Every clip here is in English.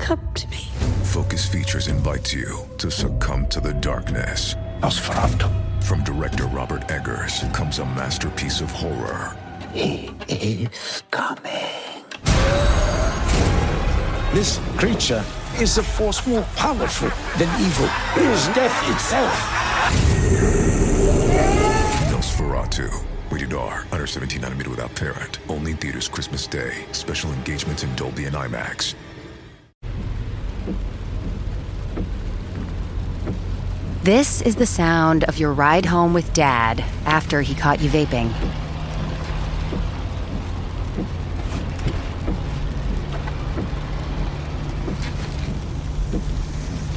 come to me. Focus Features invites you to succumb to the darkness. Nosferatu. From director Robert Eggers comes a masterpiece of horror. He is coming. This creature is a force more powerful than evil. It is death itself. Nosferatu. Rated R. Under 17nm without parent. Only in theaters Christmas Day. Special engagements in Dolby and IMAX. This is the sound of your ride home with Dad after he caught you vaping.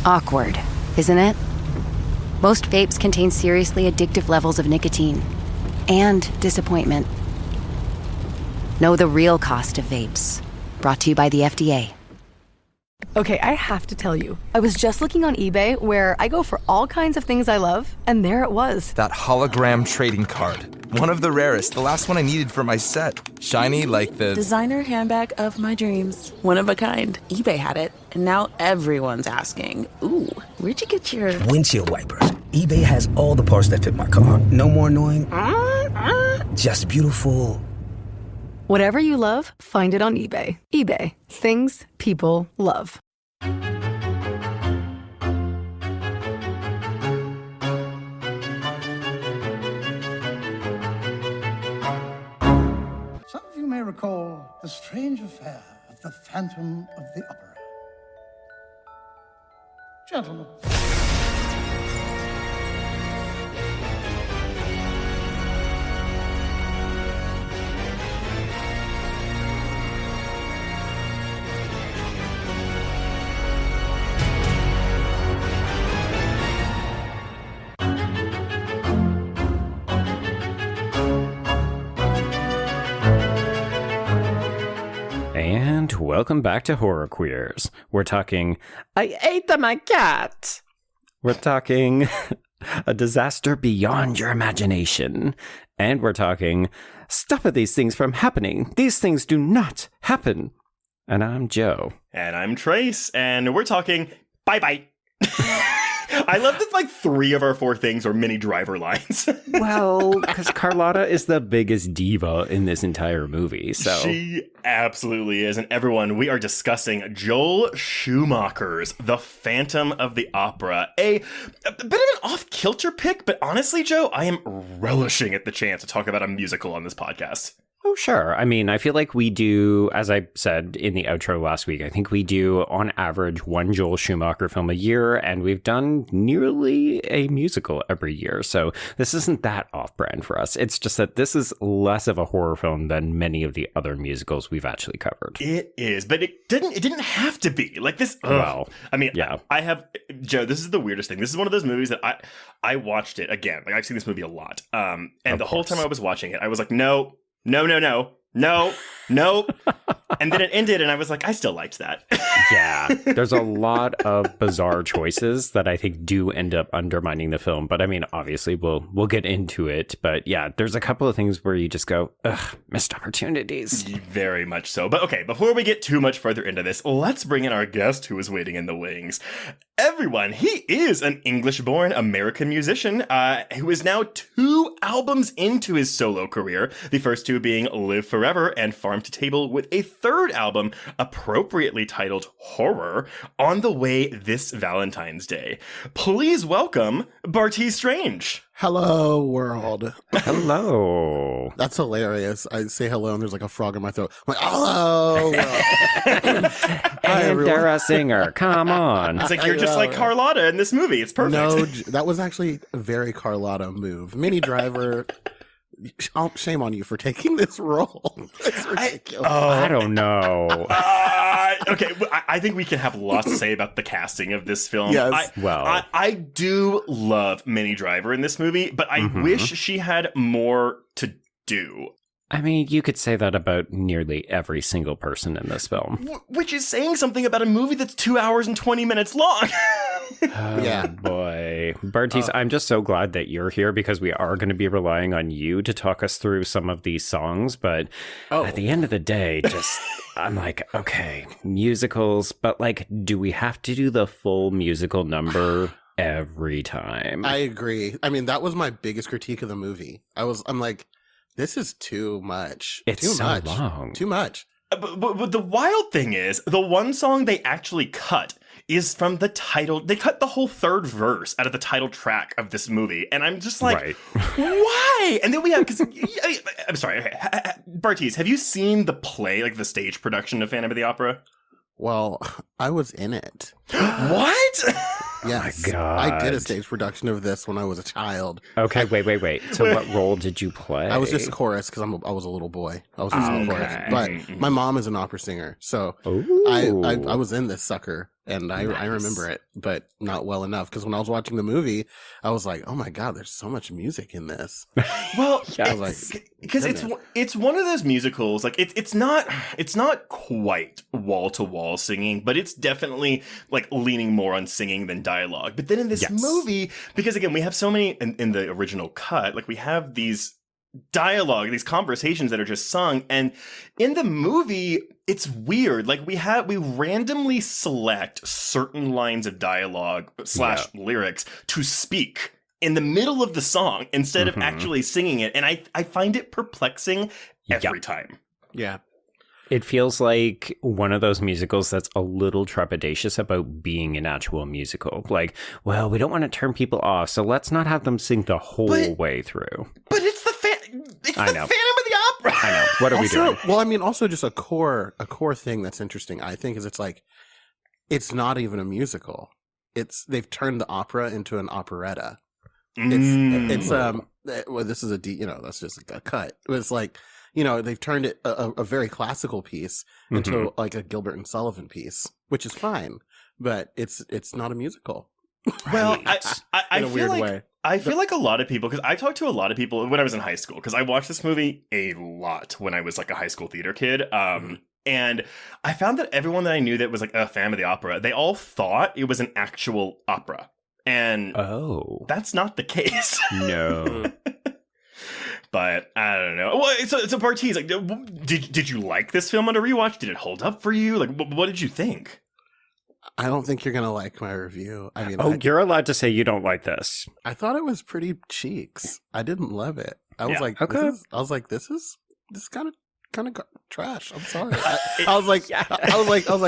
Awkward, isn't it? Most vapes contain seriously addictive levels of nicotine and disappointment. Know the real cost of vapes. Brought to you by the FDA. Okay, I have to tell you, I was just looking on eBay where I go for all kinds of things I love, and there it was. That hologram trading card. One of the rarest, the last one I needed for my set. Shiny like the... designer handbag of my dreams. One of a kind. eBay had it, and now everyone's asking, ooh, where'd you get your... windshield wipers. eBay has all the parts that fit my car. No more annoying. Just beautiful. Whatever you love, find it on eBay. eBay. Things people love. Some of you may recall the strange affair of the Phantom of the Opera. Gentlemen. And welcome back to Horror Queers. We're talking, I ate my cat. We're talking a disaster beyond your imagination. And we're talking, stop these things from happening. These things do not happen. And I'm Joe. And I'm Trace. And we're talking, bye-bye. I love that like 3 of our 4 things are mini driver lines. Well, because Carlotta is the biggest diva in this entire movie, so... She absolutely is. And everyone, we are discussing Joel Schumacher's The Phantom of the Opera. A bit of an off-kilter pick, but honestly, Joe, I am relishing at the chance to talk about a musical on this podcast. Oh, sure. I mean, I feel like we do, as I said in the outro last week, I think we do, on average, 1 Joel Schumacher film a year, and we've done nearly a musical every year. So this isn't that off-brand for us. It's just that this is less of a horror film than many of the other musicals we've actually covered. It is, but it didn't have to be. Like this, well, I mean, yeah. I have, Joe, this is the weirdest thing. This is one of those movies that I watched it again. Like, I've seen this movie a lot. And the whole time I was watching it, I was like, no. And then it ended, and I was like, I still liked that. Yeah, there's a lot of bizarre choices that I think do end up undermining the film. But I mean, obviously, we'll get into it. But yeah, there's a couple of things where you just go, ugh, missed opportunities. Very much so. But okay, before we get too much further into this, let's bring in our guest who is waiting in the wings. Everyone, he is an English-born American musician who is now 2 albums into his solo career, the first 2 being Live Forever and Farm to Table, with a 3rd album, appropriately titled Horror, on the way this Valentine's Day. Please welcome Bartees Strange. Hello, world. Hello. That's hilarious. I say hello and there's like a frog in my throat. I'm like, hello. Hi, everyone. Dara Singer, come on. It's like you're just like Carlotta in this movie. It's perfect. No, that was actually a very Carlotta move. Minnie Driver. Shame on you for taking this role. It's ridiculous. I don't know. Okay, I think we can have lots to say about the casting of this film. Yes. I do love Minnie Driver in this movie, but I wish she had more to do. I mean, you could say that about nearly every single person in this film. Which is saying something about a movie that's 2 hours and 20 minutes long. Yeah. Boy. Bartees, I'm just so glad that you're here because we are going to be relying on you to talk us through some of these songs. But at the end of the day, I'm like, okay, musicals, but like, do we have to do the full musical number every time? I agree. I mean, that was my biggest critique of the movie. I'm like, this is too much. It's too so much. long. Too much. But the wild thing is, the one song they actually cut is from the title. They cut the whole third verse out of the title track of this movie. And I'm just like, why? And then we have, I'm sorry, Bartees, have you seen the play, like the stage production of Phantom of the Opera? Well, I was in it. What? Yes. Oh my God. I did a stage production of this when I was a child. Okay, wait. So what role did you play? I was just chorus because I was a little boy. I was just in chorus. But my mom is an opera singer. So I was in this sucker. And I remember it, but not well enough. Because when I was watching the movie, I was like, oh my God, there's so much music in this. Well, I was like, because it's one of those musicals, like it's not quite wall to wall singing, but it's definitely like leaning more on singing than dialogue. But then in this movie, because again, we have so many in the original cut, like we have these dialogue, these conversations that are just sung, and in the movie it's weird. Like we randomly select certain lines of dialogue / lyrics to speak in the middle of the song instead of actually singing it, and I find it perplexing every time. Yeah. It feels like one of those musicals that's a little trepidatious about being an actual musical. Like, well, we don't want to turn people off, so let's not have them sing the whole way through. But it's the Phantom of the Opera. I know. What are we doing? Well, I mean, also just a core thing that's interesting, I think, is it's not even a musical. They've turned the opera into an operetta. Well, this is that's just a cut. It's like, they've turned it a very classical piece into like a Gilbert and Sullivan piece, which is fine, but it's not a musical. Well, I in a feel weird like way. I feel like a lot of people, because I talked to a lot of people when I was in high school, because I watched this movie a lot when I was like a high school theater kid. And I found that everyone that I knew that was like a fan of the opera, they all thought it was an actual opera. And that's not the case. No. But I don't know. Well, it's a Bartees. Like, did you like this film on a rewatch? Did it hold up for you? Like, what did you think? I don't think you're gonna like my review. I mean, you're allowed to say you don't like this. I thought it was pretty cheeks. I didn't love it. I was like, this is kind of trash. I'm sorry. I was like,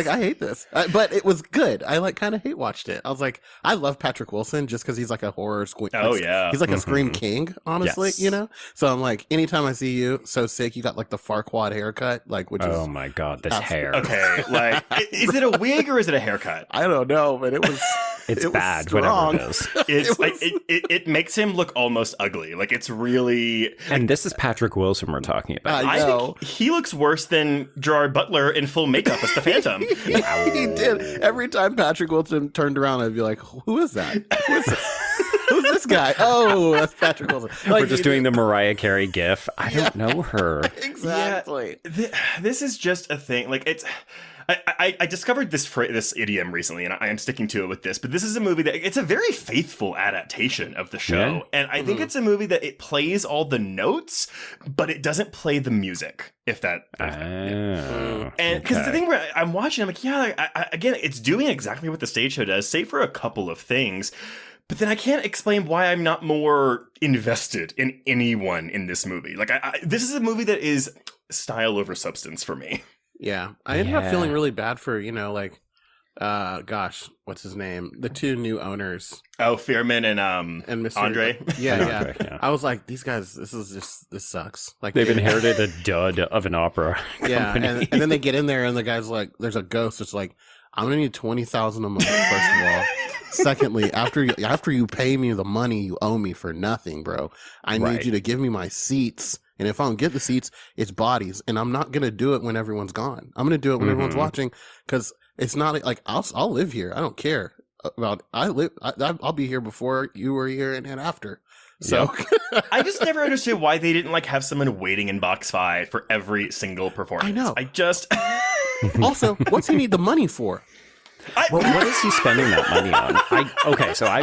I hate this. But it was good. I like kind of hate watched it. I was like, I love Patrick Wilson just because he's like a horror he's like a scream king, honestly. So I'm like, anytime I see you so sick, you got like the Farquad haircut, like which is oh my God, this hair. Okay, like is it a wig or is it a haircut? I don't know, but it was. It's bad, strong. whatever it is. It makes him look almost ugly. Like it's really. And this is Patrick Wilson we're talking about. I think he looks worse than Gerard Butler in full makeup as the Phantom. He did. Every time Patrick Wilson turned around, I'd be like, "Who is that? Who's this guy? Oh, that's Patrick Wilson." Like, we're just doing the Mariah Carey gif. I don't know her. Exactly. Yeah, this is just a thing. Like it's. I discovered this idiom recently, and I am sticking to it with this. But this is a movie that it's a very faithful adaptation of the show, and I think it's a movie that it plays all the notes, but it doesn't play the music. If that, and because the thing where I'm watching, I'm like, again, it's doing exactly what the stage show does, save for a couple of things. But then I can't explain why I'm not more invested in anyone in this movie. Like, this is a movie that is style over substance for me. Yeah, I ended up feeling really bad for, what's his name? The two new owners. Oh, Fearman and Mr. Andre. Yeah. I was like, these guys, this sucks. Like they've inherited a dud of an opera company. And then they get in there and the guy's like, there's a ghost. It's like, I'm gonna need $20,000 a month, first of all. Secondly, after you pay me the money you owe me for nothing, bro, I need you to give me my seats. And if I don't get the seats, it's bodies. And I'm not going to do it when everyone's gone. I'm going to do it when everyone's watching, because it's not like I'll live here. I don't care about I'll be here before you were here and after. So I just never understood why they didn't like have someone waiting in box 5 for every single performance. I know. I just Also, what's he need the money for? What is he spending that money on? I've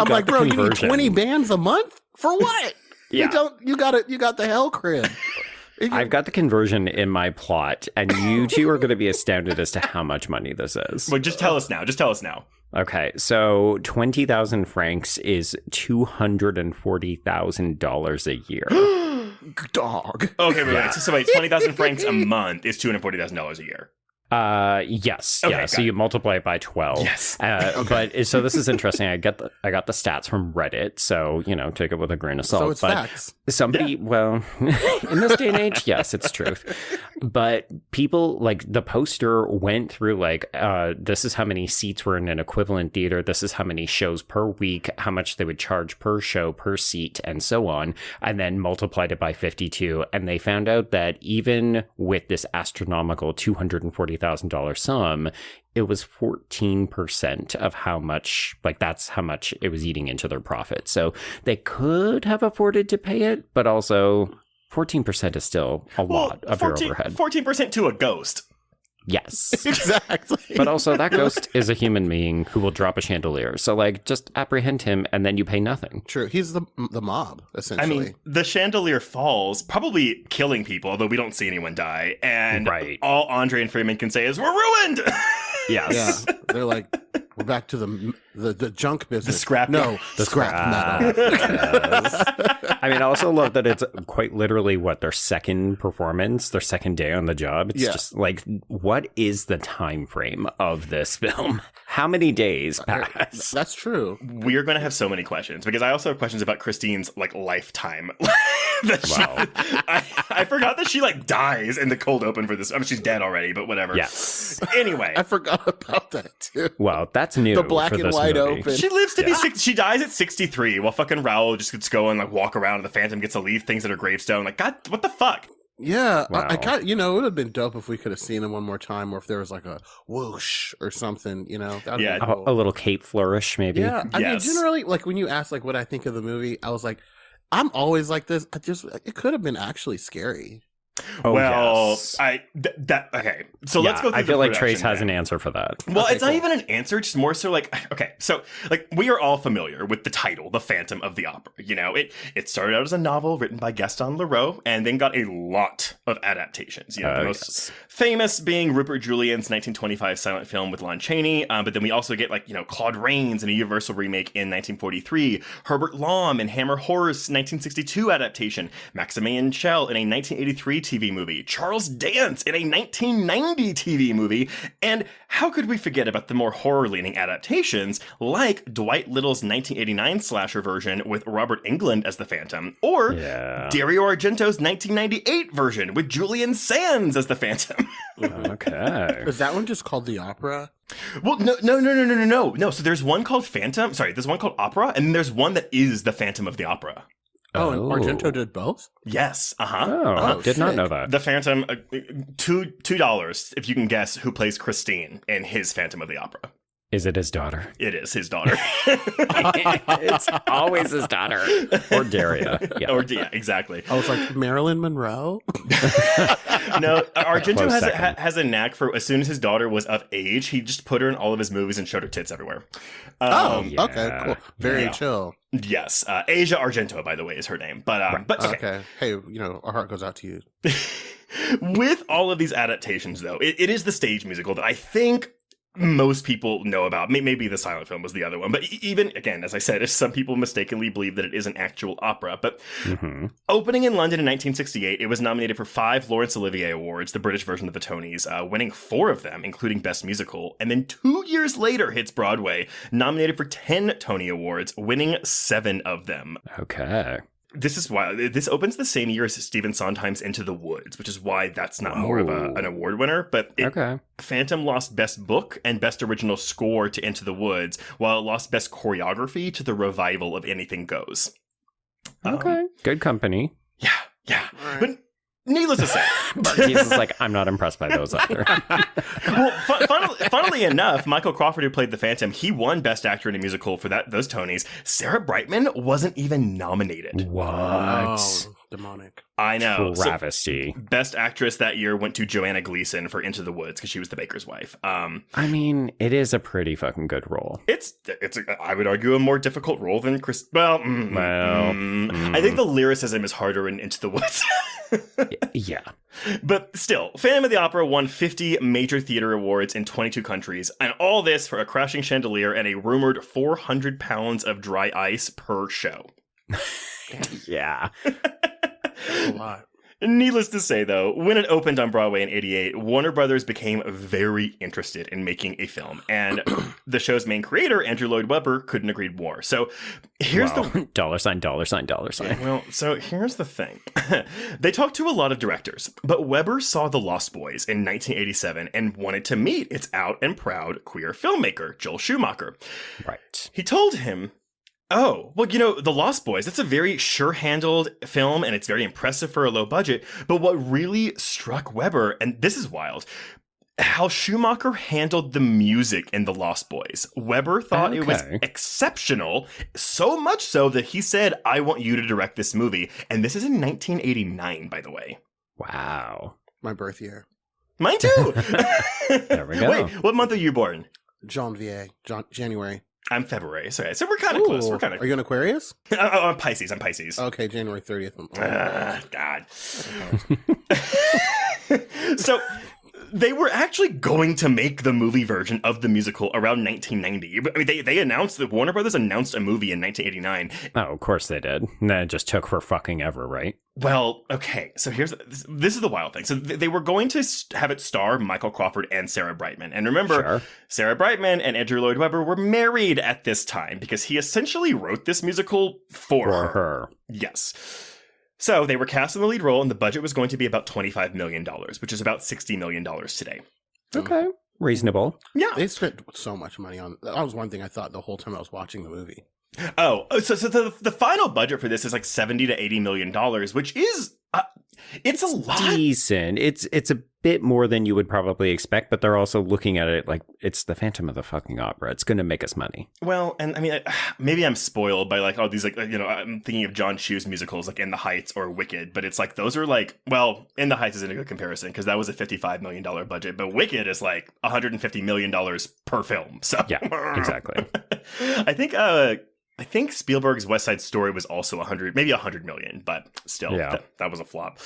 got the bro, conversion. you need 20 bands a month for what? Yeah. You got the hell crib. I've got the conversion in my plot, and you two are going to be astounded as to how much money this is. Well, just tell us now. Okay, so 20,000 francs is $240,000 a year. Dog. Okay, wait. So wait, 20,000 francs a month is $240,000 a year. Yes. Okay, yeah. So you multiply it by 12. Yes. But so this is interesting. I got the stats from Reddit. So, take it with a grain of salt. So it's facts. Somebody, well, in this day and age, yes, it's truth. But people, like, the poster went through, like, this is how many seats were in an equivalent theater. This is how many shows per week, how much they would charge per show, per seat, and so on. And then multiplied it by 52. And they found out that even with this astronomical $240,000 sum, it was 14% of how much, like, that's how much it was eating into their profit. So they could have afforded to pay it, but also 14% is still a lot of your overhead. 14% to a ghost. Yes. Exactly. But also that ghost is a human being who will drop a chandelier. So, like, just apprehend him and then you pay nothing. True. He's the mob, essentially. I mean, the chandelier falls, probably killing people, although we don't see anyone die. And all Andre and Freeman can say is, "We're ruined!" Yes. Yeah. They're like, we're back to the junk business. The scrap. No, the scrap metal. Yes. I mean, I also love that it's quite literally their second performance, their second day on the job. It's just like, what is the time frame of this film? How many days pass? That's true. We're going to have so many questions because I also have questions about Christine's lifetime. I forgot that she dies in the cold open for this. I mean, she's dead already, but whatever. Yes. Anyway, I forgot about that too. Well, that's new. The black for and this white movie. open. She lives to be 60. She dies at 63 while fucking Raoul just gets to go and walk around and the Phantom gets to leave things at her gravestone. God, what the fuck? Yeah, Wow. I kind of, it would have been dope if we could have seen him one more time, or if there was a whoosh or something, that'd be cool. A little cape flourish, maybe. Yeah, I mean, generally, when you ask what I think of the movie, I was like, I'm always like this. It could have been actually scary. Oh, well, yes. okay. So let's go through I feel like production Trace has then. an answer for that. Well, Okay, it's not even an answer, just more so okay, so we are all familiar with the title, The Phantom of the Opera. It started out as a novel written by Gaston Leroux and then got a lot of adaptations. The most famous being Rupert Julian's 1925 silent film with Lon Chaney, but then we also get Claude Rains in a Universal remake in 1943, Herbert Lom in Hammer Horror's 1962 adaptation, Maximilian Schell in a 1983 TV movie, Charles Dance in a 1990 TV movie, and how could we forget about the more horror-leaning adaptations like Dwight Little's 1989 slasher version with Robert Englund as the Phantom, or Dario Argento's 1998 version with Julian Sands as the Phantom. Okay. Is that one just called The Opera? Well, no. So there's one called Phantom. Sorry, there's one called Opera, and then there's one that is the Phantom of the Opera. Oh, and Argento did both? Yes. Did not know that. The Phantom, $2 if you can guess who plays Christine in his Phantom of the Opera. Is it his daughter? It is his daughter. It's always his daughter. Or Daria. Yeah. Exactly. I was like, Marilyn Monroe? No, Argento has a knack for, as soon as his daughter was of age, he just put her in all of his movies and showed her tits everywhere. Okay, cool. Very chill. Yes. Asia Argento, by the way, is her name. But okay. Hey, our heart goes out to you. With all of these adaptations, though, it is the stage musical that I think most people know about. Maybe the silent film was the other one, but even, again, as I said, some people mistakenly believe that it is an actual opera. But opening in London in 1968, it was nominated for 5 Laurence Olivier Awards, the British version of the Tonys, winning 4 of them, including Best Musical. And then 2 years later hits Broadway, nominated for 10 Tony Awards, winning 7 of them. Okay. This is why this opens the same year as Stephen Sondheim's Into the Woods, which is why that's not more of an award winner. But Phantom lost Best Book and Best Original Score to Into the Woods, while it lost Best Choreography to the revival of Anything Goes. Okay. Good company. Yeah. Right. But needless to say, Bartees is like, I'm not impressed by those either. Well, funnily enough, Michael Crawford, who played the Phantom, he won Best Actor in a Musical for those Tonys. Sarah Brightman wasn't even nominated. What? Oh, Demonic. I know. Travesty. So, best actress that year went to Joanna Gleason for Into the Woods because she was the baker's wife. I mean, it is a pretty fucking good role. It's I would argue a more difficult role than Chris. I think the lyricism is harder in Into the Woods. Yeah. But still, Phantom of the Opera won 50 major theater awards in 22 countries, and all this for a crashing chandelier and a rumored 400 pounds of dry ice per show. Yeah. That's a lot. Needless to say, though, when it opened on Broadway in '88, Warner Brothers became very interested in making a film, and the show's main creator, Andrew Lloyd Webber, couldn't agree more. So here's the $. Yeah, well, so here's the thing. They talked to a lot of directors, but Webber saw The Lost Boys in 1987 and wanted to meet its out and proud queer filmmaker, Joel Schumacher. Right. He told him, oh, well, The Lost Boys, that's a very sure-handled film, and it's very impressive for a low budget. But what really struck Webber, and this is wild, how Schumacher handled the music in The Lost Boys. Webber thought it was exceptional, so much so that he said, I want you to direct this movie. And this is in 1989, by the way. Wow. My birth year. Mine too! There we go. Wait, what month are you born? January. I'm February. So we're kind of close. Are you an Aquarius? I'm Pisces. I'm Pisces. Okay, January 30th. God. So they were actually going to make the movie version of the musical around 1990. I mean, they announced that Warner Brothers announced a movie in 1989. Oh, of course they did. And then it just took for fucking ever, right? Well, okay. So this is the wild thing. So they were going to have it star Michael Crawford and Sarah Brightman. And remember, Sarah Brightman and Andrew Lloyd Webber were married at this time because he essentially wrote this musical for her. Yes. So they were cast in the lead role, and the budget was going to be about $25 million, which is about $60 million today. Okay. Reasonable. Yeah. They spent so much money on... That was one thing I thought the whole time I was watching the movie. Oh, so the final budget for this is like $70 to $80 million, which is... it's a lot. Decent. It's a bit more than you would probably expect, but they're also looking at it like it's the Phantom of the fucking Opera. It's going to make us money. Well, and I mean, maybe I'm spoiled by like all these like I'm thinking of John Chu's musicals like In the Heights or Wicked, but it's like those are like, well, In the Heights isn't a good comparison because that was a $55 million budget, but Wicked is like $150 million per film. So yeah, exactly. I think Spielberg's West Side Story was also maybe 100 million, but still, that was a flop.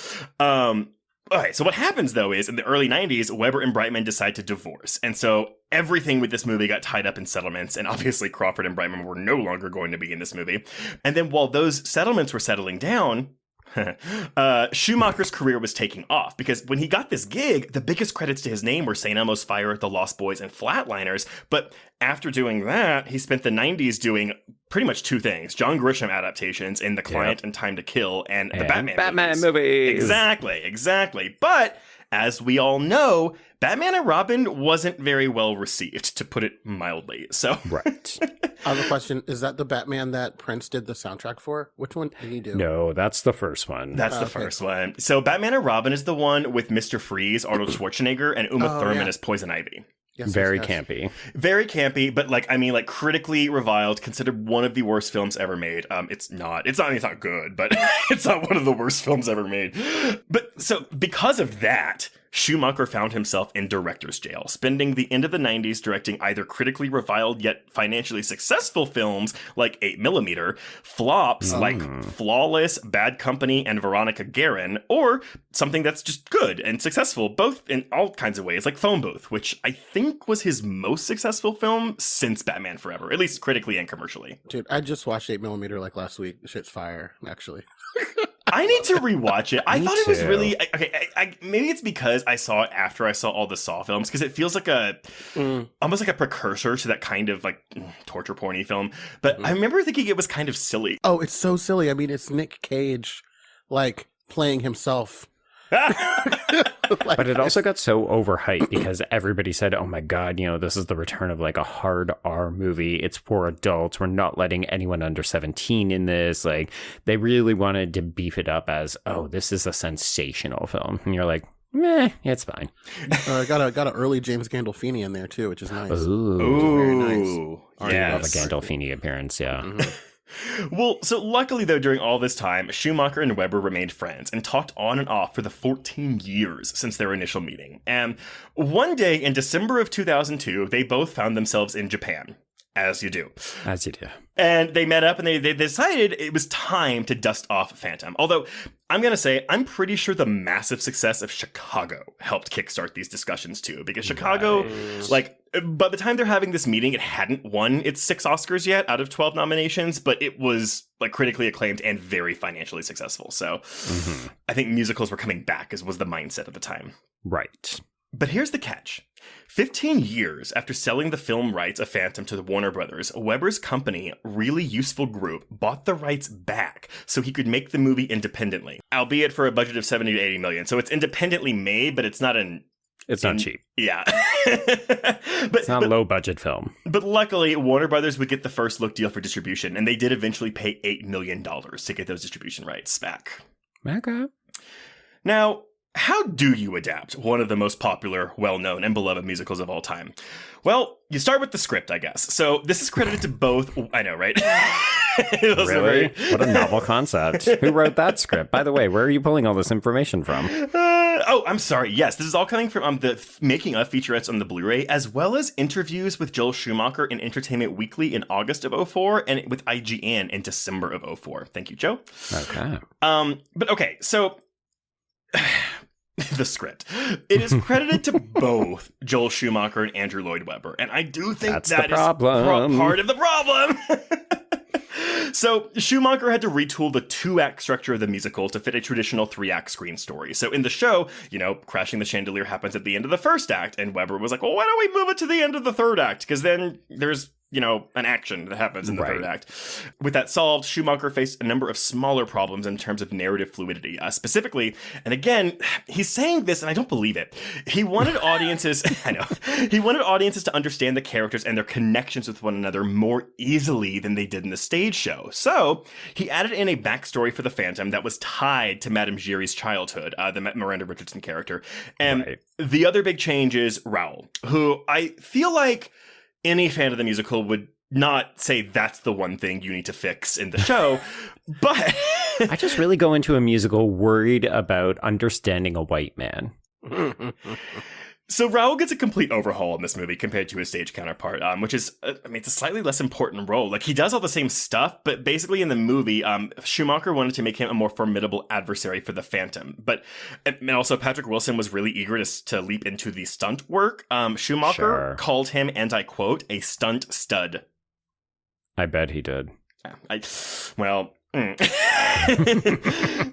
All right, so what happens, though, is in the early 90s, Webber and Brightman decide to divorce. And so everything with this movie got tied up in settlements, and obviously Crawford and Brightman were no longer going to be in this movie. And then while those settlements were settling down, Schumacher's career was taking off because when he got this gig, the biggest credits to his name were St. Elmo's Fire, The Lost Boys, and Flatliners. But after doing that, he spent the 90s doing pretty much two things: John Grisham adaptations in The Client and Time to Kill, and the Batman movies. Exactly. But as we all know, Batman and Robin wasn't very well received, to put it mildly. So, right. I have a question. Is that the Batman that Prince did the soundtrack for? Which one did he do? No, that's the first one. That's the first one. So Batman and Robin is the one with Mr. Freeze, Arnold Schwarzenegger, and Uma Thurman as Poison Ivy. Very campy. Very campy, but like critically reviled, considered one of the worst films ever made. It's not good, but it's not one of the worst films ever made. But so because of that, Schumacher found himself in director's jail, spending the end of the 90s directing either critically reviled yet financially successful films like 8mm, flops like Flawless, Bad Company, and Veronica Guerin, or something that's just good and successful, both in all kinds of ways, like Phone Booth, which I think was his most successful film since Batman Forever, at least critically and commercially. Dude, I just watched 8mm like last week. The shit's fire, actually. I need to rewatch it. I thought it was really okay. Maybe it's because I saw it after I saw all the Saw films, because it feels like almost like a precursor to that kind of like torture porny film. But I remember thinking it was kind of silly. Oh, it's so silly. I mean, it's Nick Cage like playing himself. But it also got so overhyped because everybody said, oh my God, this is the return of like a hard R movie. It's for adults. We're not letting anyone under 17 in this. Like, they really wanted to beef it up as, oh, this is a sensational film. And you're like, meh, it's fine. Got a early James Gandolfini in there too, which is nice. Ooh. Very nice. Yeah, love a Gandolfini appearance, yeah. Well, so luckily, though, during all this time, Schumacher and Webber remained friends and talked on and off for the 14 years since their initial meeting. And one day in December of 2002, they both found themselves in Japan. As you do. As you do. And they met up and they decided it was time to dust off Phantom. Although, I'm going to say, I'm pretty sure the massive success of Chicago helped kickstart these discussions too. Because Chicago, like, by the time they're having this meeting, it hadn't won its 6 Oscars yet out of 12 nominations, but it was, like, critically acclaimed and very financially successful. So, I think musicals were coming back, as was the mindset at the time. Right. But here's the catch. 15 years after selling the film rights of Phantom to the Warner Brothers, Webber's company, Really Useful Group, bought the rights back so he could make the movie independently, albeit for a budget of 70 to 80 million. So it's independently made, but it's not not cheap. Yeah. It's not a low budget film. But luckily, Warner Brothers would get the first look deal for distribution, and they did eventually pay $8 million to get those distribution rights back. Okay. Now, how do you adapt one of the most popular, well-known, and beloved musicals of all time? Well, you start with the script, I guess. So this is credited to both... I know, right? Really? What a novel concept. Who wrote that script? By the way, where are you pulling all this information from? I'm sorry. Yes, this is all coming from the making of featurettes on the Blu-ray, as well as interviews with Joel Schumacher in Entertainment Weekly in August of 2004, and with IGN in December of 2004. Thank you, Joe. Okay. But okay, so... the script. It is credited to both Joel Schumacher and Andrew Lloyd Webber, and I do think that's that the is problem. Part of the problem. So Schumacher had to retool the 2-act structure of the musical to fit a traditional 3-act screen story. So in the show, crashing the chandelier happens at the end of the first act, and Webber was like, well, why don't we move it to the end of the third act? Because then there's an action that happens in the third act. With that solved, Schumacher faced a number of smaller problems in terms of narrative fluidity. Specifically, and again, he's saying this and I don't believe it. He wanted audiences, he wanted audiences to understand the characters and their connections with one another more easily than they did in the stage show. So he added in a backstory for the Phantom that was tied to Madame Giry's childhood, the Miranda Richardson character. And the other big change is Raoul, who I feel like any fan of the musical would not say that's the one thing you need to fix in the show, but... I just really go into a musical worried about understanding a white man. So Raoul gets a complete overhaul in this movie compared to his stage counterpart, which is, it's a slightly less important role. Like, he does all the same stuff, but basically in the movie, Schumacher wanted to make him a more formidable adversary for the Phantom. And also Patrick Wilson was really eager to leap into the stunt work. Schumacher called him, and I quote, a stunt stud. I bet he did.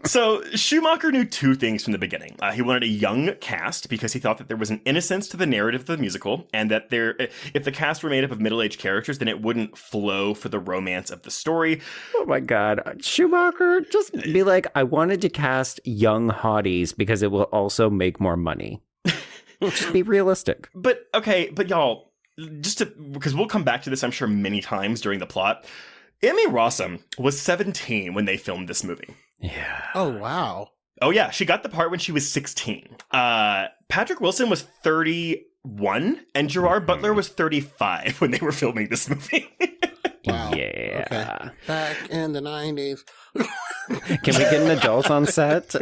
So Schumacher knew 2 things from the beginning. He wanted a young cast because he thought that there was an innocence to the narrative of the musical, and that if the cast were made up of middle-aged characters, then it wouldn't flow for the romance of the story. Oh my God. Schumacher, just be like, I wanted to cast young hotties because it will also make more money. Just be realistic. But y'all, because we'll come back to this, I'm sure, many times during the plot. Emmy Rossum was 17 when they filmed this movie. Yeah. Oh, wow. Oh, yeah. She got the part when she was 16. Patrick Wilson was 31, and Gerard Butler was 35 when they were filming this movie. Wow. Yeah. Okay. Back in the 90s. Can we get an adult on set?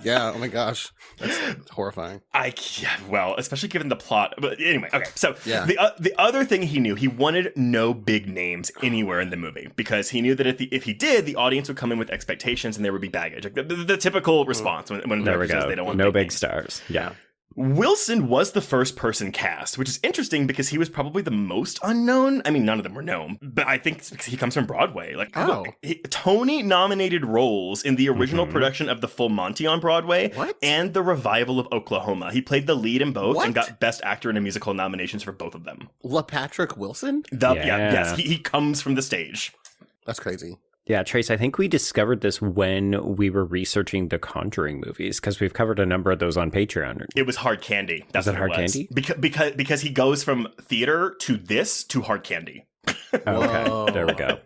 Yeah, oh my gosh. That's horrifying. Especially given the plot. But anyway, okay. So yeah. The other thing he knew, he wanted no big names anywhere in the movie, because he knew that if he did, the audience would come in with expectations and there would be baggage. Like the typical response when there we go. They don't want no big names. stars. Yeah. Wilson was the first person cast, which is interesting because he was probably the most unknown. I mean, none of them were known, but I think it's because he comes from Broadway. Like, Tony-nominated roles in the original production of The Full Monty on Broadway and the revival of Oklahoma. He played the lead in both and got Best Actor in a Musical nominations for both of them. Patrick Wilson? Yes, he comes from the stage. That's crazy. Yeah, Trace, I think we discovered this when we were researching the Conjuring movies, because we've covered a number of those on Patreon. It was Hard Candy. That's was it what Hard it was. Candy? Because he goes from theater to Hard Candy. Okay, there we go.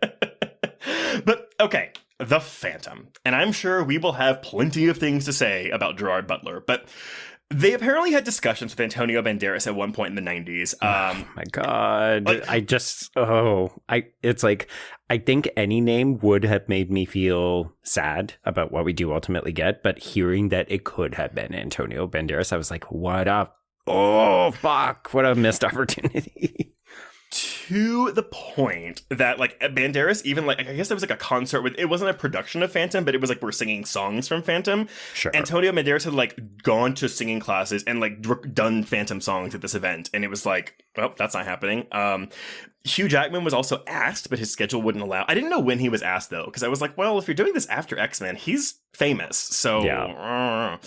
But, okay, The Phantom. And I'm sure we will have plenty of things to say about Gerard Butler, but They apparently had discussions with Antonio Banderas at one point in the 90s. Oh my God. It's like, I think any name would have made me feel sad about what we do ultimately get. But hearing that it could have been Antonio Banderas, I was like, what up? Oh, fuck. What a missed opportunity. To the point that, like, Banderas, even, like, I guess there was, like, a concert with, it wasn't a production of Phantom, but it was, like, we're singing songs from Phantom. Sure. Antonio Banderas had, like, gone to singing classes and, like, done Phantom songs at this event. And it was like, well, that's not happening. Hugh Jackman was also asked, but his schedule wouldn't allow. I didn't know when he was asked, though, because I was like, well, if you're doing this after X-Men, he's famous. So, yeah.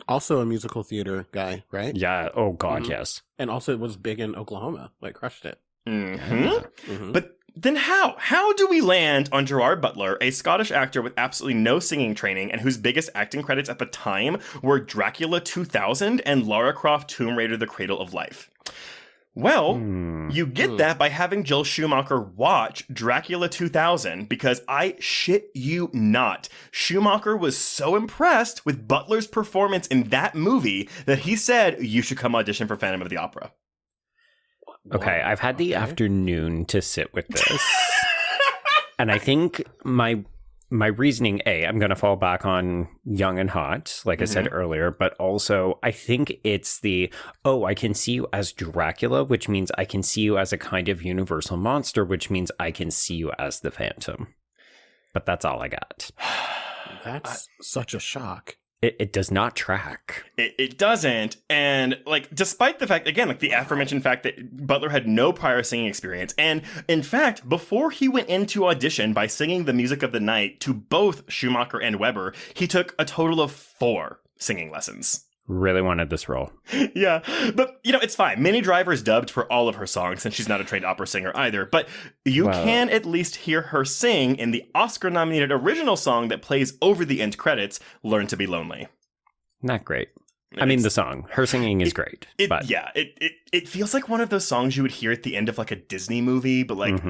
Also a musical theater guy, right? Yeah. Oh, God, yes. And also it was big in Oklahoma, like crushed it. But then how do we land on Gerard Butler, a Scottish actor with absolutely no singing training and whose biggest acting credits at the time were Dracula 2000 and Lara Croft Tomb Raider: The Cradle of Life? Well, you get that by having Joel Schumacher watch Dracula 2000, because I shit you not, Schumacher was so impressed with Butler's performance in that movie that he said, you should come audition for Phantom of the Opera. Okay, I've had the afternoon to sit with this. And I think my reasoning, I'm going to fall back on Young and Hot, like I said earlier, but also I think it's I can see you as Dracula, which means I can see you as a kind of universal monster, which means I can see you as the Phantom. But that's all I got. That's such a shock. It does not track. It doesn't. And, like, despite the fact, again, like the aforementioned fact that Butler had no prior singing experience. And in fact, before he went into audition by singing the music of the night to both Schumacher and Weber, he took a total of 4 singing lessons. Really wanted this role. Yeah, but, you know, it's fine. Minnie Driver's dubbed for all of her songs, since she's not a trained opera singer either. But you can at least hear her sing in the Oscar-nominated original song that plays over the end credits, Learn to Be Lonely. Not great. I mean, the song. Her singing is great. It feels like one of those songs you would hear at the end of, like, a Disney movie, but, like,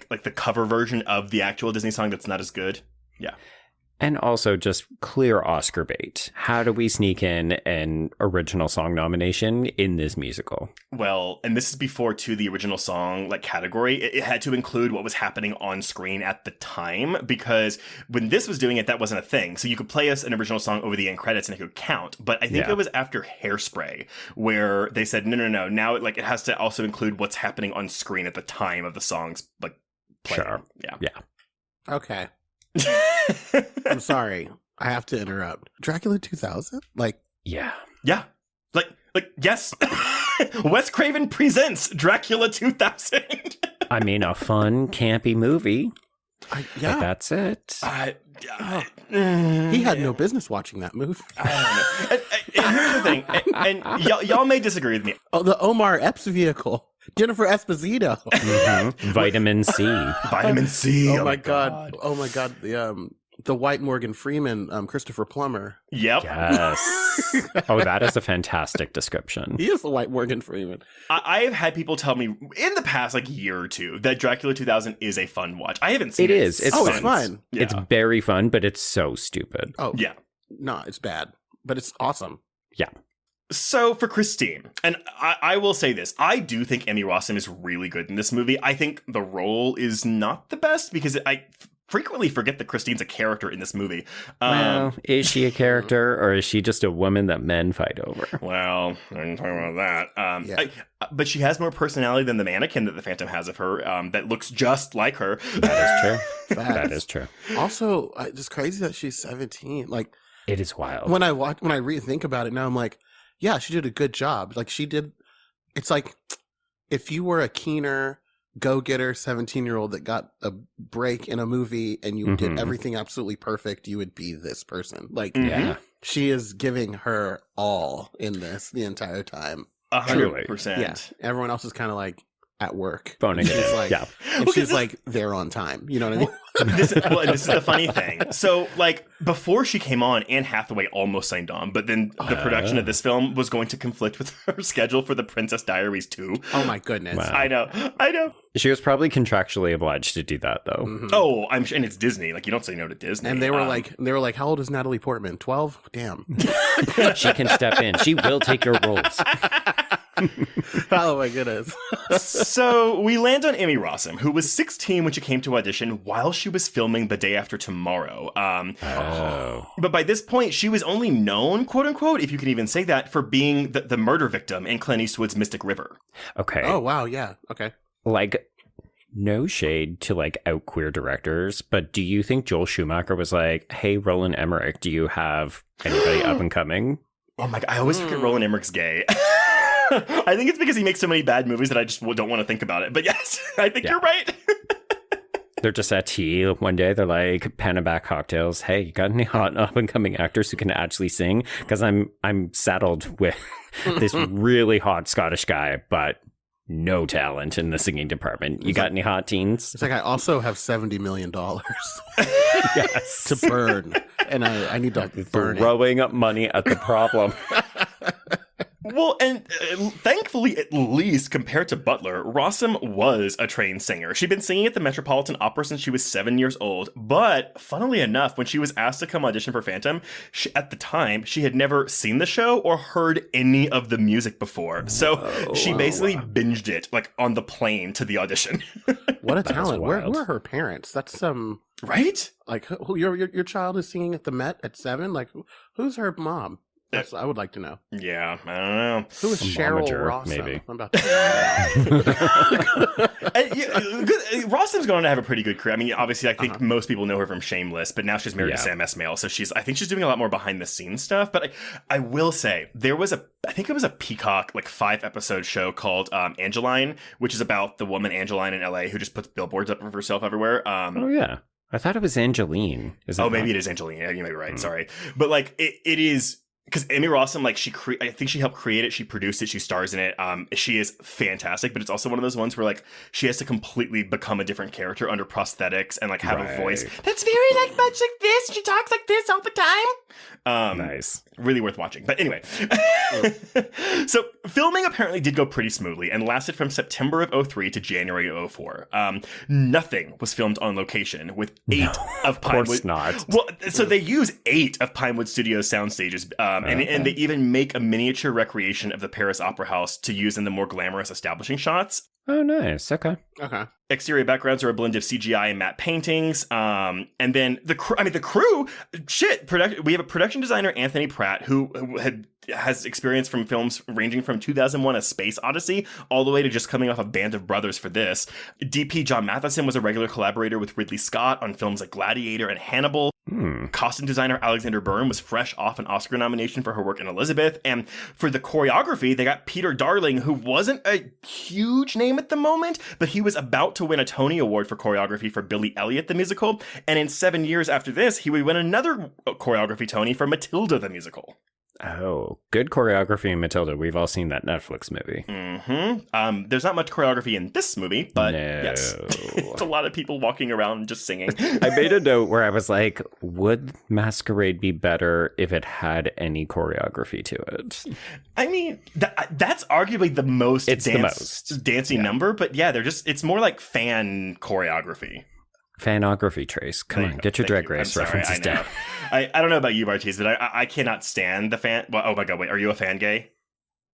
like the cover version of the actual Disney song that's not as good. Yeah. And also just clear Oscar bait. How do we sneak in an original song nomination in this musical? Well, and this is before, too, the original song like category. It had to include what was happening on screen at the time, because when this was doing it, that wasn't a thing. So you could play us an original song over the end credits and it could count. But I think it was after Hairspray where they said, no. Now it has to also include what's happening on screen at the time of the songs, like, playing. Sure. Yeah. Okay. I'm sorry. I have to interrupt. Dracula 2000? Like, yeah. Like yes. Wes Craven presents Dracula 2000. I mean, a fun, campy movie. But that's it. He had no business watching that movie. And here's the thing, and y'all may disagree with me. Oh, the Omar Epps vehicle. Jennifer Esposito. Vitamin C. Vitamin C. Oh my god. Oh my god. The white Morgan Freeman, Christopher Plummer. Yep. Yes. Oh, that is a fantastic description. He is the white Morgan Freeman. I've had people tell me in the past, like, year or two, that Dracula 2000 is a fun watch. I haven't seen it. It is. It's fun. It's fun. Yeah. It's very fun, but it's so stupid. Oh. Yeah. No, it's bad. But it's awesome. Yeah. So for Christine, and I will say this, I do think Emmy Rossum is really good in this movie. I think the role is not the best because I frequently forget that Christine's a character in this movie. Well, is she a character or is she just a woman that men fight over? Well, I didn't talk about that. But she has more personality than the mannequin that the Phantom has of her that looks just like her. That is true. That is true. Also, it's crazy that she's 17. Like, it is wild. When I rethink about it now, I'm like, yeah, she did a good job. Like, she did. It's like if you were a keener, go-getter 17-year-old that got a break in a movie and you did everything absolutely perfect, you would be this person. Like, she is giving her all in this the entire time. 100%. Yeah. Everyone else is kind of like, at work. Phoning it in. Like, yeah. And she's like, they're on time. You know what I mean? This is the funny thing. So, like, before she came on, Anne Hathaway almost signed on, but then the production of this film was going to conflict with her schedule for The Princess Diaries 2. Oh, my goodness. Wow. I know. She was probably contractually obliged to do that, though. Mm-hmm. Oh, I'm sure, and it's Disney. Like, you don't say no to Disney. And they were like, how old is Natalie Portman? 12? Damn. She can step in. She will take your roles. Oh my goodness. So we land on Emmy Rossum, who was 16 when she came to audition while she was filming The Day After Tomorrow. But by this point, she was only known, quote unquote, if you can even say that, for being the murder victim in Clint Eastwood's Mystic River. Okay. Oh, wow. Yeah. Okay. Like, no shade to like out queer directors, but do you think Joel Schumacher was like, hey, Roland Emmerich, do you have anybody up and coming? Oh my God, I always forget Roland Emmerich's gay. I think it's because he makes so many bad movies that I just don't want to think about it. But yes, I think you're right. They're just at tea one day. They're like, pen and back cocktails. Hey, you got any hot up and coming actors who can actually sing? Because I'm saddled with this really hot Scottish guy, but no talent in the singing department. You got any hot teens? It's like, I also have $70 million Yes. to burn. And I need to burn it. Throwing up money at the problem. Well, and thankfully, at least compared to Butler, Rossum was a trained singer. She'd been singing at the Metropolitan Opera since she was 7 years old. But funnily enough, when she was asked to come audition for Phantom, at the time, she had never seen the show or heard any of the music before. So she basically binged it like on the plane to the audition. What a talent. Where are her parents? That's right? Like, who your child is singing at the Met at 7? Like, who's her mom? I would like to know. Yeah, I don't know. Who is Cheryl Rossum? Maybe. I'm about to Rossum's going to have a pretty good career. I mean, obviously, I think most people know her from Shameless, but now she's married to Sam Esmail, so I think she's doing a lot more behind the scenes stuff. But I will say, I think it was a Peacock, like 5-episode show called Angeline, which is about the woman Angeline in LA who just puts billboards up of herself everywhere. Oh, yeah. I thought it was Angeline. Maybe it is Angeline. Yeah, you may be right. Sorry. But like, it is... Because Emmy Rossum, like, I think she helped create it, she produced it, she stars in it. She is fantastic, but it's also one of those ones where, like, she has to completely become a different character under prosthetics and, like, have a voice that's very, like, much like this. She talks like this all the time. Nice. Really worth watching. But anyway. So, filming apparently did go pretty smoothly and lasted from September of 2003 to January of 2004. Nothing was filmed on location, with 8 of Pinewood. Of course not. Well, so they use 8 of Pinewood Studios sound stages. And they even make a miniature recreation of the Paris Opera House to use in the more glamorous establishing shots. Oh, nice. Okay. Exterior backgrounds are a blend of CGI and matte paintings. And then the crew, we have a production designer, Anthony Pratt, who has experience from films ranging from 2001: A Space Odyssey all the way to just coming off a Band of Brothers for this. DP John Matheson was a regular collaborator with Ridley Scott on films like Gladiator and Hannibal. Costume designer Alexander Byrne was fresh off an Oscar nomination for her work in Elizabeth. And for the choreography, they got Peter Darling, who wasn't a huge name at the moment, but he was about to win a Tony Award for choreography for Billy Elliot the musical. And in 7 years after this, he would win another choreography Tony for Matilda the musical. Oh, good choreography in Matilda. We've all seen that Netflix movie. There's not much choreography in this movie, but yes, it's a lot of people walking around and just singing. I made a note where I was like, would Masquerade be better if it had any choreography to it? I mean, that's arguably the most dancey number, but yeah, it's more like fan choreography. Fanography, Trace. Come on, get your Drag Race references down. I don't know about you, Bartees, but I cannot stand the fan. Well, oh my God, wait, are you a fan gay?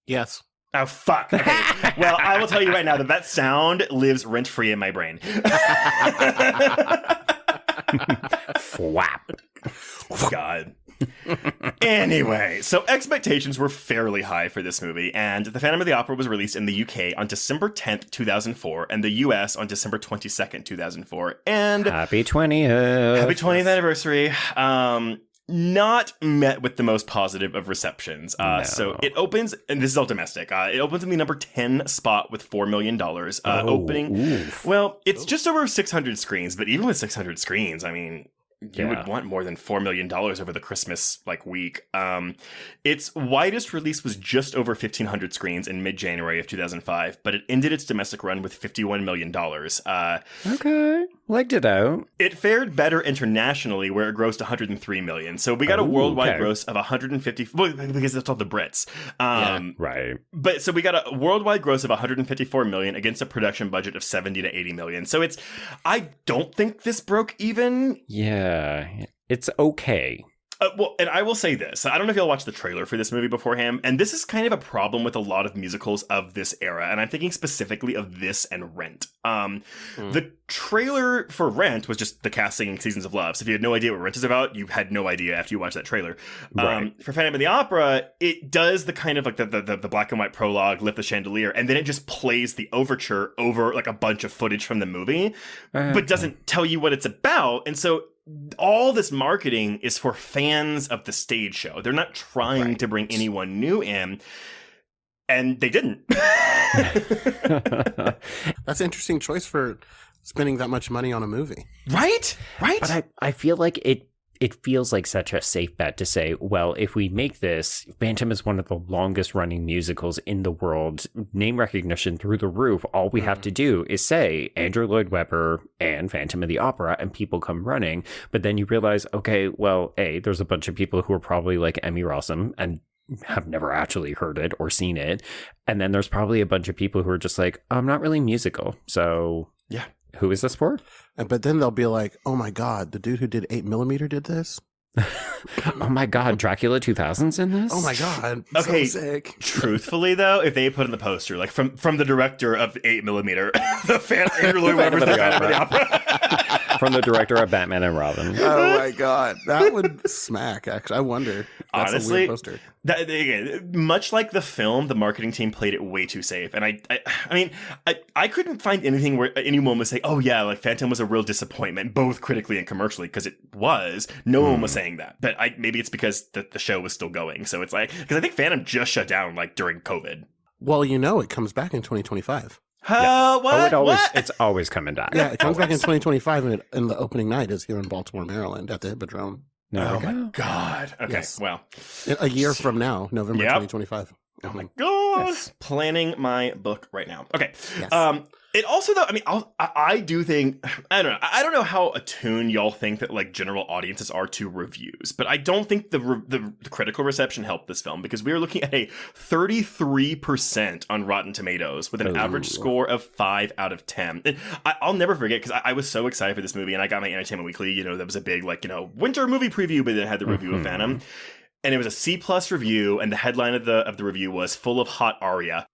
Yes. Oh, fuck. Okay. Well, I will tell you right now that sound lives rent-free in my brain. Flap. God. Anyway, so expectations were fairly high for this movie, and The Phantom of the Opera was released in the UK on December 10th, 2004, and the US on December 22nd, 2004. And Happy 20th. Happy 20th anniversary. Not met with the most positive of receptions. No. So it opens, and this is all domestic, it opens in the number 10 spot with $4 million. Opening, well, it's just over 600 screens, but even with 600 screens, I mean, you would want more than $4 million over the Christmas week. Its widest release was just over 1,500 screens in mid-January of 2005, but it ended its domestic run with $51 million. Okay, legged it out. It fared better internationally, where it grossed 103 million. So we got a worldwide gross of 150, because that's all the Brits. Right. But so we got a worldwide gross of 154 million against a production budget of 70 to 80 million. So I don't think this broke even. Yeah, it's okay. Well, and I will say this. I don't know if y'all watched the trailer for this movie beforehand, and this is kind of a problem with a lot of musicals of this era, and I'm thinking specifically of this and Rent. The trailer for Rent was just the cast singing Seasons of Love, so if you had no idea what Rent is about, you had no idea after you watched that trailer. Right. For Phantom of the Opera, it does the kind of the black and white prologue, Lift the Chandelier, and then it just plays the overture over a bunch of footage from the movie, but doesn't tell you what it's about, and so all this marketing is for fans of the stage show. They're not trying to bring anyone new in, and they didn't. That's an interesting choice for spending that much money on a movie. Right? But I feel like it feels like such a safe bet to say, well, if we make this, Phantom is one of the longest running musicals in the world, name recognition through the roof. All we have to do is say Andrew Lloyd Webber and Phantom of the Opera, and people come running. But then you realize, okay, well, there's a bunch of people who are probably like Emmy Rossum and have never actually heard it or seen it. And then there's probably a bunch of people who are just like, I'm not really musical. So yeah. Who is this for? But then they'll be like, oh my God, the dude who did 8mm did this? Oh my God, Dracula 2000's in this? Oh my God. Okay, so sick. Truthfully though, if they put in the poster, from the director of 8mm, Andrew Lloyd Webber's The Phantom of the Opera. From the director of Batman and Robin. Oh my God. That would smack, actually. I wonder. That's honestly, a weird poster. Again, much like the film, the marketing team played it way too safe. And I couldn't find anything where anyone was saying, oh yeah, Phantom was a real disappointment, both critically and commercially, because it was. No one was saying that. But maybe it's because the show was still going. So it's because I think Phantom just shut down during COVID. Well, it comes back in 2025. What? It's always coming back. Yeah, it comes back in 2025, and the opening night is here in Baltimore, Maryland, at the Hippodrome. Oh my God. Okay, yes. Well. A year from now, November 2025. Oh my God. Yes. Planning my book right now. Okay. Yes. It also, though, I do think, I don't know how attuned y'all think that general audiences are to reviews, but I don't think the critical reception helped this film, because we are looking at a 33% on Rotten Tomatoes with an average score of 5 out of 10. And I'll never forget, because I was so excited for this movie, and I got my Entertainment Weekly, that was a big winter movie preview, but it had the review of Phantom, and it was a C+ review, and the headline of the review was "Full of Hot Aria."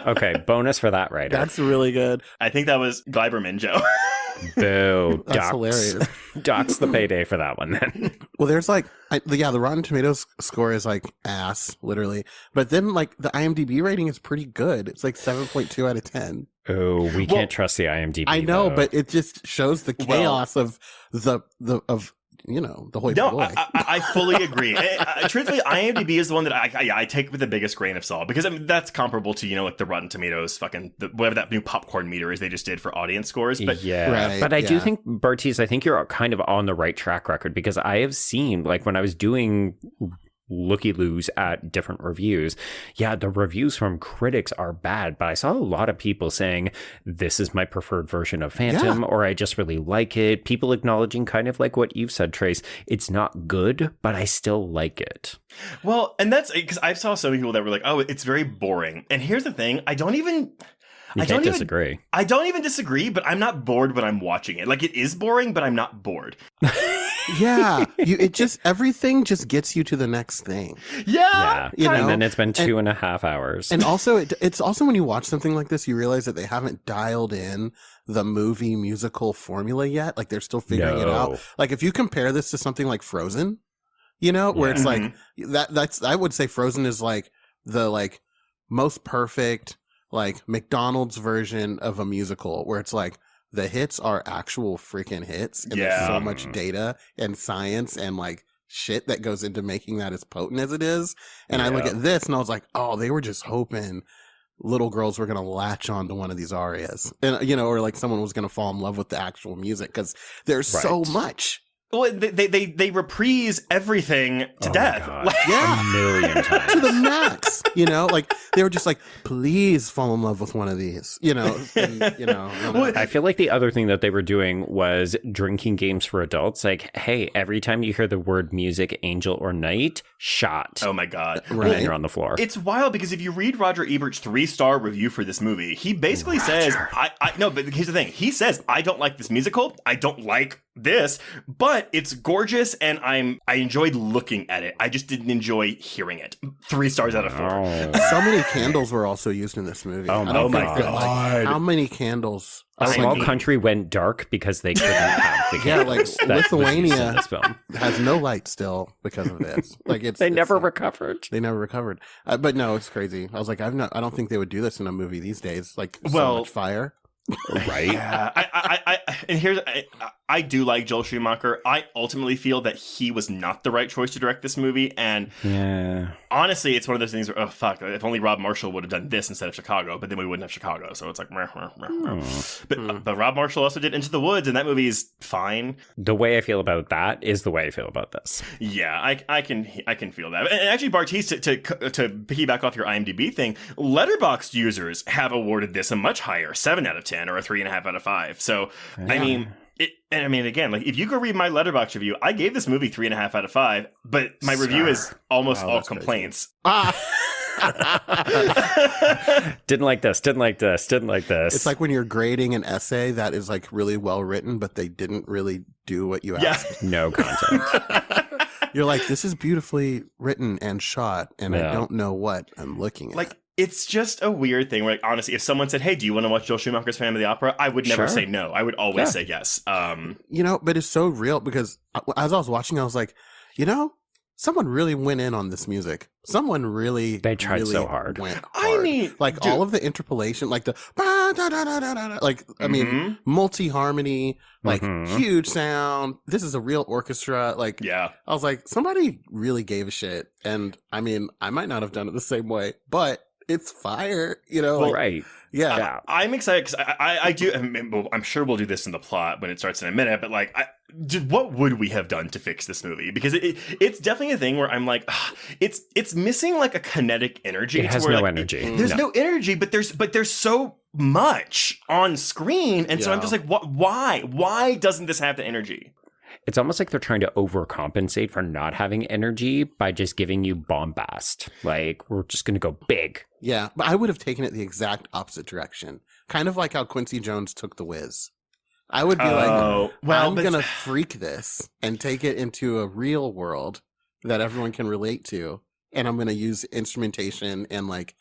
Okay, bonus for that writer. That's really good. I think that was Gleiberman, Joe. Boo. That's hilarious. Doc's the payday for that one, then. Well, there's the Rotten Tomatoes score is ass, literally. But then the IMDb rating is pretty good. It's 7.2 out of 10. Oh, we can't trust the IMDb. I know, though. but it just shows the chaos of the hoi polloi. I fully agree. Truthfully, IMDb is the one that I take with the biggest grain of salt, because that's comparable to the Rotten Tomatoes whatever that new popcorn meter is they just did for audience scores. But but I do think, Bartees, I think you're kind of on the right track record, because I have seen when I was doing looky-loos at different reviews, the reviews from critics are bad, but I saw a lot of people saying this is my preferred version of Phantom, or I just really like it. People acknowledging kind of like what you've said, Trace, it's not good, but I still like it. Well, and that's because I saw some people that were like, oh, it's very boring. And here's the thing, I don't even disagree. I don't even disagree, but I'm not bored when I'm watching it. It is boring, but I'm not bored. Yeah, everything just gets you to the next thing. Yeah, and then it's been 2.5 hours. And also, it's also when you watch something like this, you realize that they haven't dialed in the movie musical formula yet. They're still figuring it out. If you compare this to something like Frozen, where it's that's I would say Frozen is the most perfect McDonald's version of a musical, where it's the hits are actual freaking hits, and there's so much data and science and shit that goes into making that as potent as it is. And I look at this and I was like, oh, they were just hoping little girls were going to latch on to one of these arias, and or like someone was going to fall in love with the actual music because there's so much. Well, they reprise everything to death. A million times. To the max, like they were just like, please fall in love with one of these, I feel like the other thing that they were doing was drinking games for adults. Like, hey, every time you hear the word music, angel or knight, shot. Oh my God. Right. You're on the floor. It's wild because if you read Roger Ebert's 3-star review for this movie, he basically says, no, but here's the thing. He says, I don't like this musical. I don't like this, but it's gorgeous and I enjoyed looking at it. I just didn't enjoy hearing it. 3 stars out of 4. So many candles were also used in this movie. Oh my God. Like, how many candles? A small country went dark because they couldn't have the candles. Yeah, like Lithuania has no light still because of this. Like they never recovered. They never recovered. But no, it's crazy. I was like, I don't think they would do this in a movie these days. Like so much fire. Right. Yeah. And here's I do like Joel Schumacher. I ultimately feel that he was not the right choice to direct this movie. And honestly, it's one of those things where, oh, fuck, if only Rob Marshall would have done this instead of Chicago, but then we wouldn't have Chicago. So it's like, But Rob Marshall also did Into the Woods, and that movie is fine. The way I feel about that is the way I feel about this. Yeah, I can feel that. And actually, Bartees, to piggyback off your IMDb thing, Letterboxd users have awarded this a much higher 7 out of 10 or a 3.5 out of 5. So, yeah. I mean, again, like if you go read my Letterboxd review, I gave this movie 3.5 out of 5, but my review is almost all complaints. Didn't like this. It's like when you're grading an essay that is like really well written, but they didn't really do what you asked. No content. You're like, this is beautifully written and shot, and I don't know what I'm looking at. It's just a weird thing where, like, honestly, if someone said, hey, do you want to watch Joel Schumacher's Phantom of the Opera? I would never say no. I would always say yes. But it's so real because as I was watching, I was like, someone really went in on this music. Someone really They tried so hard. Went hard. I mean, like all of the interpolation, like the I mean, multi-harmony, like huge sound. This is a real orchestra. Like, I was like, somebody really gave a shit. And I mean, I might not have done it the same way, but it's fire, right. Yeah. I'm excited because I do. I'm sure we'll do this in the plot when it starts in a minute. But like, what would we have done to fix this movie? Because it's definitely a thing where I'm like, it's missing like a kinetic energy. It has no energy. There's no energy, but there's so much on screen, and so I'm just like, why doesn't this have the energy? It's almost like they're trying to overcompensate for not having energy by just giving you bombast. Like, we're just going to go big. Yeah, but I would have taken it the exact opposite direction. Kind of like how Quincy Jones took The Wiz. I would be I'm going to freak this and take it into a real world that everyone can relate to. And I'm going to use instrumentation and like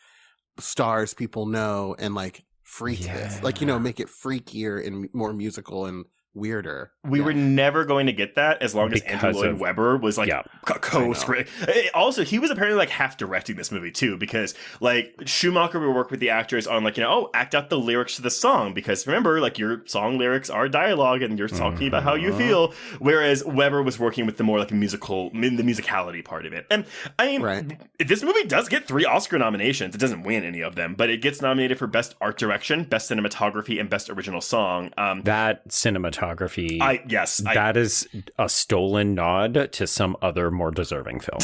stars people know and like freak this. Like, make it freakier and more musical and weirder. We were never going to get that as long as Andrew Lloyd Webber was like co-script. Also, he was apparently like half directing this movie too, because like Schumacher would work with the actors on like, act out the lyrics to the song, because remember, like your song lyrics are dialogue and you're talking about how you feel, whereas Webber was working with the more like the musicality part of it. And I mean, this movie does get 3 Oscar nominations. It doesn't win any of them, but it gets nominated for Best Art Direction, Best Cinematography, and Best Original Song. That cinematography, that is a stolen nod to some other more deserving film.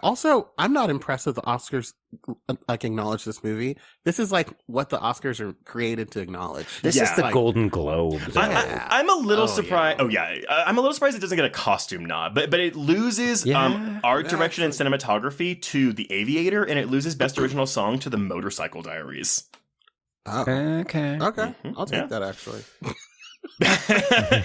Also, I'm not impressed that the Oscars like acknowledge this movie. This is like what the Oscars are created to acknowledge. This is the Golden Globes. I'm a little surprised. I'm a little surprised it doesn't get a costume nod, but it loses art direction and cinematography to The Aviator, and it loses Best Original Song to The Motorcycle Diaries. Oh. Okay. I'll take that actually.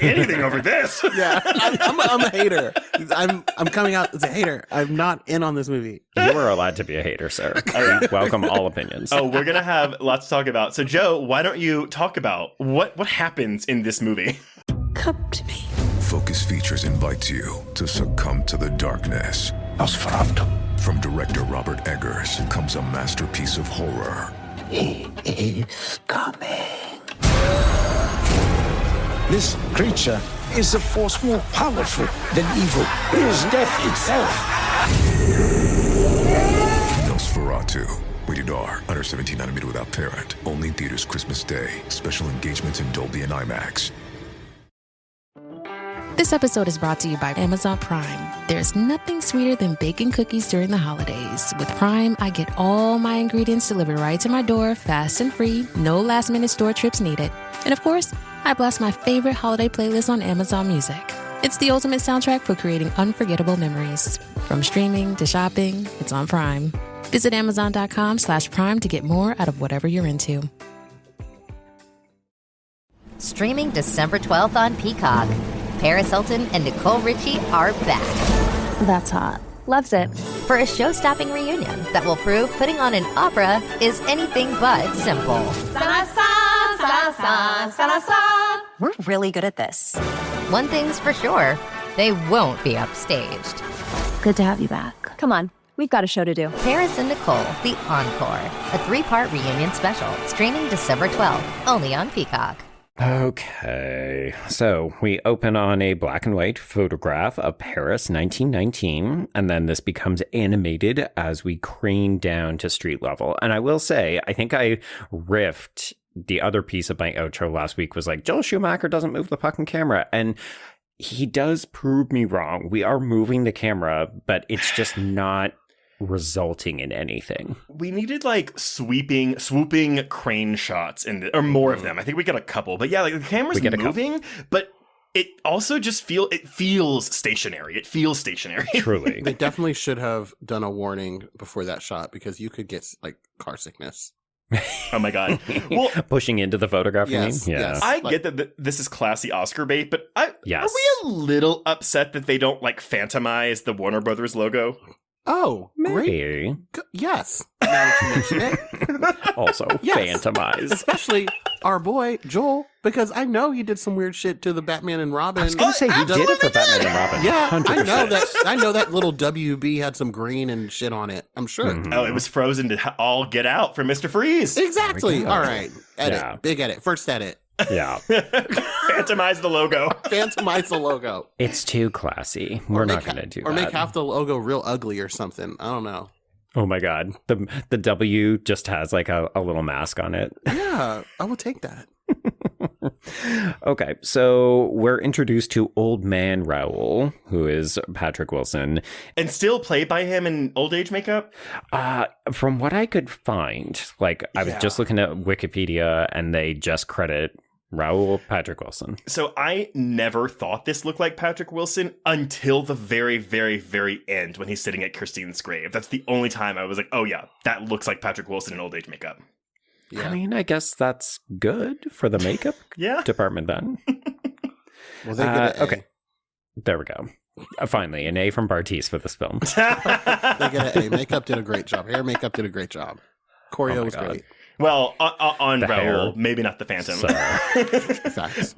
Anything over this? Yeah, I'm a hater. I'm coming out as a hater. I'm not in on this movie. You are allowed to be a hater, sir. We welcome all opinions. We're gonna have lots to talk about. So, Joe, why don't you talk about what happens in this movie? Come to me. Focus Features invites you to succumb to the darkness. Nosferatu. From director Robert Eggers comes a masterpiece of horror. He is coming. This creature is a force more powerful than evil. It is death itself. Nosferatu. Rated Rated R. Under 17 nanometer without parent. Only in theaters Christmas Day. Special engagements in Dolby and IMAX. This episode is brought to you by Amazon Prime. There's nothing sweeter than baking cookies during the holidays. With Prime, I get all my ingredients delivered right to my door, fast and free, no last-minute store trips needed. And of course, I blast my favorite holiday playlist on Amazon Music. It's the ultimate soundtrack for creating unforgettable memories. From streaming to shopping, it's on Prime. Visit Amazon.com/Prime to get more out of whatever you're into. Streaming December 12th on Peacock. Paris Hilton and Nicole Richie are back. That's hot. Loves it. For a show-stopping reunion that will prove putting on an opera is anything but simple. We're really good at this. One thing's for sure, they won't be upstaged. Good to have you back. Come on, we've got a show to do. Paris and Nicole, The Encore, a 3-part reunion special, streaming December 12th, only on Peacock. Okay, so we open on a black and white photograph of Paris 1919, and then this becomes animated as we crane down to street level. And I will say, I think I riffed the other piece of my outro last week was like, Joel Schumacher doesn't move the fucking camera. And he does prove me wrong. We are moving the camera, but it's just not resulting in anything. We needed like swooping crane shots or more of them. I think we got a couple, but yeah, like the camera's moving, but it also just feels stationary. It feels stationary. Truly. They definitely should have done a warning before that shot because you could get like car sickness. Oh my God. Well, pushing into the photograph, yes, you mean? Yeah. Yes. I get that this is classy Oscar bait, but are we a little upset that they don't like phantomize the Warner Brothers logo? Oh, maybe. Great. Yes. Now that you mention it. Also, phantomize. Especially our boy, Joel, because I know he did some weird shit to the Batman and Robin. I was going to say, he did it for Batman and Robin. Yeah, 100%. I know that little WB had some green and shit on it. I'm sure. Mm-hmm. Oh, it was frozen to all get out from Mr. Freeze. Exactly. All right. Edit. Yeah. Big edit. First edit. Yeah. Phantomize the logo. Phantomize the logo. It's too classy. We're not going to do that. Or make half the logo real ugly or something. I don't know. Oh my God. The W just has like a little mask on it. Yeah, I will take that. Okay, so we're introduced to Old Man Raoul, who is Patrick Wilson. And still played by him in old age makeup? From what I could find, I was just looking at Wikipedia and they just credit Raoul Patrick Wilson. So I never thought this looked like Patrick Wilson until the very, very, very end when he's sitting at Christine's grave. That's the only time I was like, oh yeah, that looks like Patrick Wilson in old age makeup. Yeah. I mean, I guess that's good for the makeup department then. Well, they get an A. Okay, there we go. Finally, an A from Bartees for this film. They get an A. Makeup did a great job. Hair makeup did a great job. Choreo was great. Well, on Raoul, maybe not the Phantom. Facts.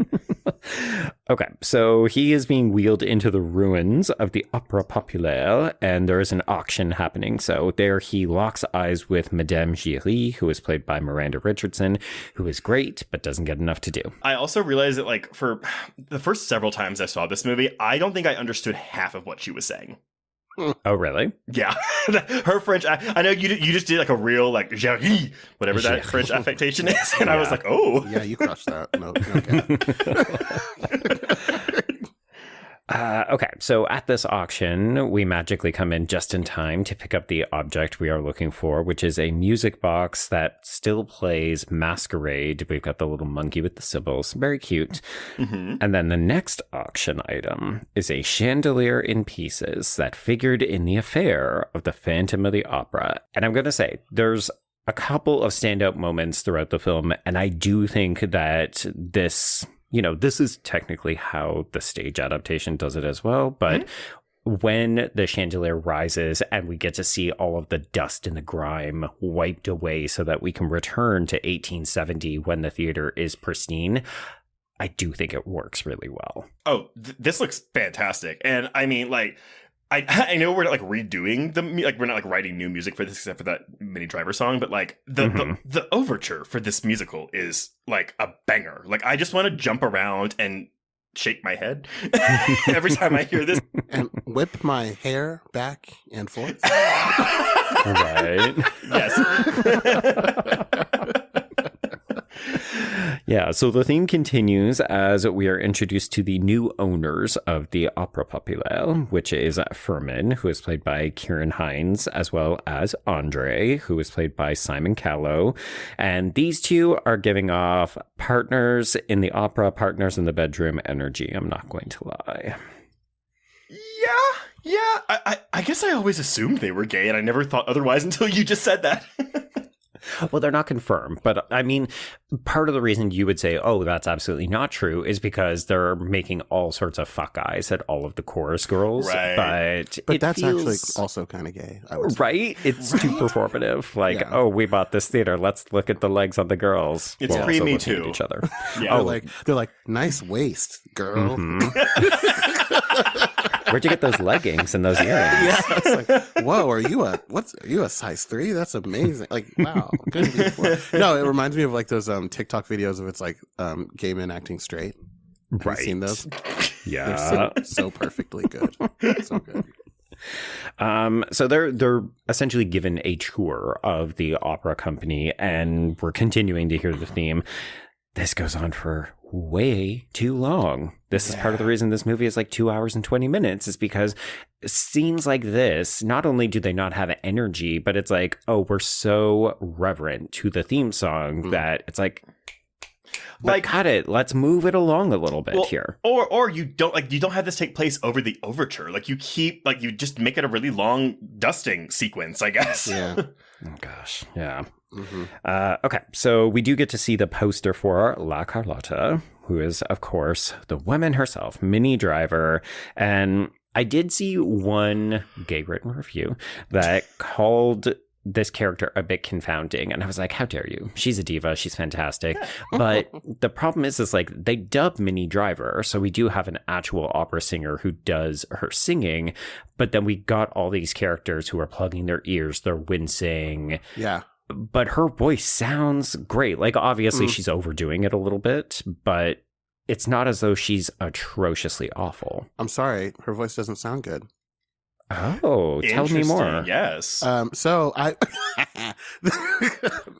Okay, so he is being wheeled into the ruins of the Opéra Populaire, and there is an auction happening. So there he locks eyes with Madame Giry, who is played by Miranda Richardson, who is great, but doesn't get enough to do. I also realized that, for the first several times I saw this movie, I don't think I understood half of what she was saying. Oh, really? Yeah. Her French, I know you just did a real, Giry, whatever that French affectation is. And I was like, oh. Yeah, you crushed that. No, okay, so at this auction, we magically come in just in time to pick up the object we are looking for, which is a music box that still plays Masquerade. We've got the little monkey with the cymbals. Very cute. Mm-hmm. And then the next auction item is a chandelier in pieces that figured in the affair of the Phantom of the Opera. And I'm going to say, there's a couple of standout moments throughout the film, and I do think that this is technically how the stage adaptation does it as well. But when the chandelier rises and we get to see all of the dust and the grime wiped away so that we can return to 1870 when the theater is pristine, I do think it works really well. Oh, this looks fantastic. And I mean, I know we're not redoing we're not writing new music for this except for that Minnie Driver song, but the overture for this musical is a banger. I just want to jump around and shake my head every time I hear this and whip my hair back and forth. Right. Yes. Yeah, so the theme continues as we are introduced to the new owners of the Opera Populaire, which is Furman, who is played by Kieran Hines, as well as Andre, who is played by Simon Callow. And these two are giving off partners in the opera, partners in the bedroom energy. I'm not going to lie. Yeah. I guess I always assumed they were gay, and I never thought otherwise until you just said that. Well, they're not confirmed, but I mean, part of the reason you would say, oh, that's absolutely not true is because they're making all sorts of fuck eyes at all of the chorus girls. Right. But that's actually also kind of gay. I would say. Right? It's too performative. Like, oh, we bought this theater. Let's look at the legs on the girls. It's pre-Me Too. At each other. Yeah. They're like, nice waist, girl. Mm-hmm. Where'd you get those leggings and those earrings? Yeah, it's like, whoa, are you a size 3? That's amazing. Like, wow. Couldn't be before. No, it reminds me of like those TikTok videos of it's like gay men acting straight. Have you seen those? Yeah. They're so perfectly good. So good. So they're essentially given a tour of the opera company, and we're continuing to hear the theme. This goes on for way too long. This is part of the reason this movie is like 2 hours and 20 minutes is because scenes like this, not only do they not have energy, but it's like, oh, we're so reverent to the theme song that it's like cut it. Let's move it along a little bit here. Or you don't have this take place over the overture. Like you just make it a really long dusting sequence, I guess. Yeah. Oh gosh. Yeah. Mm-hmm. Okay, so we do get to see the poster for La Carlotta, who is, of course, the woman herself, Minnie Driver. And I did see one gay written review that called this character a bit confounding. And I was like, how dare you? She's a diva. She's fantastic. But the problem is like they dub Minnie Driver. So we do have an actual opera singer who does her singing. But then we got all these characters who are plugging their ears. They're wincing. Yeah. But her voice sounds great. Like, obviously, she's overdoing it a little bit, but it's not as though she's atrociously awful. I'm sorry. Her voice doesn't sound good. Oh, tell me more. Yes. So I...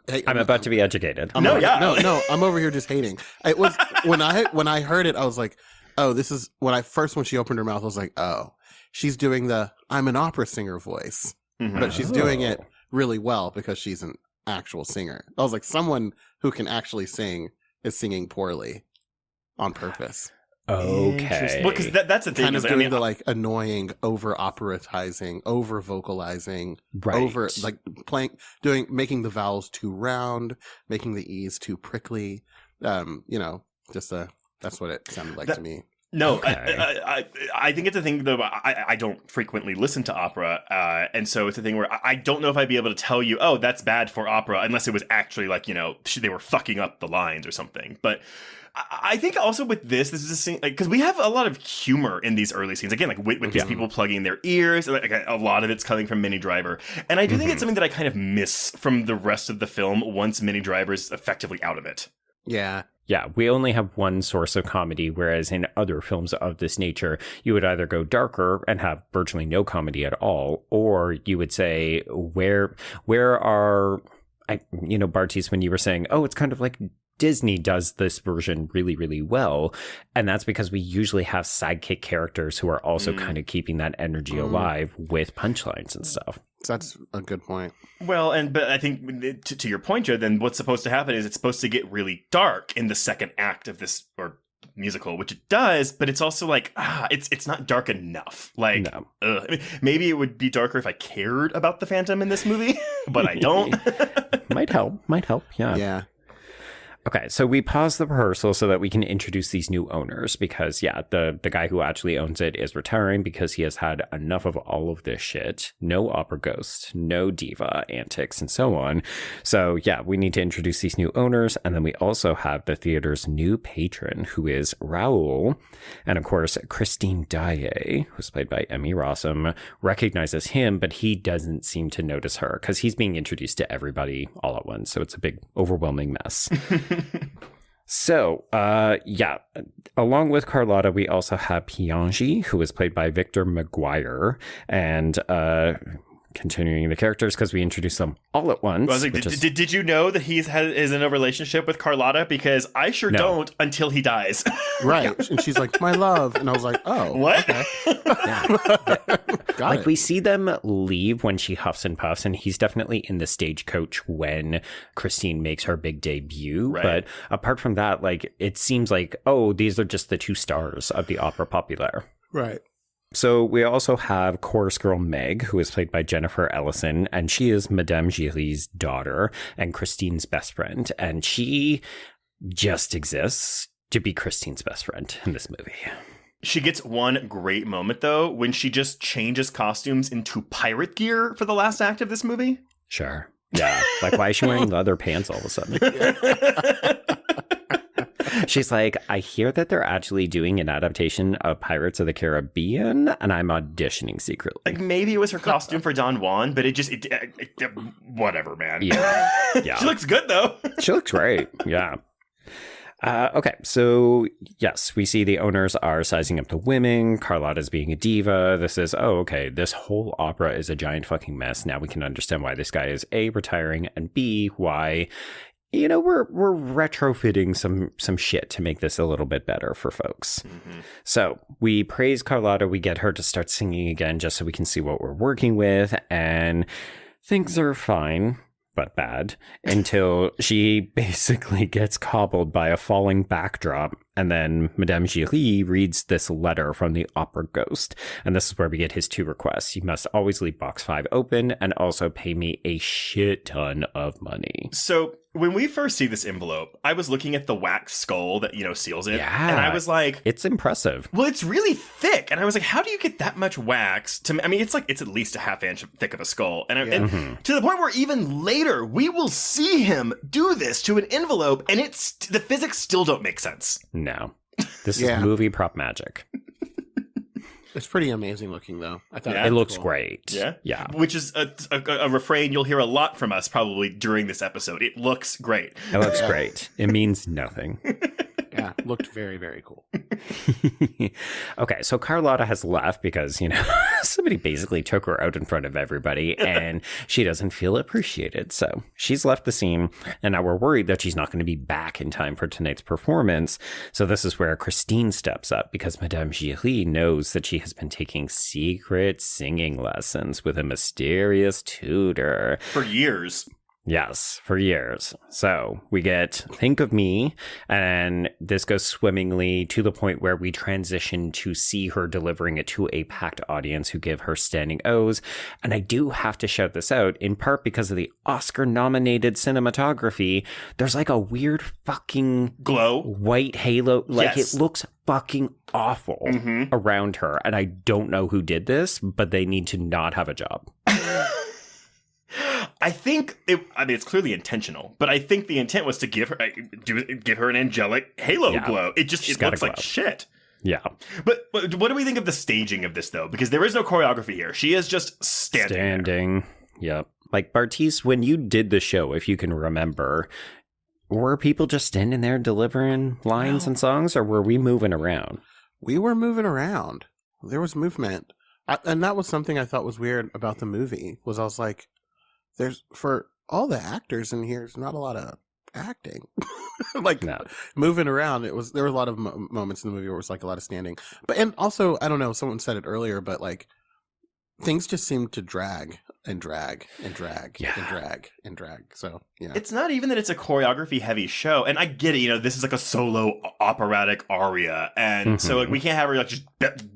Hey, I'm about to be educated. No, I'm over here just hating. It was when I heard it, I was like, oh, this is... When she opened her mouth, I was like, oh, she's doing the I'm an opera singer voice. Mm-hmm. But she's doing it really well because she's an actual singer. I was like, someone who can actually sing is singing poorly on purpose. Okay. Well, because that's the thing. Kind of doing the like annoying over operatizing, over vocalizing, over like making the vowels too round, making the E's too prickly. That's what it sounded like to me. No, okay. I think it's a thing though. I don't frequently listen to opera, and so it's a thing where I don't know if I'd be able to tell you, oh, that's bad for opera, unless it was actually like they were fucking up the lines or something. But I think also with this is a scene because we have a lot of humor in these early scenes. Again, like with these people plugging their ears, like a lot of it's coming from Minnie Driver, and I do think it's something that I kind of miss from the rest of the film once Minnie Driver's effectively out of it. Yeah. Yeah, we only have one source of comedy, whereas in other films of this nature, you would either go darker and have virtually no comedy at all, or you would say, where are, Bartees, when you were saying, oh, it's kind of like Disney does this version really, really well. And that's because we usually have sidekick characters who are also kind of keeping that energy alive with punchlines and stuff. That's a good point. Well, but I think to your point, Joe, then what's supposed to happen is it's supposed to get really dark in the second act of this or musical, which it does, but it's also like, it's not dark enough. Like, no. I mean, maybe it would be darker if I cared about the Phantom in this movie, but I don't. Might help. Yeah. Yeah. Okay, so we pause the rehearsal so that we can introduce these new owners because, the guy who actually owns it is retiring because he has had enough of all of this shit. No opera ghost, no diva antics, and so on. So, we need to introduce these new owners, and then we also have the theater's new patron, who is Raoul. And, of course, Christine Daae, who's played by Emmy Rossum, recognizes him, but he doesn't seem to notice her because he's being introduced to everybody all at once. So it's a big, overwhelming mess. So, along with Carlotta, we also have Piangi, who is played by Victor Maguire, and continuing the characters because we introduced them all at once. I was like, did you know that is in a relationship with Carlotta? Because I sure don't until he dies. Right. And she's like, my love. And I was like, oh. What? Okay. Like, we see them leave when she huffs and puffs, and he's definitely in the stagecoach when Christine makes her big debut. Right. But apart from that, like, it seems like, oh, these are just the two stars of the Opera Populaire. Right. So we also have chorus girl Meg, who is played by Jennifer Ellison, and she is Madame Giry's daughter and Christine's best friend. And she just exists to be Christine's best friend in this movie. She gets one great moment, though, when she just changes costumes into pirate gear for the last act of this movie. Sure. Yeah. Like, why is she wearing leather pants all of a sudden? She's like, I hear that they're actually doing an adaptation of Pirates of the Caribbean, and I'm auditioning secretly. Like, maybe it was her costume for Don Juan, but whatever, man. Yeah. She looks good, though. She looks great. Yeah. Okay, so yes, we see the owners are sizing up the women. Carlotta's being a diva. This is, this whole opera is a giant fucking mess. Now we can understand why this guy is A, retiring, and B, why, we're retrofitting some shit to make this a little bit better for folks. Mm-hmm. So we praise Carlotta. We get her to start singing again just so we can see what we're working with, and things are fine. But bad, until she basically gets cobbled by a falling backdrop. And then Madame Giry reads this letter from the opera ghost. And this is where we get his two requests. You must always leave box 5 open and also pay me a shit ton of money. So when we first see this envelope, I was looking at the wax skull that, seals it. Yeah. And I was like, it's impressive. Well, it's really thick. And I was like, how do you get that much wax? It's at least a half inch thick of a skull. And to the point where even later we will see him do this to an envelope and the physics still don't make sense. No, this is movie prop magic. It's pretty amazing looking, though. I thought it looks great. Yeah. Which is a refrain you'll hear a lot from us probably during this episode. It looks great. It looks great. It means nothing. Yeah, looked very, very cool. Okay, so Carlotta has left because, somebody basically took her out in front of everybody and she doesn't feel appreciated. So she's left the scene, and now we're worried that she's not going to be back in time for tonight's performance. So this is where Christine steps up because Madame Giry knows that she has been taking secret singing lessons with a mysterious tutor. For years. Yes, for years. So we get Think of Me, and this goes swimmingly to the point where we transition to see her delivering it to a packed audience who give her standing O's. And I do have to shout this out, in part because of the Oscar-nominated cinematography. There's like a weird fucking glow, white halo. Like, it looks fucking awful around her. And I don't know who did this, but they need to not have a job. I think it's clearly intentional, but I think the intent was to give her an angelic halo glow. It looks like shit. Yeah. But what do we think of the staging of this, though? Because there is no choreography here. She is just standing. Yep. Like, Bartees, when you did the show, if you can remember, were people just standing there delivering lines and songs, or were we moving around? We were moving around. There was movement. And that was something I thought was weird about the movie, was I was like, for all the actors in here, there's not a lot of acting. Moving around. There were a lot of moments in the movie where it was like a lot of standing. And also, I don't know, someone said it earlier, but like things just seem to drag and drag and drag and drag and drag. So, yeah. It's not even that it's a choreography heavy show. And I get it, this is like a solo operatic aria. And so we can't have her like just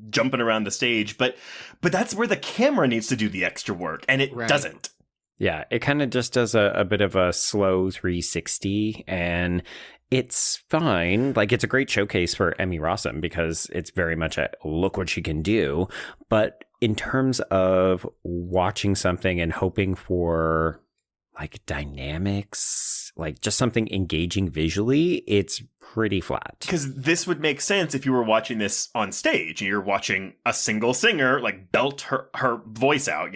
jumping around the stage, but that's where the camera needs to do the extra work, and it doesn't. Yeah, it kind of just does a bit of a slow 360, and it's fine. Like, it's a great showcase for Emmy Rossum because it's very much a look what she can do. But in terms of watching something and hoping for like dynamics, like just something engaging visually, it's pretty flat. Because this would make sense if you were watching this on stage and you're watching a single singer like belt her voice out,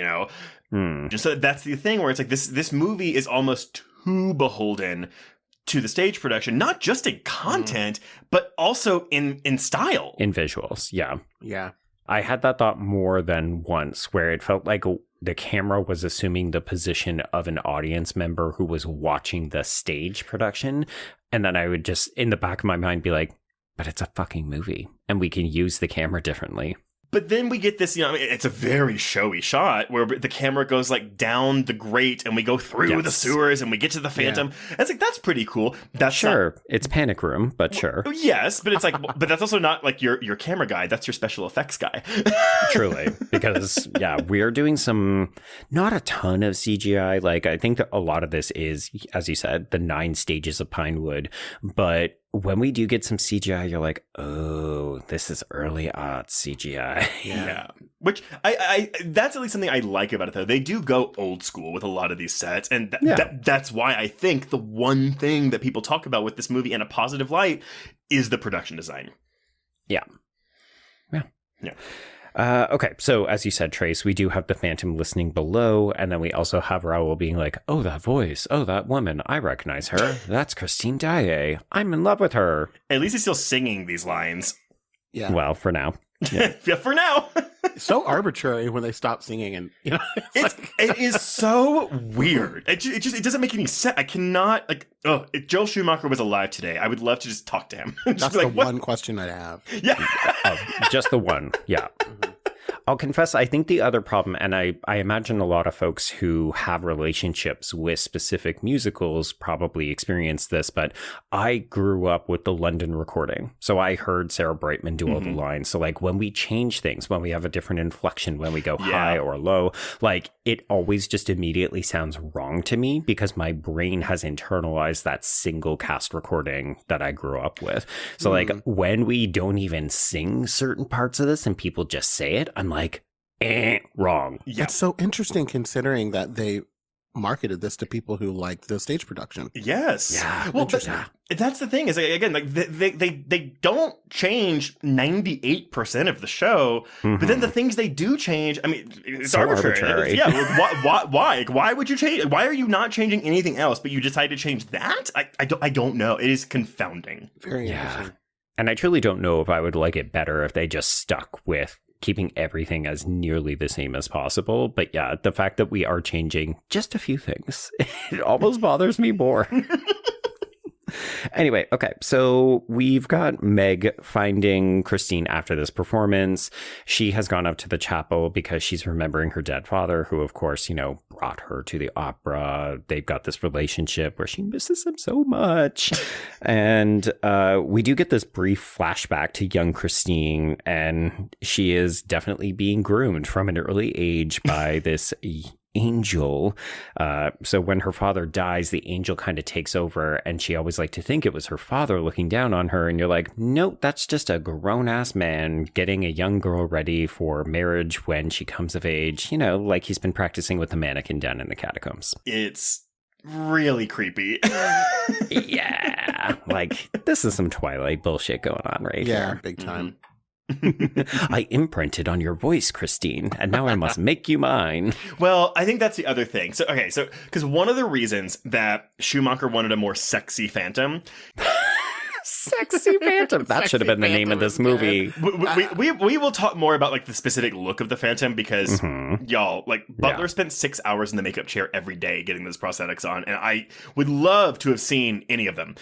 Just so that's the thing where it's like this movie is almost too beholden to the stage production, not just in content, but also in style. In visuals, yeah. Yeah. I had that thought more than once, where it felt like the camera was assuming the position of an audience member who was watching the stage production. And then I would just, in the back of my mind, be like, but it's a fucking movie and we can use the camera differently. But then we get this, it's a very showy shot where the camera goes like down the grate and we go through the sewers and we get to the Phantom. And it's like, that's pretty cool. That's it's Panic Room, but sure. Yes, but it's like, but that's also not like your camera guy. That's your special effects guy. Truly, because we're doing not a ton of CGI. Like, I think that a lot of this is, as you said, the 9 stages of Pinewood, but when we do get some CGI, you're like, oh, this is early odds CGI. Yeah. Which I that's at least something I like about it, though. They do go old school with a lot of these sets. And that's why I think the one thing that people talk about with this movie in a positive light is the production design. Yeah. Okay, so as you said, Trace, we do have the Phantom listening below, and then we also have Raoul being like, oh, that voice, oh, that woman, I recognize her. That's Christine Daae. I'm in love with her. At least he's still singing these lines. Yeah. Well, for now. Yeah, for now. So arbitrary when they stop singing, and it is so weird. It doesn't make any sense. I cannot if Joel Schumacher was alive today, I would love to just talk to him. That's the one question I'd have. Yeah, just the one. Yeah. I'll confess, I think the other problem, and I imagine a lot of folks who have relationships with specific musicals probably experience this, but I grew up with the London recording. So I heard Sarah Brightman do all the lines. So like when we change things, when we have a different inflection, when we go high or low, like it always just immediately sounds wrong to me because my brain has internalized that single cast recording that I grew up with. So like when we don't even sing certain parts of this and people just say it, I'm like, wrong. Yeah. It's so interesting considering that they marketed this to people who like the stage production. Yes. Yeah. Well, that's the thing is, again, like they don't change 98% of the show, but then the things they do change, I mean, it's so arbitrary. Why? Why would you change? Why are you not changing anything else, but you decide to change that? I don't know. It is confounding. Very interesting. And I truly don't know if I would like it better if they just stuck with keeping everything as nearly the same as possible. But yeah, the fact that we are changing just a few things, it almost bothers me more. Anyway, okay, so we've got Meg finding Christine after this performance. She has gone up to the chapel because she's remembering her dead father, who, of course, brought her to the opera. They've got this relationship where she misses him so much. And we do get this brief flashback to young Christine, and she is definitely being groomed from an early age by this angel. So when her father dies, the angel kind of takes over, and she always liked to think it was her father looking down on her. And you're like, nope, that's just a grown-ass man getting a young girl ready for marriage when she comes of age, like he's been practicing with the mannequin down in the catacombs. It's really creepy. Yeah, like this is some Twilight bullshit going on right here. Yeah, big time. I imprinted on your voice, Christine, and now I must make you mine. Well, I think that's the other thing. So because one of the reasons that Schumacher wanted a more sexy Phantom. Sexy Phantom. That should have been the name of this movie. We will talk more about like the specific look of the Phantom because y'all, like Butler spent 6 hours in the makeup chair every day getting those prosthetics on, and I would love to have seen any of them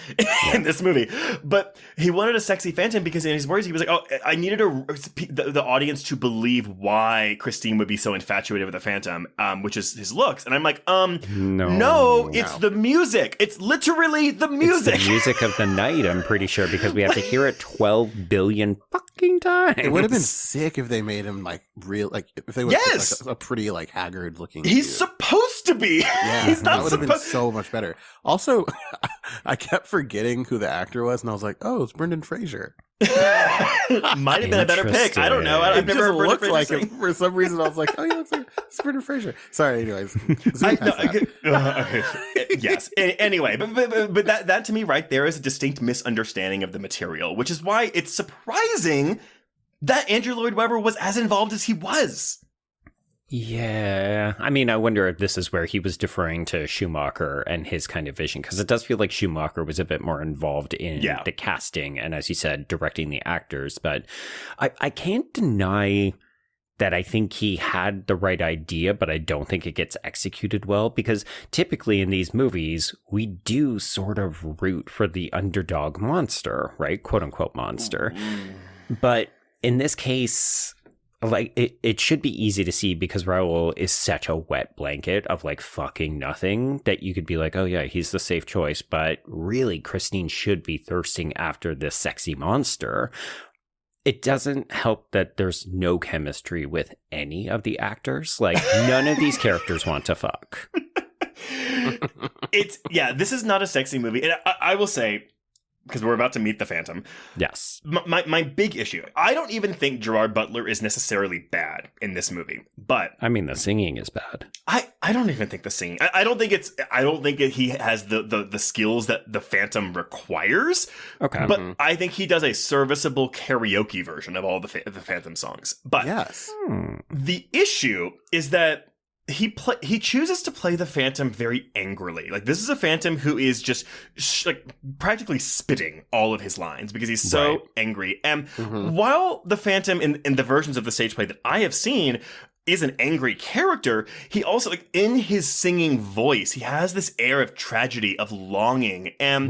in this movie. But he wanted a sexy Phantom because in his words he was like, "Oh, I needed the audience to believe why Christine would be so infatuated with the Phantom, which is his looks." And I'm like, no, it's the music. It's literally the music. It's the music of the night. I'm pretty sure because we have to hear it 12 billion fucking times. It would have been sick if they made him like real, like if they would like a pretty like haggard looking. He's supposed to be. Yeah, he's not that would have been so much better. Also, I kept forgetting who the actor was, and I was like, oh, it's Brendan Fraser. Might have been a better pick. I don't know. I've never looked like him for some reason. I was like, oh, he looks like it's Brendan Fraser. Sorry. Anyways, yes. Anyway, but that to me right there is a distinct misunderstanding of the material, which is why it's surprising that Andrew Lloyd Webber was as involved as he was. Yeah. I mean, I wonder if this is where he was deferring to Schumacher and his kind of vision, because it does feel like Schumacher was a bit more involved in the casting and, as you said, directing the actors. But I can't deny that I think he had the right idea, but I don't think it gets executed well, because typically in these movies, we do sort of root for the underdog monster, right? Quote unquote monster. But in this case, like, it should be easy to see because Raoul is such a wet blanket of like fucking nothing that you could be like, oh yeah, he's the safe choice. But really, Christine should be thirsting after this sexy monster. It doesn't help that there's no chemistry with any of the actors. Like, none of these characters want to fuck. This is not a sexy movie. And I will say, because we're about to meet the Phantom. Yes. My big issue, I don't even think Gerard Butler is necessarily bad in this movie, but I mean, the singing is bad. I don't even think the singing, I don't think he has the skills that the Phantom requires. Okay. But I think he does a serviceable karaoke version of all the Phantom songs. But yes. The issue is that he chooses to play the Phantom very angrily. Like, this is a Phantom who is just like practically spitting all of his lines because he's so angry. And while the Phantom in the versions of the stage play that I have seen is an angry character, he also, like, in his singing voice, he has this air of tragedy, of longing, and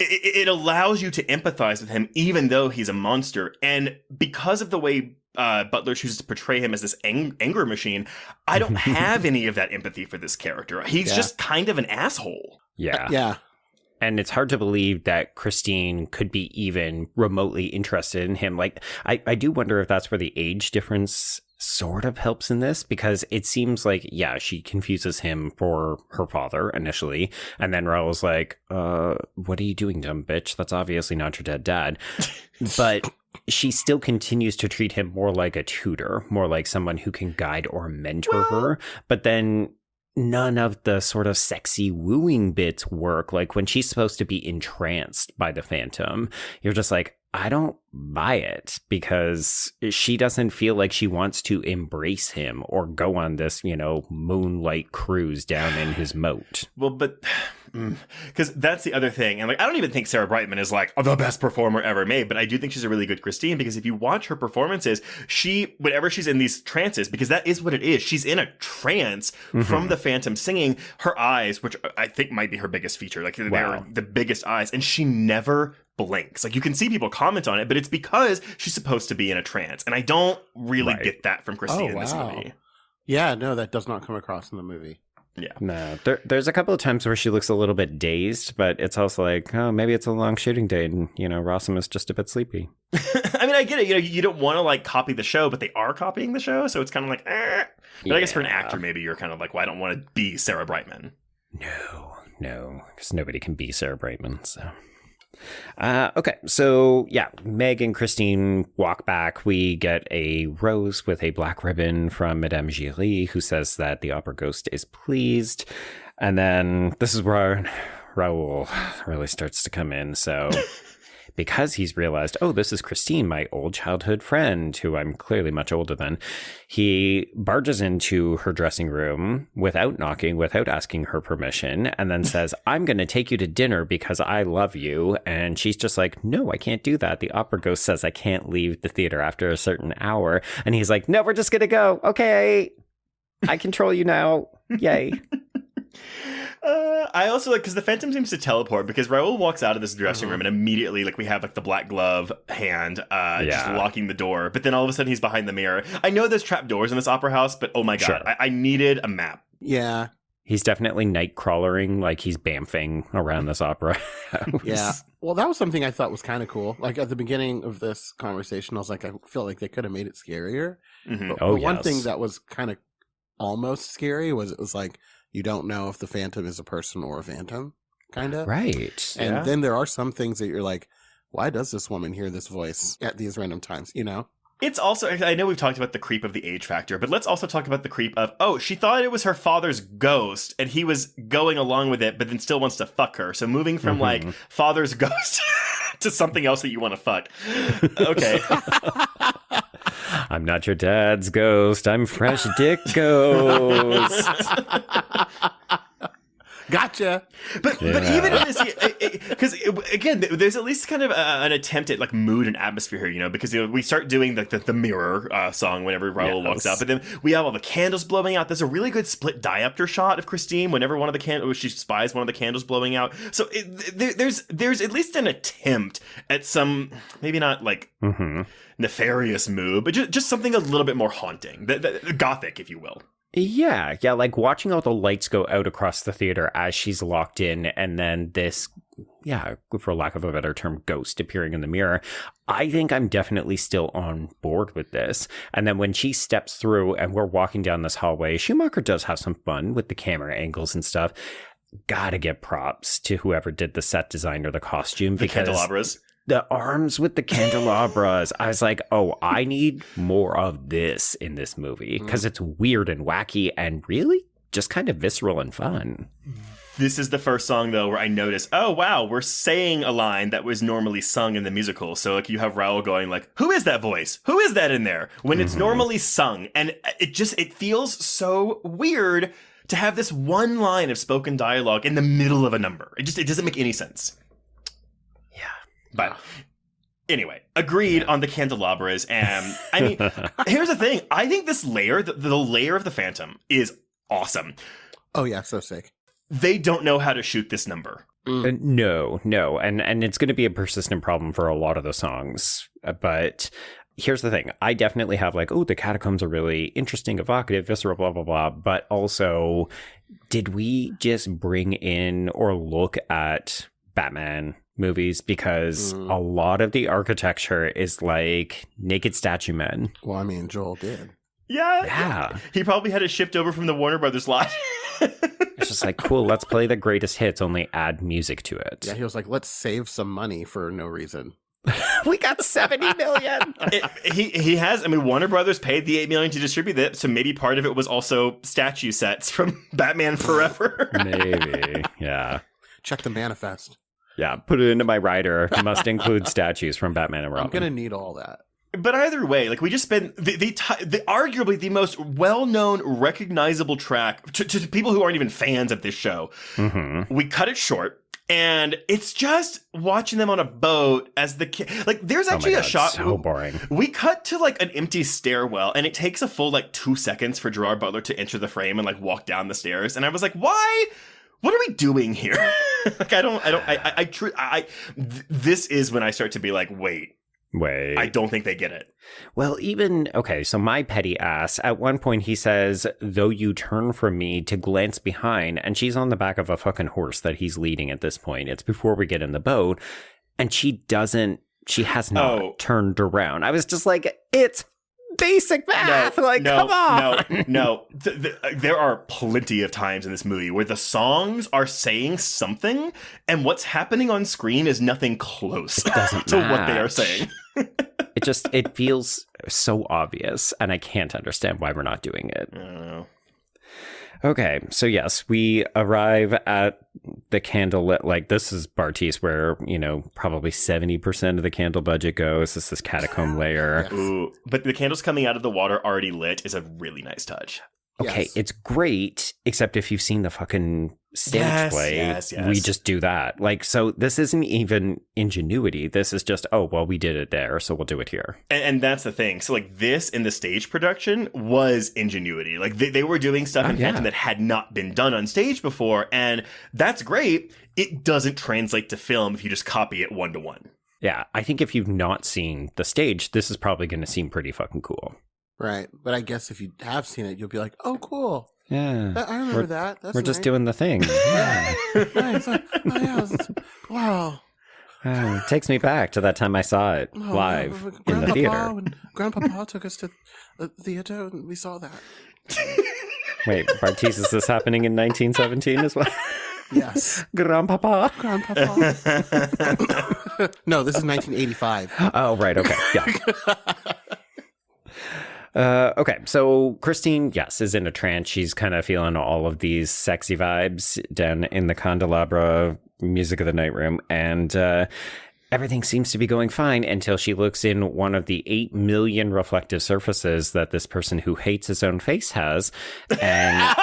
it allows you to empathize with him even though he's a monster. And because of the way Butler chooses to portray him as this anger machine, I don't have any of that empathy for this character. He's just kind of an asshole. Yeah. And it's hard to believe that Christine could be even remotely interested in him. Like, I do wonder if that's where the age difference sort of helps in this, because it seems like, she confuses him for her father initially. And then Raoul's like, what are you doing, dumb bitch? That's obviously not your dead dad. But she still continues to treat him more like a tutor, more like someone who can guide or mentor her. But then none of the sort of sexy wooing bits work. Like, when she's supposed to be entranced by the Phantom, you're just like, I don't buy it, because she doesn't feel like she wants to embrace him or go on this, moonlight cruise down in his moat. Well, but because that's the other thing. And like, I don't even think Sarah Brightman is like the best performer ever made, but I do think she's a really good Christine, because if you watch her performances, whenever she's in these trances, because that is what it is, she's in a trance from the Phantom singing, her eyes, which I think might be her biggest feature, like they're the biggest eyes, and she never blinks. Like, you can see people comment on it, but it's because she's supposed to be in a trance, and I don't really get that from Christine in this movie. Yeah, no, that does not come across in the movie. Yeah. No, there's a couple of times where she looks a little bit dazed, but it's also like, oh, maybe it's a long shooting day and, Rossum is just a bit sleepy. I mean, I get it. You don't want to like copy the show, but they are copying the show. So it's kind of like, But I guess for an actor, maybe you're kind of like, well, I don't want to be Sarah Brightman. No, because nobody can be Sarah Brightman, so... Okay, so Meg and Christine walk back. We get a rose with a black ribbon from Madame Giry, who says that the opera ghost is pleased. And then this is where Raoul really starts to come in. So because he's realized, oh, this is Christine, my old childhood friend, who I'm clearly much older than, he barges into her dressing room without knocking, without asking her permission, and then says, I'm going to take you to dinner because I love you. And she's just like, no, I can't do that. The opera ghost says I can't leave the theater after a certain hour. And he's like, no, we're just going to go. Okay, I control you now. Yay. I also like, because the Phantom seems to teleport, because Raoul walks out of this dressing room and immediately, like, we have like the black glove hand just locking the door, but then all of a sudden he's behind the mirror. I know there's trap doors in this opera house, but oh my god, I needed a map. Yeah. He's definitely night crawlering, like he's bamfing around this opera house. Yeah. Well, that was something I thought was kind of cool. Like, at the beginning of this conversation, I was like, I feel like they could have made it scarier. But one thing that was kind of almost scary was, it was like, you don't know if the Phantom is a person or a phantom, kind of. Right. And then there are some things that you're like, why does this woman hear this voice at these random times, It's also, I know we've talked about the creep of the age factor, but let's also talk about the creep of, oh, she thought it was her father's ghost, and he was going along with it, but then still wants to fuck her. So moving from, like, father's ghost to something else that you want to fuck. Okay. I'm not your dad's ghost. I'm Fresh Dick Ghost. Gotcha. But even in this, because again, there's at least kind of an attempt at like mood and atmosphere here, you know, because we start doing the mirror song whenever Raoul walks up, but then we have all the candles blowing out. There's a really good split diopter shot of Christine whenever one of the candles, she spies one of the candles blowing out. So there's at least an attempt at some, maybe not like nefarious mood, but just something a little bit more haunting, the gothic, if you will. Yeah, like watching all the lights go out across the theater as she's locked in, and then this, for lack of a better term, ghost appearing in the mirror. I think I'm definitely still on board with this. And then when she steps through and we're walking down this hallway, Schumacher does have some fun with the camera angles and stuff. Gotta give props to whoever did the set design or the costume. The candelabras. The arms with the candelabras. I was like, oh, I need more of this in this movie because it's weird and wacky and really just kind of visceral and fun. This is the first song, though, where I noticed, oh, wow, we're saying a line that was normally sung in the musical. So, like, you have Raoul going, like, who is that voice? Who is that in there? When it's normally sung. And it feels so weird to have this one line of spoken dialogue in the middle of a number. It doesn't make any sense. But anyway, agreed on the candelabras. And I mean, here's the thing. I think this layer, the layer of the Phantom is awesome. Oh, yeah. So sick. They don't know how to shoot this number. No. And it's going to be a persistent problem for a lot of the songs. But here's the thing. I definitely have like, oh, the catacombs are really interesting, evocative, visceral, blah, blah, blah. But also, did we just bring in or look at Batman movies, because a lot of the architecture is like naked statue men. Well, I mean, Joel did. Yeah. He probably had it shipped over from the Warner Brothers lot. It's just like, cool, let's play the greatest hits, only add music to it. Yeah, he was like, let's save some money for no reason. We got $70 million. He has. I mean, Warner Brothers paid the $8 million to distribute it, so maybe part of it was also statue sets from Batman Forever. Maybe, yeah. Check the manifest. Yeah, put it into my rider. Must include statues from Batman and Robin. I'm gonna need all that. But either way, like we just spent the arguably the most well-known, recognizable track to people who aren't even fans of this show. We cut it short, and it's just watching them on a boat as like. There's actually a shot. So boring. We cut to like an empty stairwell, and it takes a full like 2 seconds for Gerard Butler to enter the frame and like walk down the stairs. And I was like, why? What are we doing here? Like, this is when I start to be like, wait, I don't think they get it. Well, so my petty ass, at one point he says, though you turn from me to glance behind, and she's on the back of a fucking horse that he's leading at this point. It's before we get in the boat, and she has not turned around. I was just like, it's basic math. Come on. No. There are plenty of times in this movie where the songs are saying something, and what's happening on screen is nothing close to what they are saying. It feels so obvious, and I can't understand why we're not doing it. I don't know. Okay, so yes, we arrive at the candlelit, like this is Bartees where, probably 70% of the candle budget goes. This is catacomb layer. Yes. Ooh, but the candles coming out of the water already lit is a really nice touch. Okay, yes. It's great, except if you've seen the fucking stage play, yes. We just do that. Like, so this isn't even ingenuity. This is just, we did it there, so we'll do it here. And that's the thing. So, like, this in the stage production was ingenuity. Like, they were doing stuff in Phantom that had not been done on stage before, and that's great. It doesn't translate to film if you just copy it one-to-one. Yeah, I think if you've not seen the stage, this is probably going to seem pretty fucking cool. Right, but I guess if you have seen it, you'll be like, "Oh, cool! Yeah, I remember that. We're just doing the thing." Yeah, nice. Wow. It takes me back to that time I saw it live in the theater. When Grandpapa took us to the theater, and we saw that. Wait, Bartees, is this happening in 1917 as well? Yes. Grandpapa. No, this is 1985. Oh, right. Okay. Yeah. Okay, so Christine, yes, is in a trance. She's kind of feeling all of these sexy vibes down in the candelabra music of the night room. And everything seems to be going fine until she looks in one of the 8 million reflective surfaces that this person who hates his own face has. And,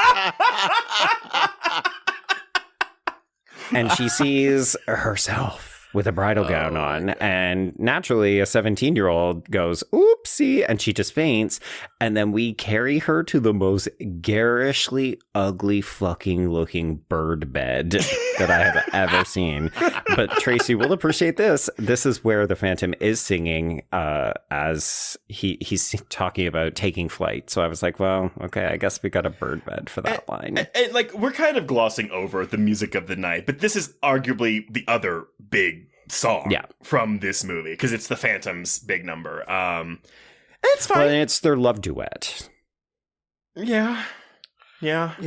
and she sees herself with a bridal gown on. And naturally, a 17-year-old goes, oopsie, and she just faints. And then we carry her to the most garishly ugly fucking looking bird bed that I have ever seen. But Tracy will appreciate this. This is where the Phantom is singing as he's talking about taking flight. So I was like, well, okay, I guess we got a bird bed for that line. And like, we're kind of glossing over the music of the night, but this is arguably the other big song from this movie, because it's the Phantom's big number. It's fine. Well, it's their love duet. Yeah. It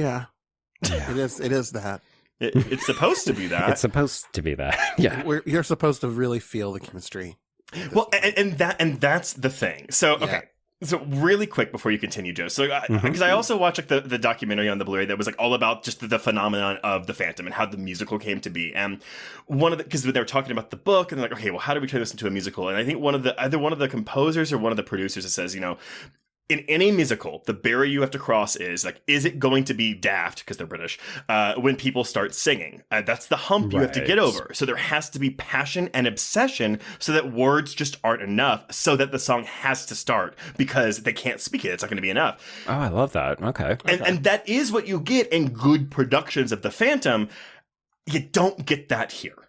is that. It's supposed to be that. It's supposed to be that. Yeah. You're supposed to really feel the chemistry. Well, and that's the thing. So, okay. So really quick before you continue, Joe. So because I also watched like the documentary on the Blu-ray that was like all about just the phenomenon of the Phantom and how the musical came to be. And because they were talking about the book and they're like, okay, well, how do we turn this into a musical? And I think either one of the composers or one of the producers that says, in any musical, the barrier you have to cross is like, is it going to be daft, because they're British, when people start singing? That's the hump you have to get over. So there has to be passion and obsession so that words just aren't enough, so that the song has to start, because they can't speak it. It's not going to be enough. Oh, I love that. Okay. And that is what you get in good productions of the Phantom. You don't get that here.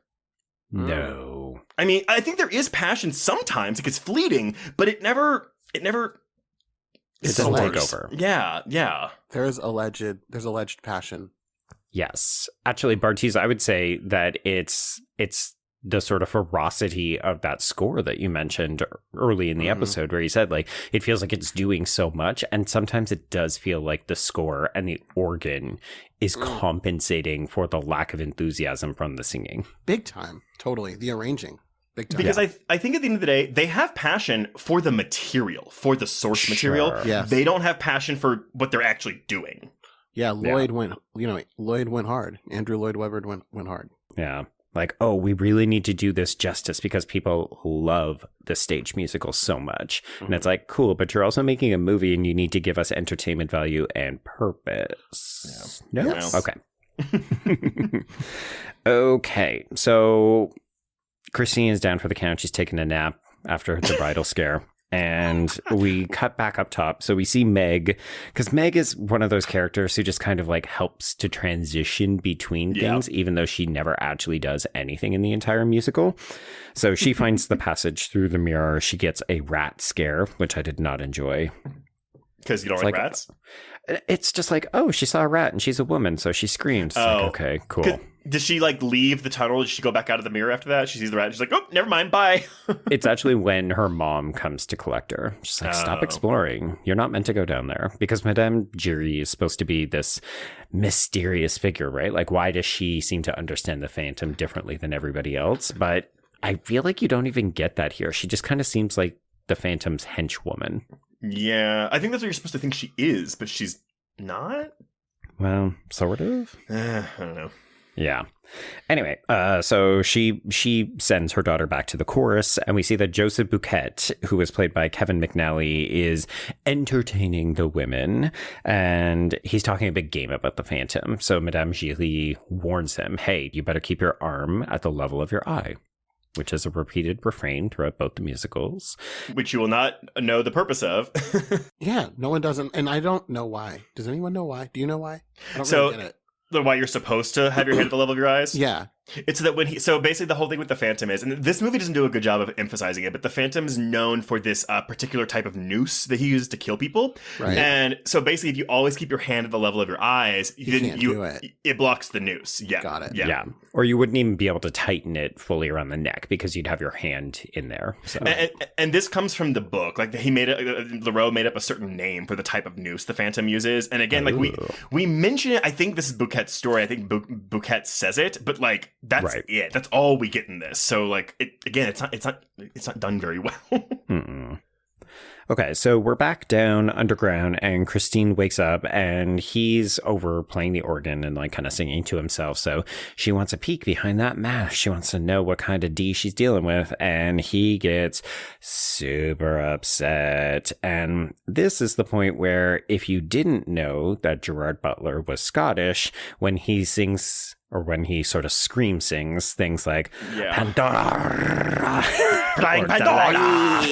No. I mean, I think there is passion sometimes. Like, it's fleeting, but it never... It doesn't take over. Yeah. There's alleged passion. Yes. Actually, Bartees, I would say that it's the sort of ferocity of that score that you mentioned early in the episode, where you said, like, it feels like it's doing so much. And sometimes it does feel like the score and the organ is compensating for the lack of enthusiasm from the singing. Big time. Totally. The arranging. Because I think at the end of the day, they have passion for the material, for the source material. Yes. They don't have passion for what they're actually doing. Yeah, Lloyd went hard. Andrew Lloyd Webber went hard. Yeah. Like, oh, we really need to do this justice because people love the stage musical so much. And it's like, cool, but you're also making a movie and you need to give us entertainment value and purpose. Yeah. No? Yes. Okay. Okay. So Christine is down for the count. She's taking a nap after the bridal scare. And we cut back up top. So we see Meg, because Meg is one of those characters who just kind of like helps to transition between things, even though she never actually does anything in the entire musical. So she finds the passage through the mirror. She gets a rat scare, which I did not enjoy. Because you don't like rats? It's just like, oh, she saw a rat and she's a woman, so she screams. Like, okay, cool. Does she like leave the tunnel? Does she go back out of the mirror after that? She sees the rat and she's like, oh, never mind, bye. It's actually when her mom comes to collect her. She's like, stop exploring. You're not meant to go down there. Because Madame Giry is supposed to be this mysterious figure, right? Like, why does she seem to understand the Phantom differently than everybody else? But I feel like you don't even get that here. She just kind of seems like the Phantom's henchwoman. Yeah, I think that's what you're supposed to think she is, but she's not? Well, sort of. I don't know. Yeah. Anyway, so she sends her daughter back to the chorus, and we see that Joseph Bouquet, who is played by Kevin McNally, is entertaining the women, and he's talking a big game about the Phantom. So Madame Giry warns him, hey, you better keep your arm at the level of your eye, which is a repeated refrain throughout both the musicals. Which you will not know the purpose of. Yeah, no one doesn't, and I don't know why. Does anyone know why? Do you know why? I don't really get it. Why you're supposed to have your head at the level of your eyes? Yeah. It's that so basically the whole thing with the Phantom is, and this movie doesn't do a good job of emphasizing it, but the Phantom is known for this particular type of noose that he uses to kill people. Right. And so basically if you always keep your hand at the level of your eyes, it blocks the noose. Yeah. Got it. Yeah. Or you wouldn't even be able to tighten it fully around the neck because you'd have your hand in there. So. And this comes from the book. Like Leroux made up a certain name for the type of noose the Phantom uses. And again, like we mention it. I think this is Bouquet's story. I think Bouquet says it, but like that's it. That's all we get in this. So like it's not done very well. Okay, so we're back down underground, and Christine wakes up, and he's over playing the organ and like kind of singing to himself. So she wants a peek behind that mask. She wants to know what kind of D she's dealing with, and he gets super upset. And this is the point where, if you didn't know that Gerard Butler was Scottish, when he sings, or when he sort of scream sings things like Pandora, Pandora.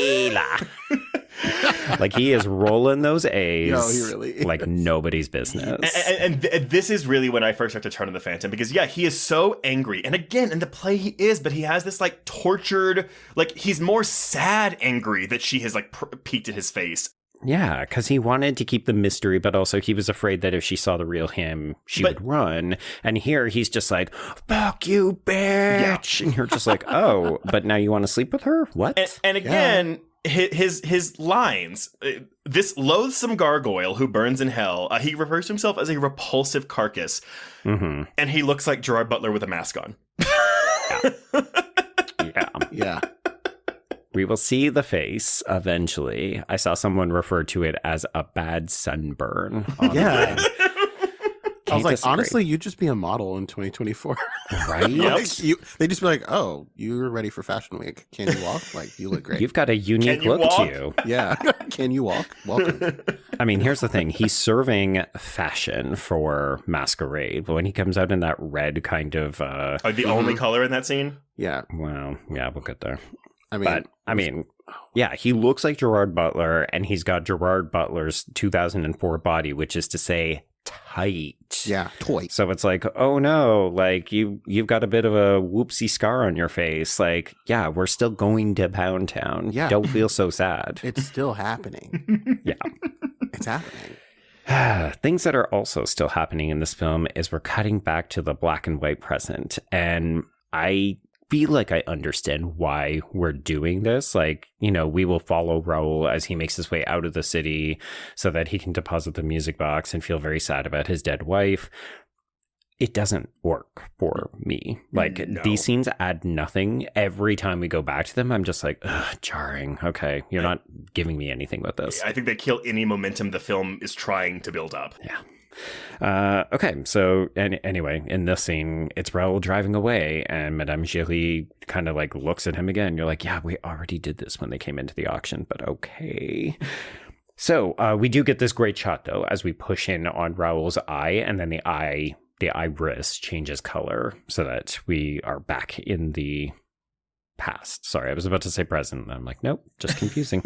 Like, he is rolling those A's. No, he really is. Like nobody's business. And this is really when I first start to turn on the Phantom, because he is so angry. And again, in the play he is, but he has this like tortured, like he's more sad angry that she has like peeked at his face. Yeah, because he wanted to keep the mystery, but also he was afraid that if she saw the real him, she would run. And here he's just like, fuck you, bitch. Yeah. And you're just like, oh, but now you want to sleep with her? What? And again, his lines, this loathsome gargoyle who burns in hell, he refers to himself as a repulsive carcass. Mm-hmm. And he looks like Gerard Butler with a mask on. Yeah. We will see the face eventually. I saw someone refer to it as a bad sunburn. Yeah. I was like, honestly, you'd just be a model in 2024. Right? Like, they just be like, oh, you're ready for Fashion Week. Can you walk? Like, you look great. You've got a unique look to you. Yeah. Can you walk? Welcome. I mean, here's the thing. He's serving fashion for Masquerade, but when he comes out in that red kind of... the only color in that scene? Yeah. Well, yeah, we'll get there. I mean, yeah, he looks like Gerard Butler, and he's got Gerard Butler's 2004 body, which is to say tight. Yeah, toy. So it's like, oh no, like you've got a bit of a whoopsie scar on your face. Like, yeah, we're still going to Pound Town. Yeah. Don't feel so sad. It's still happening. Yeah. It's happening. Things that are also still happening in this film is we're cutting back to the black and white present. And I feel like I understand why we're doing this. Like, you know, we will follow Raoul as he makes his way out of the city so that he can deposit the music box and feel very sad about his dead wife. It doesn't work for me. Like, these scenes add nothing. Every time we go back to them, I'm just like, ugh, jarring. Okay, you're not giving me anything with this. I think they kill any momentum the film is trying to build up. Yeah. Okay, so anyway, in this scene, it's Raoul driving away, and Madame Giry kind of like looks at him again. You're like, yeah, we already did this when they came into the auction, but okay. So we do get this great shot, though, as we push in on Raoul's eye, and then the iris changes color so that we are back in the past. Sorry, I was about to say present, and I'm like, nope, just confusing.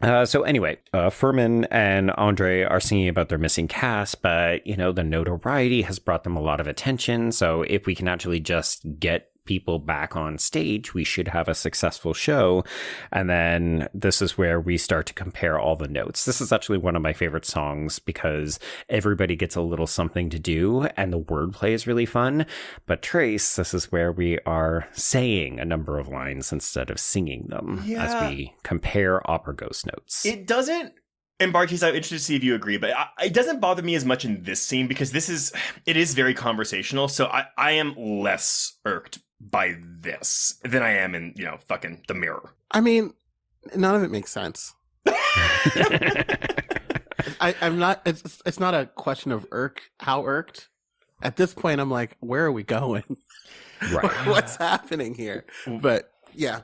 So anyway, Furman and Andre are singing about their missing cast, but, you know, the notoriety has brought them a lot of attention. So if we can actually just get people back on stage, we should have a successful show. And then this is where we start to compare all the notes. This is actually one of my favorite songs because everybody gets a little something to do and the wordplay is really fun. But Trace, this is where we are saying a number of lines instead of singing them as we compare opera ghost notes. It doesn't, and Bartees, I'm interested to see if you agree, but it doesn't bother me as much in this scene because it is very conversational. So I am less irked by this than I am in, fucking The Mirror. I mean, none of it makes sense. I'm not, it's not a question of how irked. At this point, I'm like, where are we going? Right. What's happening here? But yeah,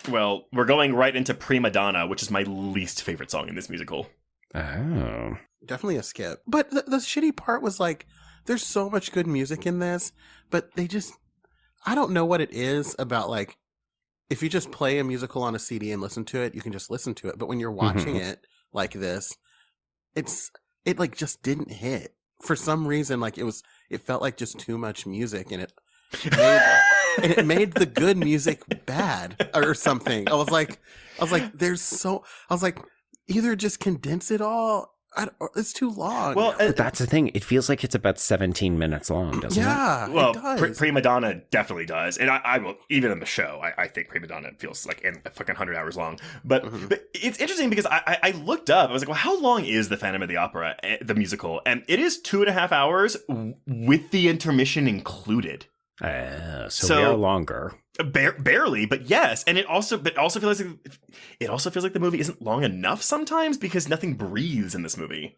Well, we're going right into Prima Donna, which is my least favorite song in this musical. Oh. Definitely a skip. But the shitty part was like, there's so much good music in this, but I don't know what it is about, like, if you just play a musical on a CD and listen to it, you can just listen to it. But when you're watching it like this, it like just didn't hit. For some reason, like it felt like just too much music, and it made the good music bad or something. I was like, either just condense it all. It's too long. Well, but that's the thing. It feels like it's about 17 minutes long, doesn't it? Yeah, well, it does. Prima Donna definitely does. And I will, even in the show, I think Prima Donna feels like a fucking 100 hours long. But it's interesting because I looked up. I was like, well, how long is The Phantom of the Opera, the musical? And it is 2.5 hours with the intermission included. So we are longer. Barely, but yes, and it also feels like the movie isn't long enough sometimes because nothing breathes in this movie.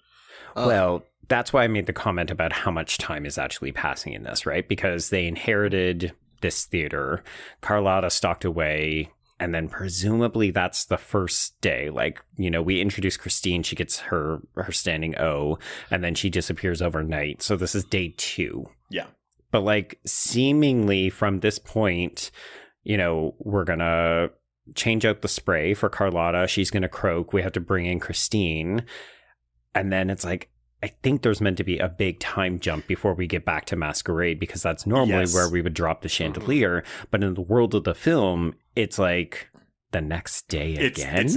Well, that's why I made the comment about how much time is actually passing in this, right? Because they inherited this theater, Carlotta stalked away, and then presumably that's the first day. Like, you know, we introduce Christine, she gets her standing O, and then she disappears overnight. So this is day 2. Yeah. But like seemingly from this point, you know, we're going to change out the spray for Carlotta. She's going to croak. We have to bring in Christine. And then it's like, I think there's meant to be a big time jump before we get back to Masquerade, because that's normally where we would drop the chandelier. But in the world of the film, it's like the next day again. It's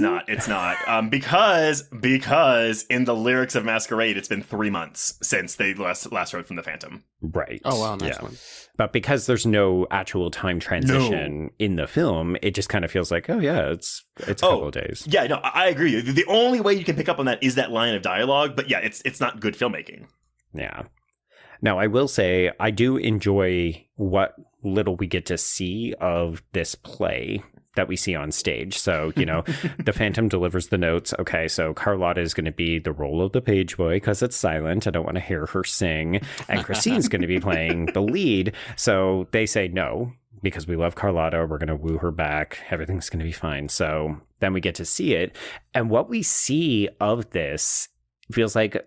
not. Because in the lyrics of Masquerade, it's been 3 months since they last wrote from the Phantom. Right. Oh, wow. Nice one. But because there's no actual time transition in the film, it just kind of feels like, oh, yeah, it's a couple of days. Yeah, no, I agree. The only way you can pick up on that is that line of dialogue. But yeah, it's not good filmmaking. Yeah. Now, I will say I do enjoy what little we get to see of this play that we see on stage. So, you know, the Phantom delivers the notes. Okay, so Carlotta is going to be the role of the page boy because it's silent. I don't want to hear her sing. And Christine's going to be playing the lead. So they say no, because we love Carlotta. We're going to woo her back. Everything's going to be fine. So then we get to see it. And what we see of this feels like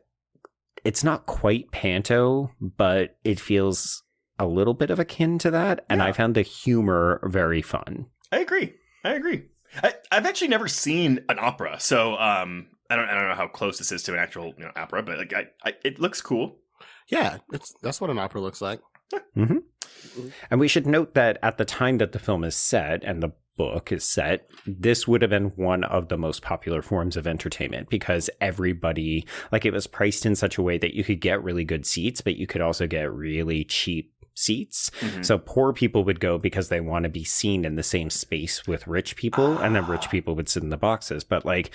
it's not quite panto, but it feels a little bit of akin to that. And I found the humor very fun. I agree. I've actually never seen an opera, so I don't know how close this is to an actual opera, but like it looks cool. Yeah, that's what an opera looks like. Mm-hmm. And we should note that at the time that the film is set and the book is set, this would have been one of the most popular forms of entertainment because everybody, like, it was priced in such a way that you could get really good seats, but you could also get really cheap seats. So poor people would go because they want to be seen in the same space with rich people, and then rich people would sit in the boxes. But like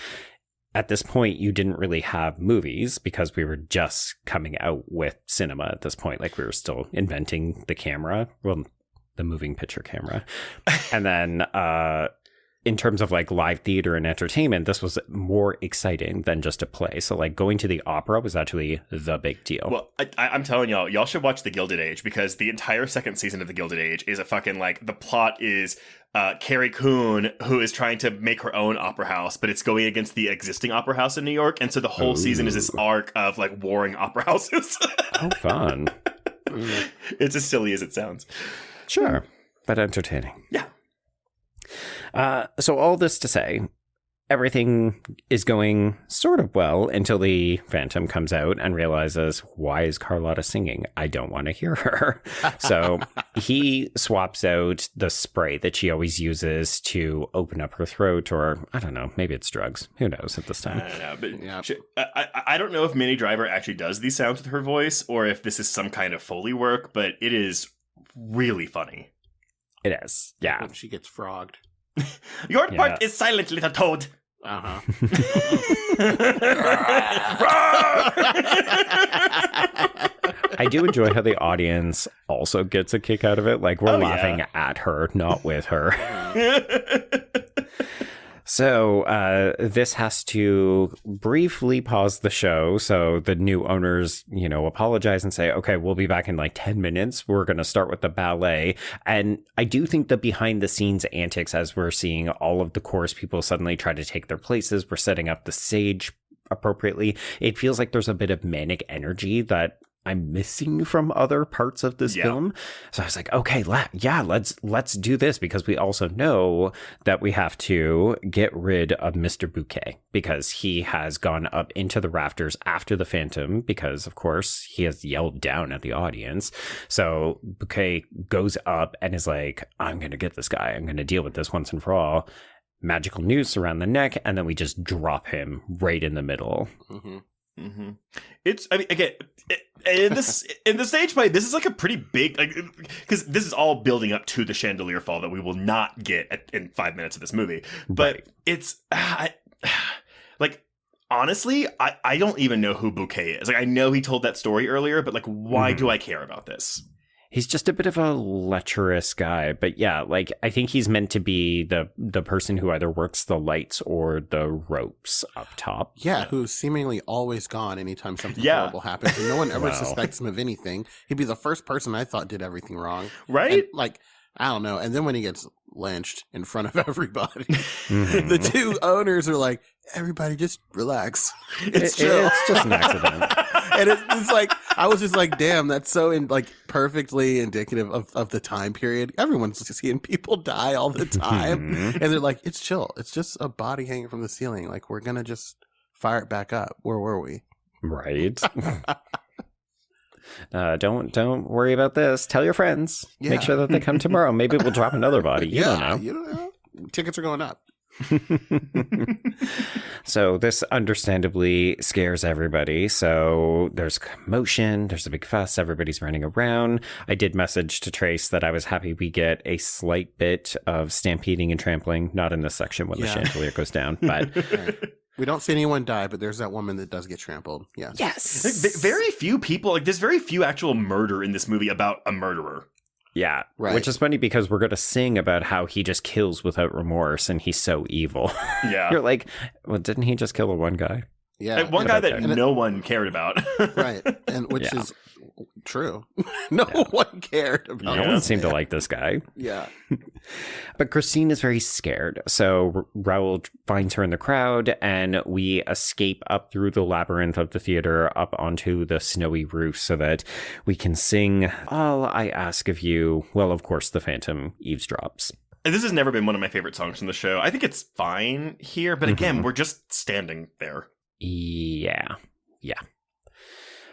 at this point, you didn't really have movies because we were just coming out with cinema at this point. Like we were still inventing the camera, well, the moving picture camera. And then in terms of like live theater and entertainment, this was more exciting than just a play. So like going to the opera was actually the big deal. Well, I'm telling y'all should watch The Gilded Age, because the entire second season of The Gilded Age is a fucking, like, the plot is Carrie Coon, who is trying to make her own opera house, but it's going against the existing opera house in New York. And so the whole season is this arc of like warring opera houses. Oh, fun. It's as silly as it sounds. Sure, but entertaining. Yeah. So all this to say, everything is going sort of well until the Phantom comes out and realizes, why is Carlotta singing? I don't want to hear her. So he swaps out the spray that she always uses to open up her throat, or I don't know, maybe it's drugs. Who knows at this time? I don't know, but yeah. I don't know if Minnie Driver actually does these sounds with her voice or if this is some kind of Foley work, but it is really funny. It is, yeah. When she gets frogged. Your part is silent, little toad. Uh-huh. I do enjoy how the audience also gets a kick out of it. Like, we're laughing at her, not with her. So this has to briefly pause the show. So the new owners, apologize and say, okay, we'll be back in like 10 minutes. We're going to start with the ballet. And I do think the behind the scenes antics, as we're seeing all of the chorus people suddenly try to take their places, we're setting up the stage appropriately. It feels like there's a bit of manic energy that I'm missing from other parts of this film. So I was like, okay, let's do this, because we also know that we have to get rid of Mr. Bouquet, because he has gone up into the rafters after the Phantom, because of course he has yelled down at the audience. So Bouquet goes up and is like, I'm going to get this guy. I'm going to deal with this once and for all. Magical noose around the neck. And then we just drop him right in the middle. Mm-hmm. Mm-hmm. It's, I mean, again, in the stage play, this is like a pretty big, like, because this is all building up to the chandelier fall that we will not get in 5 minutes of this movie. But it's, like, honestly, I don't even know who Bouquet is. Like, I know he told that story earlier, but like, why do I care about this? He's just a bit of a lecherous guy, but yeah, like I think he's meant to be the person who either works the lights or the ropes up top. Yeah, who's seemingly always gone anytime something horrible happens, and no one ever suspects him of anything. He'd be the first person I thought did everything wrong, right? And, like, I don't know. And then when he gets lynched in front of everybody, the two owners are like, "Everybody, just relax. It's chill. It's just an accident." And it's like, I was just like, damn, that's so perfectly indicative of the time period. Everyone's seeing people die all the time. And they're like, it's chill. It's just a body hanging from the ceiling. Like, we're going to just fire it back up. Where were we? Right. Don't worry about this. Tell your friends. Yeah. Make sure that they come tomorrow. Maybe we'll drop another body. You don't know. You don't know. Tickets are going up. So this understandably scares everybody. So there's commotion, there's a big fuss, everybody's running around. I did message to Trace that I was happy we get a slight bit of stampeding and trampling, not in this section when the chandelier goes down, but we don't see anyone die, but there's that woman that does get trampled. Yes. Very few people, there's very few actual murder in this movie about a murderer. Yeah, right. Which is funny because we're going to sing about how he just kills without remorse and he's so evil. Yeah. You're like, well, didn't he just kill the one guy? Yeah. One guy that no one cared about. Right. And which is true. No one cared about No one seemed to like this guy. Yeah. But Christine is very scared. So Raoul finds her in the crowd and we escape up through the labyrinth of the theater up onto the snowy roof so that we can sing All I Ask of You. Well, of course, the Phantom eavesdrops. This has never been one of my favorite songs from the show. I think it's fine here, but again, we're just standing there. Yeah.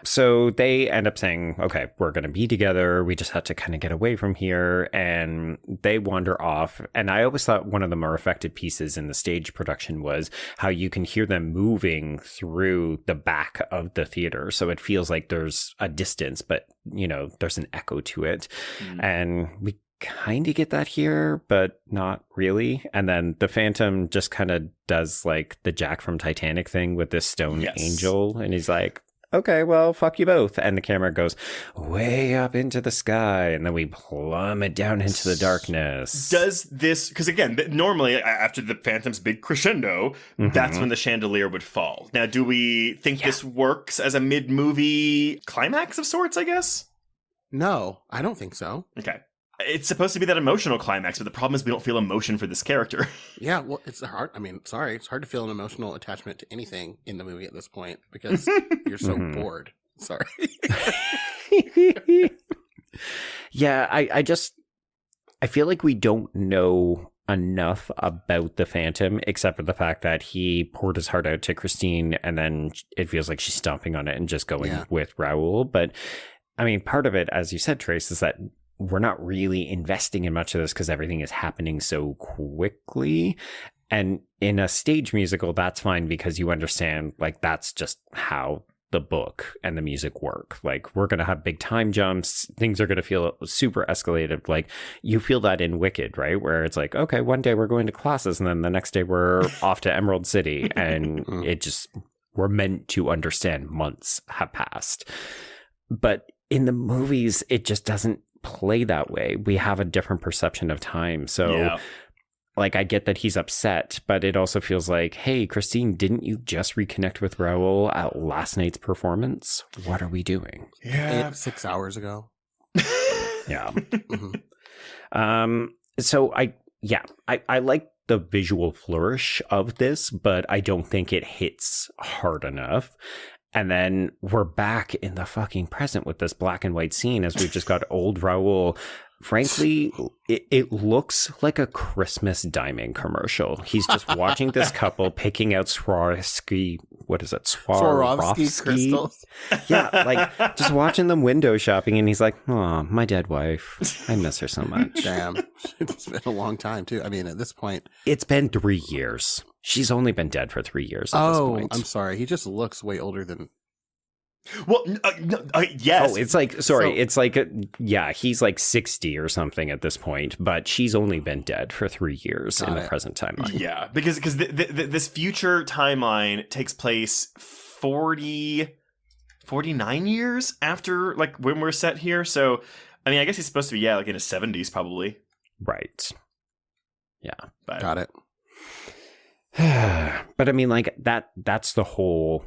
So they end up saying, okay, we're going to be together. We just have to kind of get away from here. And they wander off. And I always thought one of the more effective pieces in the stage production was how you can hear them moving through the back of the theater. So it feels like there's a distance, but, you know, there's an echo to it. And we kind of get that here, but not really. And then the Phantom just kind of does like the Jack from Titanic thing with this stone angel. And he's like, okay, well, fuck you both. And the camera goes way up into the sky, and then we plummet down into the darkness. Does this, because again, normally after the Phantom's big crescendo, that's when the chandelier would fall. Now, do we think this works as a mid-movie climax of sorts, I guess? No, I don't think so. Okay. It's supposed to be that emotional climax, but the problem is we don't feel emotion for this character. Yeah, well, it's hard. I mean, sorry, it's hard to feel an emotional attachment to anything in the movie at this point because you're so bored. Sorry. Yeah, I feel like we don't know enough about the Phantom except for the fact that he poured his heart out to Christine and then it feels like she's stomping on it and just going with Raoul. But I mean, part of it, as you said, Trace, is that we're not really investing in much of this because everything is happening so quickly. And in a stage musical, that's fine because you understand, like, that's just how the book and the music work. Like, we're going to have big time jumps. Things are going to feel super escalated. Like, you feel that in Wicked, right? Where it's like, okay, one day we're going to classes and then the next day we're off to Emerald City. And it just, we're meant to understand months have passed. But in the movies, it just doesn't play that way. We have a different perception of time. So like, I get that he's upset, but it also feels like, hey, Christine, didn't you just reconnect with Raoul at last night's performance? What are we doing? Yeah. 6 hours ago. Yeah. So I like the visual flourish of this, but I don't think it hits hard enough. And then we're back in the fucking present with this black and white scene as we've just got old Raoul. Frankly, it looks like a Christmas diamond commercial. He's just watching this couple picking out Swarovski, what is it? Swarovski crystals. Yeah, like just watching them window shopping and he's like, oh, my dead wife. I miss her so much. Damn. It's been a long time too. I mean, at this point. It's been 3 years. She's only been dead for 3 years at this point. I'm sorry. He just looks way older than... Well, yes. Oh, it's like, sorry, it's like, he's like 60 or something at this point, but she's only been dead for 3 years in the present timeline. Yeah, because this future timeline takes place 49 years after, like, when we're set here. So I mean, I guess he's supposed to be, like in his 70s probably. Right. Yeah. But. Got it. But I mean, like, that's the whole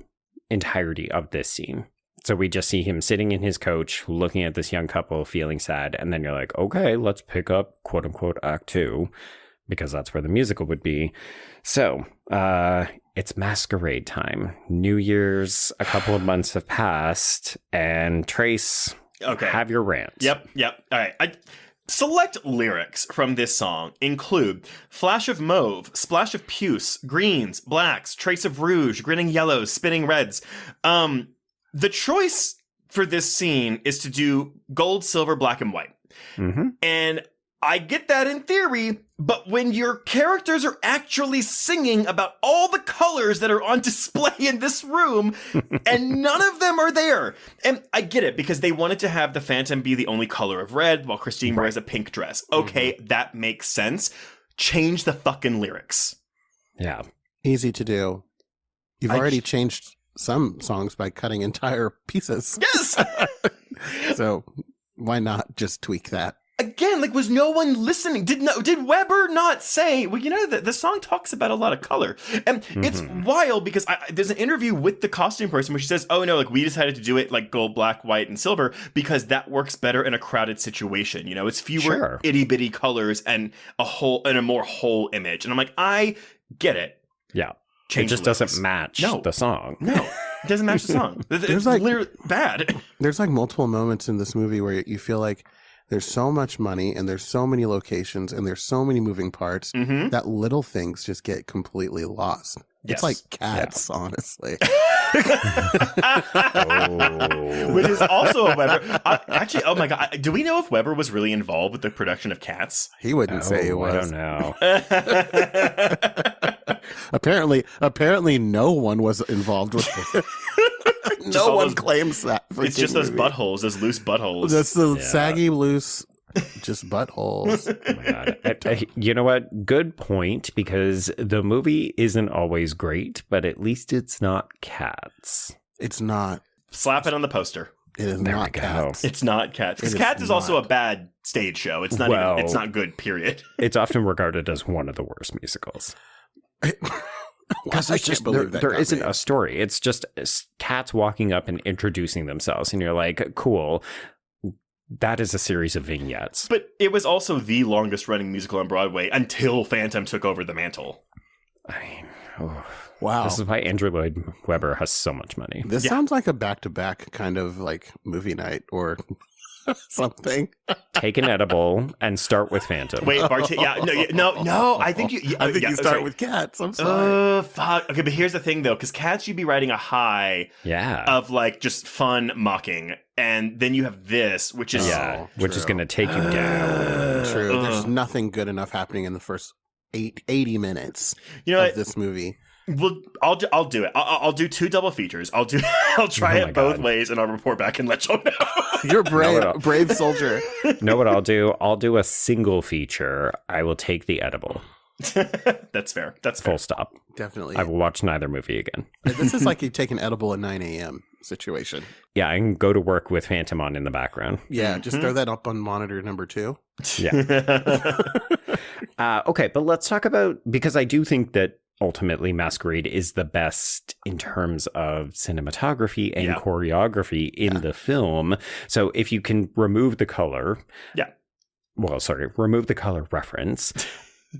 entirety of this scene. So we just see him sitting in his coach, looking at this young couple, feeling sad. And then you're like, okay, let's pick up, quote unquote, act 2, because that's where the musical would be. So it's masquerade time. New Year's, a couple of months have passed. And Trace, have your rant. Yep. All right. Select lyrics from this song include flash of mauve, splash of puce, greens, blacks, trace of rouge, grinning yellows, spinning reds. The choice for this scene is to do gold, silver, black, and white. Mm-hmm. And I get that in theory, but when your characters are actually singing about all the colors that are on display in this room, and none of them are there. And I get it, because they wanted to have the Phantom be the only color of red, while Christine wears a pink dress. Okay, that makes sense. Change the fucking lyrics. Yeah. Easy to do. You've already changed some songs by cutting entire pieces. Yes! So why not just tweak that? Again, like, was no one listening? Did Weber not say, well, you know, the song talks about a lot of color? And it's wild, because there's an interview with the costume person where she says, oh, no, like, we decided to do it like gold, black, white, and silver because that works better in a crowded situation. You know, it's fewer itty-bitty colors and a more whole image. And I'm like, I get it. Yeah. Change it just doesn't match the song. No, it doesn't match the song. It's like literally bad. There's like multiple moments in this movie where you feel like there's so much money and there's so many locations and there's so many moving parts that little things just get completely lost. Yes. It's like Cats, honestly. Which is also a Weber. Actually, oh my God. Do we know if Weber was really involved with the production of Cats? He wouldn't say he was. I don't know. Apparently no one was involved with it. No one claims that. It's just those buttholes, those loose buttholes. That's the saggy, loose, just buttholes. Oh my God. You know what? Good point, because the movie isn't always great, but at least it's not Cats. It's not. Slap it on the poster. It is not Cats. It's not Cats. Because Cats is also a bad stage show. It's not even, it's not good, period. It's often regarded as one of the worst musicals. Because there isn't a story. It's just cats walking up and introducing themselves, and you're like, cool. That is a series of vignettes. But it was also the longest running musical on Broadway until Phantom took over the mantle. I mean, wow. This is why Andrew Lloyd Webber has so much money. This sounds like a back-to-back kind of like movie night or something. Take an edible and start with Phantom. Wait, Bartees, no. I think you start with Cats. I'm sorry. Fuck. Okay, but here's the thing though, because Cats, you'd be riding a high of like just fun mocking, and then you have this, which is which is going to take you down. True. There's nothing good enough happening in the first 80 minutes of this movie. Well, I'll do it. I'll do 2 double features. I'll try it both ways, and I'll report back and let y'all know. You're brave soldier. Know what I'll do? I'll do a single feature. I will take the edible. That's fair. That's full stop. Definitely. I will watch neither movie again. This is like you take an edible at 9 a.m. situation. Yeah, I can go to work with Phantom on in the background. Yeah, just throw that up on monitor number 2. Yeah. Okay, but let's talk about, because I do think that ultimately Masquerade is the best in terms of cinematography and choreography in the film. So if you can remove the color. Remove the color reference.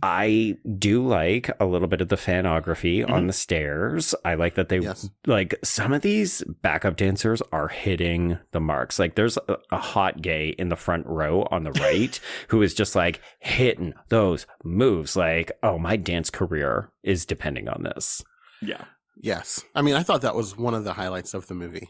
I do like a little bit of the fanography on the stairs. I like that they like some of these backup dancers are hitting the marks. Like there's a hot gay in the front row on the right who is just like hitting those moves. Like, oh, my dance career is depending on this. Yeah. Yes. I mean, I thought that was one of the highlights of the movie.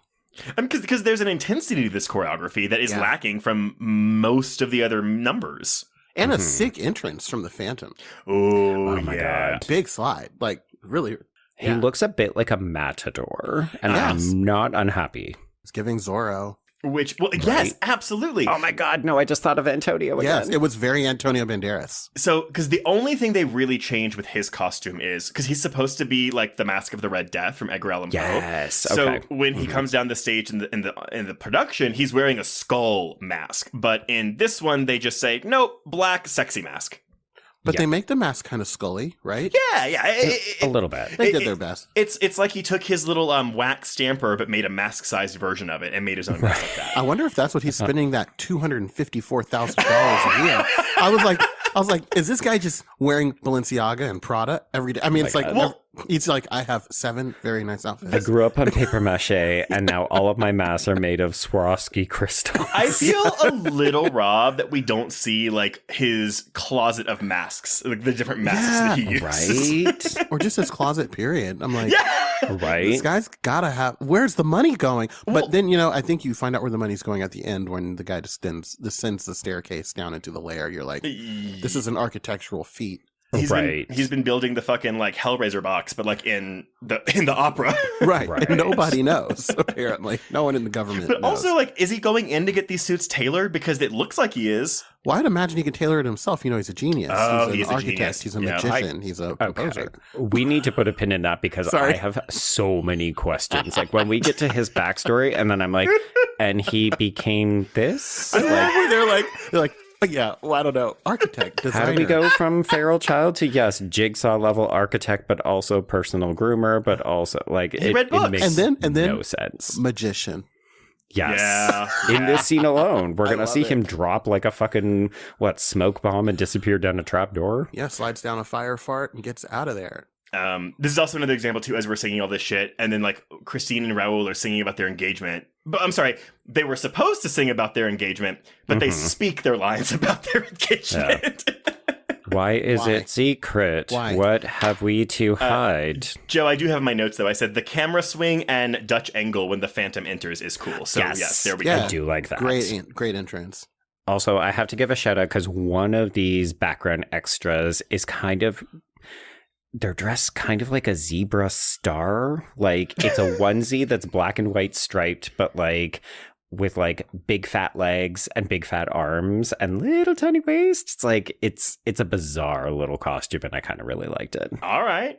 Because there's an intensity to this choreography that is lacking from most of the other numbers. And a sick entrance from the Phantom. Oh my God. Big slide. Like, really. He looks a bit like a matador, and I'm not unhappy. It's giving Zorro. Which, well, yes, absolutely. Oh my God, no, I just thought of Antonio again. Yes, it was very Antonio Banderas. So, because the only thing they really changed with his costume is, because he's supposed to be like the Mask of the Red Death from Edgar Allan Poe. Yes, So when he comes down the stage in the production, he's wearing a skull mask. But in this one, they just say, nope, black, sexy mask. But they make the mask kind of scully, right? Yeah. A little bit. They did their best. It's like he took his little wax stamper, but made a mask-sized version of it and made his own mask like that. I wonder if that's what he's spending that $254,000 a year. I was like, is this guy just wearing Balenciaga and Prada every day? I mean, it's like I have 7 very nice outfits. I grew up on paper mache, and now all of my masks are made of Swarovski crystals. I feel a little robbed that we don't see like his closet of masks, like the different masks that he uses. Right? Or just his closet, period. I'm like, right? This guy's gotta have, where's the money going? But then, I think you find out where the money's going at the end when the guy descends the staircase down into the lair. You're like, this is an architectural feat. He's been building the fucking like Hellraiser box, but like in the opera. Right. And nobody knows, apparently. No one in the government But knows. also, like, is he going in to get these suits tailored? Because it looks like he is. Well, I'd imagine he can tailor it himself. He's a genius. Oh, he's an architect. genius. He's a magician. He's a composer. We need to put a pin in that because I have so many questions. Like when we get to his backstory, and then I'm like, and he became this? I love where they're like, yeah, well, I don't know. Architect, designer. How do we go from feral child to, yes, jigsaw level architect, but also personal groomer, but also like it makes and then no sense. Magician. Yes. Yeah. In this scene alone, we're going to see him drop like a fucking, smoke bomb and disappear down a trap door? Yeah, slides down a fire fart and gets out of there. This is also another example, too, as we're singing all this shit, and then, like, Christine and Raoul are singing about their engagement. But I'm sorry, they were supposed to sing about their engagement, but they speak their lines about their engagement. Yeah. Why is it secret? Why? What have we to hide? Joe, I do have my notes, though. I said the camera swing and Dutch angle when the Phantom enters is cool. So, yes there we go. I do like that. Great entrance. Also, I have to give a shout out because one of these background extras is they're dressed kind of like a zebra star. Like it's a onesie that's black and white striped, but like with like big fat legs and big fat arms and little tiny waist. It's like it's a bizarre little costume, and I kind of really liked it. All right.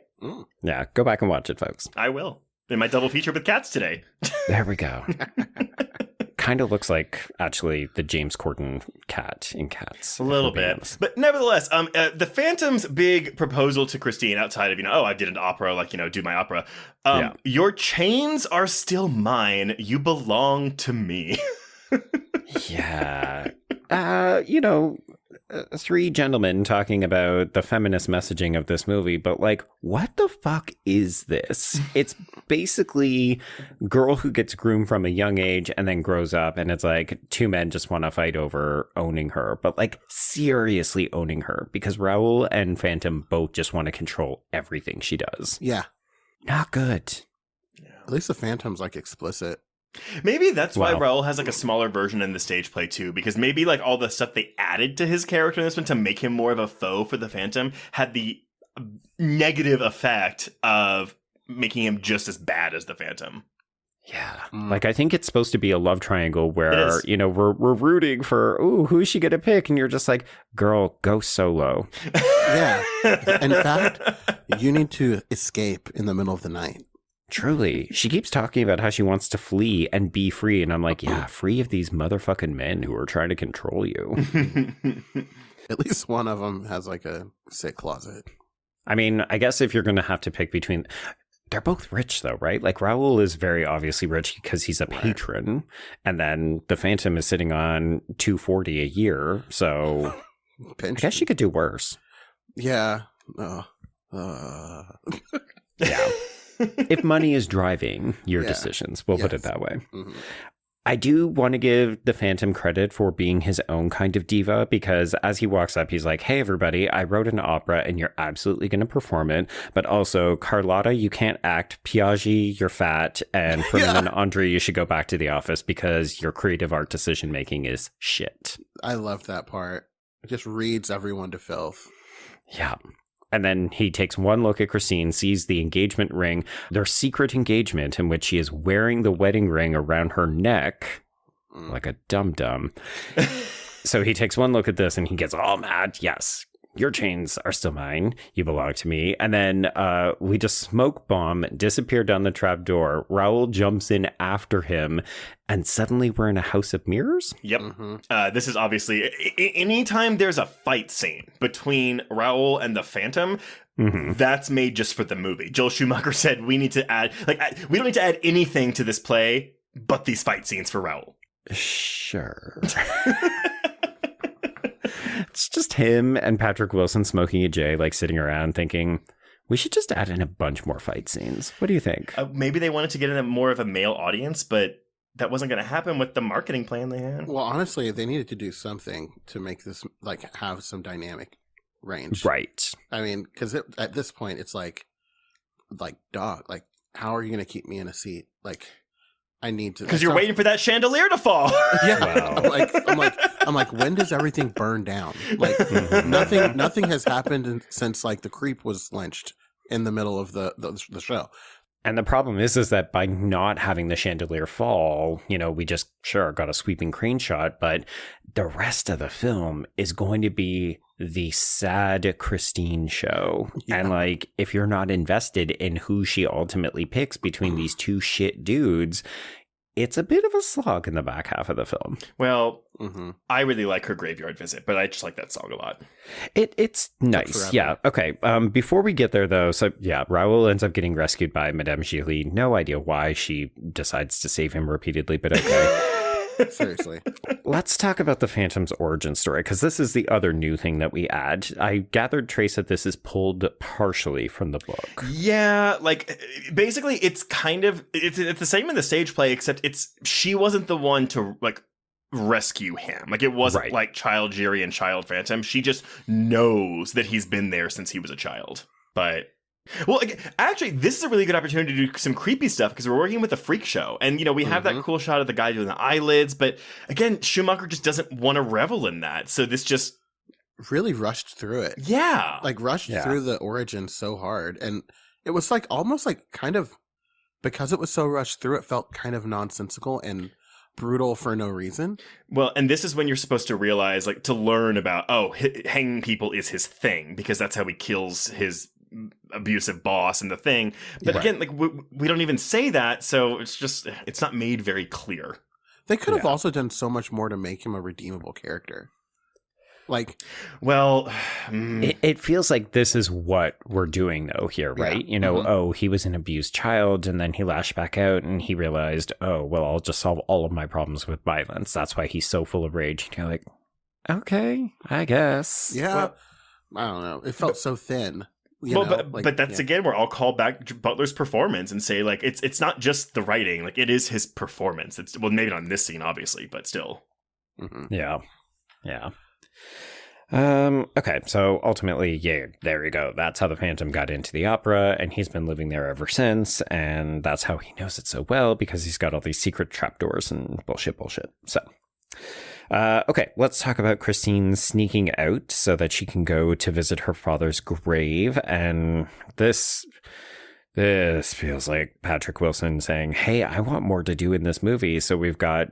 Yeah, go back and watch it, folks. I will. In my double feature with cats today. There we go. Kind of looks like actually the James Corden cat in Cats. A little bit. But nevertheless, the Phantom's big proposal to Christine outside of, I did an opera, like, do my opera. Your chains are still mine. You belong to me. Yeah. 3 gentlemen talking about the feminist messaging of this movie, but like, what the fuck is this? It's basically girl who gets groomed from a young age and then grows up, and it's like 2 men just want to fight over owning her, but like seriously owning her, because Raoul and Phantom both just want to control everything she does. Yeah. Not good. At least the Phantom's like explicit. Maybe that's why Raoul has like a smaller version in the stage play too, because maybe like all the stuff they added to his character in this one to make him more of a foe for the Phantom had the negative effect of making him just as bad as the Phantom. Yeah. Like, I think it's supposed to be a love triangle where, we're rooting for, who's she going to pick? And you're just like, girl, go solo. Yeah. In fact, you need to escape in the middle of the night. Truly. She keeps talking about how she wants to flee and be free. And I'm like, yeah, free of these motherfucking men who are trying to control you. At least one of them has like a sick closet. I mean, I guess if you're going to have to pick between... They're both rich, though, right? Like, Raoul is very obviously rich because he's a patron. And then the Phantom is sitting on $240 a year. So I guess she could do worse. Yeah. Yeah. If money is driving your decisions, we'll put it that way. Mm-hmm. I do want to give the Phantom credit for being his own kind of diva, because as he walks up, he's like, hey, everybody, I wrote an opera and you're absolutely going to perform it. But also, Carlotta, you can't act. Piaggi, you're fat. And Ferdinand and Andre, you should go back to the office because your creative art decision making is shit. I love that part. It just reads everyone to filth. Yeah. And then he takes one look at Christine, sees the engagement ring, their secret engagement in which she is wearing the wedding ring around her neck. like a dum-dum. So he takes one look at this and he gets all mad. Yes, your chains are still mine. You belong to me. And then we just smoke bomb, disappear down the trapdoor. Raoul jumps in after him, and suddenly we're in a house of mirrors. Yep. This is obviously anytime there's a fight scene between Raoul and the Phantom. That's made just for the movie. Joel Schumacher said we need to add, we don't need to add anything to this play but these fight scenes for Raoul. Sure. It's just him and Patrick Wilson smoking a J, sitting around thinking, we should just add in a bunch more fight scenes. What do you think? Maybe they wanted to get in a more of a male audience, but that wasn't going to happen with the marketing plan they had. Well, honestly, they needed to do something to make this, have some dynamic range. Right. I mean, because at this point, it's dog, how are you going to keep me in a seat? I need to, because you're waiting for that chandelier to fall. Yeah. Wow. I'm like, when does everything burn down? Nothing has happened since the creep was lynched in the middle of the show. And the problem is that by not having the chandelier fall, we just got a sweeping crane shot, but the rest of the film is going to be the sad Christine show. Yeah. And if you're not invested in who she ultimately picks between these two shit dudes, it's a bit of a slog in the back half of the film. Well, I really like her Graveyard Visit, but I just like that song a lot. It's nice. Yeah. Okay. Before we get there, though, Raoul ends up getting rescued by Madame Giry. No idea why she decides to save him repeatedly, but okay. Seriously. Let's talk about the Phantom's origin story, because this is the other new thing that we add. I gathered, Trace, that this is pulled partially from the book. Yeah, basically it's kind of, it's the same in the stage play, except she wasn't the one to rescue him. It wasn't like Child Giry and Child Phantom. She just knows that he's been there since he was a child. But well, actually, this is a really good opportunity to do some creepy stuff because we're working with a freak show. And, we have that cool shot of the guy doing the eyelids. But again, Schumacher just doesn't want to revel in that. So this just really rushed through it. Yeah. Rushed through the origin so hard. And it was almost kind of, because it was so rushed through, it felt kind of nonsensical and brutal for no reason. Well, and this is when you're supposed to realize, to learn about, hanging people is his thing because that's how he kills his abusive boss and the thing. But again, we don't even say that, so it's not made very clear. They could have also done so much more to make him a redeemable character. It feels like this is what we're doing though here, right? Yeah. He was an abused child and then he lashed back out and he realized, I'll just solve all of my problems with violence. That's why he's so full of rage. And you're like, okay, I guess. Yeah. I don't know. It felt so thin. But that's again where I'll call back Butler's performance and say it's not just the writing, it is his performance. It's maybe not in this scene, obviously, but still. Yeah. Okay, so ultimately, there you go. That's how the Phantom got into the opera, and he's been living there ever since, and that's how he knows it so well, because he's got all these secret trapdoors and bullshit. So, okay, let's talk about Christine sneaking out so that she can go to visit her father's grave, and this feels like Patrick Wilson saying, hey, I want more to do in this movie, so we've got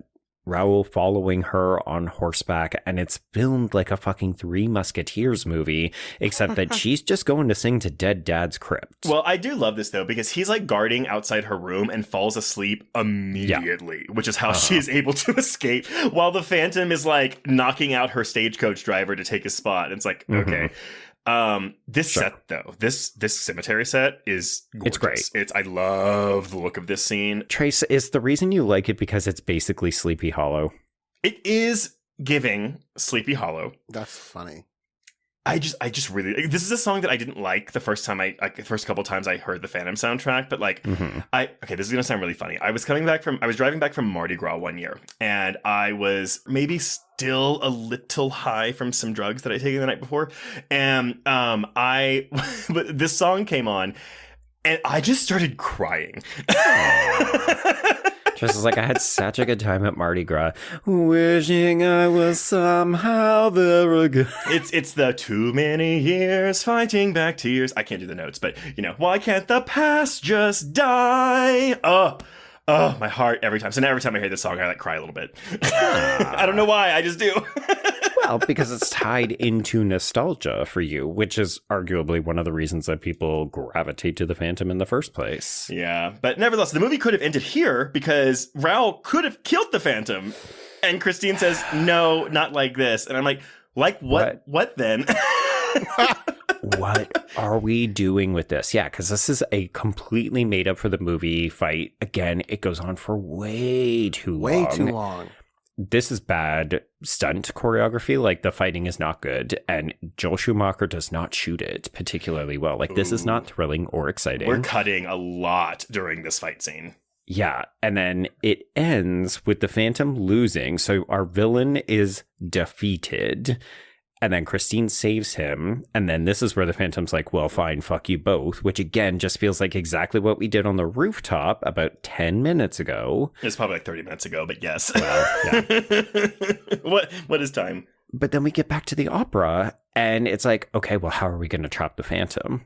Raoul following her on horseback, and it's filmed like a fucking Three Musketeers movie, except that she's just going to sing to Dead Dad's crypt. Well, I do love this, though, because he's guarding outside her room and falls asleep immediately, which is how she is able to escape, while the Phantom is knocking out her stagecoach driver to take his spot. It's okay. This set though, this cemetery set is gorgeous. It's great. I love the look of this scene. Trace, is the reason you like it because it's basically Sleepy Hollow? It is giving Sleepy Hollow. That's funny. I just really, this is a song that I didn't like the first time the first couple times I heard the Phantom soundtrack, but this is gonna sound really funny. I was driving back from Mardi Gras one year, and I was maybe still a little high from some drugs that I taken the night before, and but this song came on, and I just started crying. Just I had such a good time at Mardi Gras, wishing I was somehow there again. It's the too many years fighting back tears. I can't do the notes, but why can't the past just die? Oh, my heart every time. So now every time I hear this song, I like cry a little bit. I don't know why. I just do. Well, because it's tied into nostalgia for you, which is arguably one of the reasons that people gravitate to the Phantom in the first place. Yeah, but nevertheless, the movie could have ended here because Raoul could have killed the Phantom. And Christine says, no, not like this. And I'm like what? What then? What are we doing with this? Yeah, because this is a completely made up for the movie fight. Again, it goes on for way too long. Way too long. This is bad stunt choreography. Like, the fighting is not good, and Joel Schumacher does not shoot it particularly well. Like, this is not thrilling or exciting. We're cutting a lot during this fight scene. Yeah, and then it ends with the Phantom losing, so our villain is defeated. And then Christine saves him. And then this is where the Phantom's like, well, fine, fuck you both. Which, again, just feels like exactly what we did on the rooftop about 10 minutes ago. It's probably like 30 minutes ago, but yes. Well, yeah. What is time? But then we get back to the opera. And it's like, okay, well, how are we going to trap the Phantom?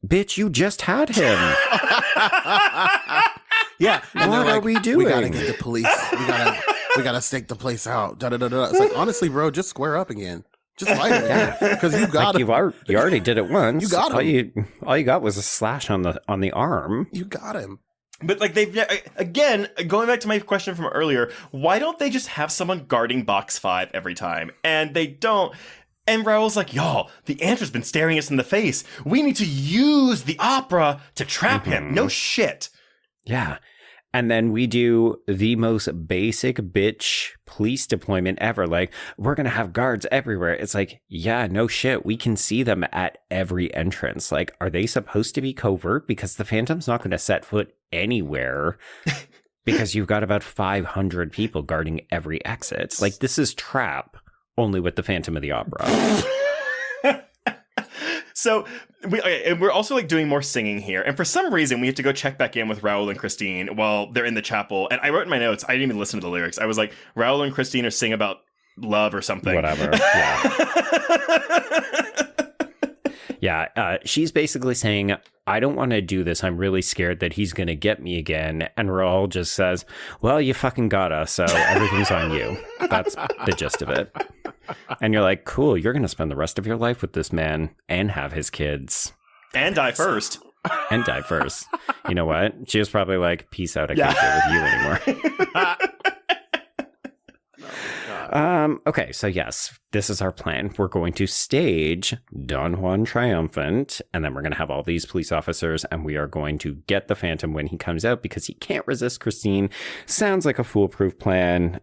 Bitch, you just had him. Yeah. And what are we doing? We gotta get the police. We gotta stake the place out. Da, da, da, da. It's like, honestly, bro, just square up again. Just fight it. Yeah. Because you got like him. You already did it once. You got him. All you got was a slash on the arm. You got him. But like again, going back to my question from earlier, why don't they just have someone guarding box 5 every time? And they don't. And Raoul's like, y'all, the answer's been staring us in the face. We need to use the opera to trap him. No shit. Yeah. And then we do the most basic bitch police deployment ever. Like, we're going to have guards everywhere. It's like, yeah, no shit. We can see them at every entrance. Like, are they supposed to be covert? Because the Phantom's not going to set foot anywhere because you've got about 500 people guarding every exit. Like, this is Trap, only with the Phantom of the Opera. So we're also like doing more singing here. And for some reason, we have to go check back in with Raoul and Christine while they're in the chapel. And I wrote in my notes, I didn't even listen to the lyrics. I was like, Raoul and Christine are singing about love or something. Whatever. Yeah. Yeah. She's basically saying, I don't want to do this. I'm really scared that he's going to get me again. And Raoul just says, well, you fucking got us. So everything's on you. That's the gist of it. And you're like, cool, you're going to spend the rest of your life with this man and have his kids. And die first. And die first. You know what? She was probably like, peace out, I can't deal with you anymore. Okay, so yes, this is our plan. We're going to stage Don Juan triumphant, and then we're going to have all these police officers, and we are going to get the Phantom when he comes out because he can't resist Christine. Sounds like a foolproof plan.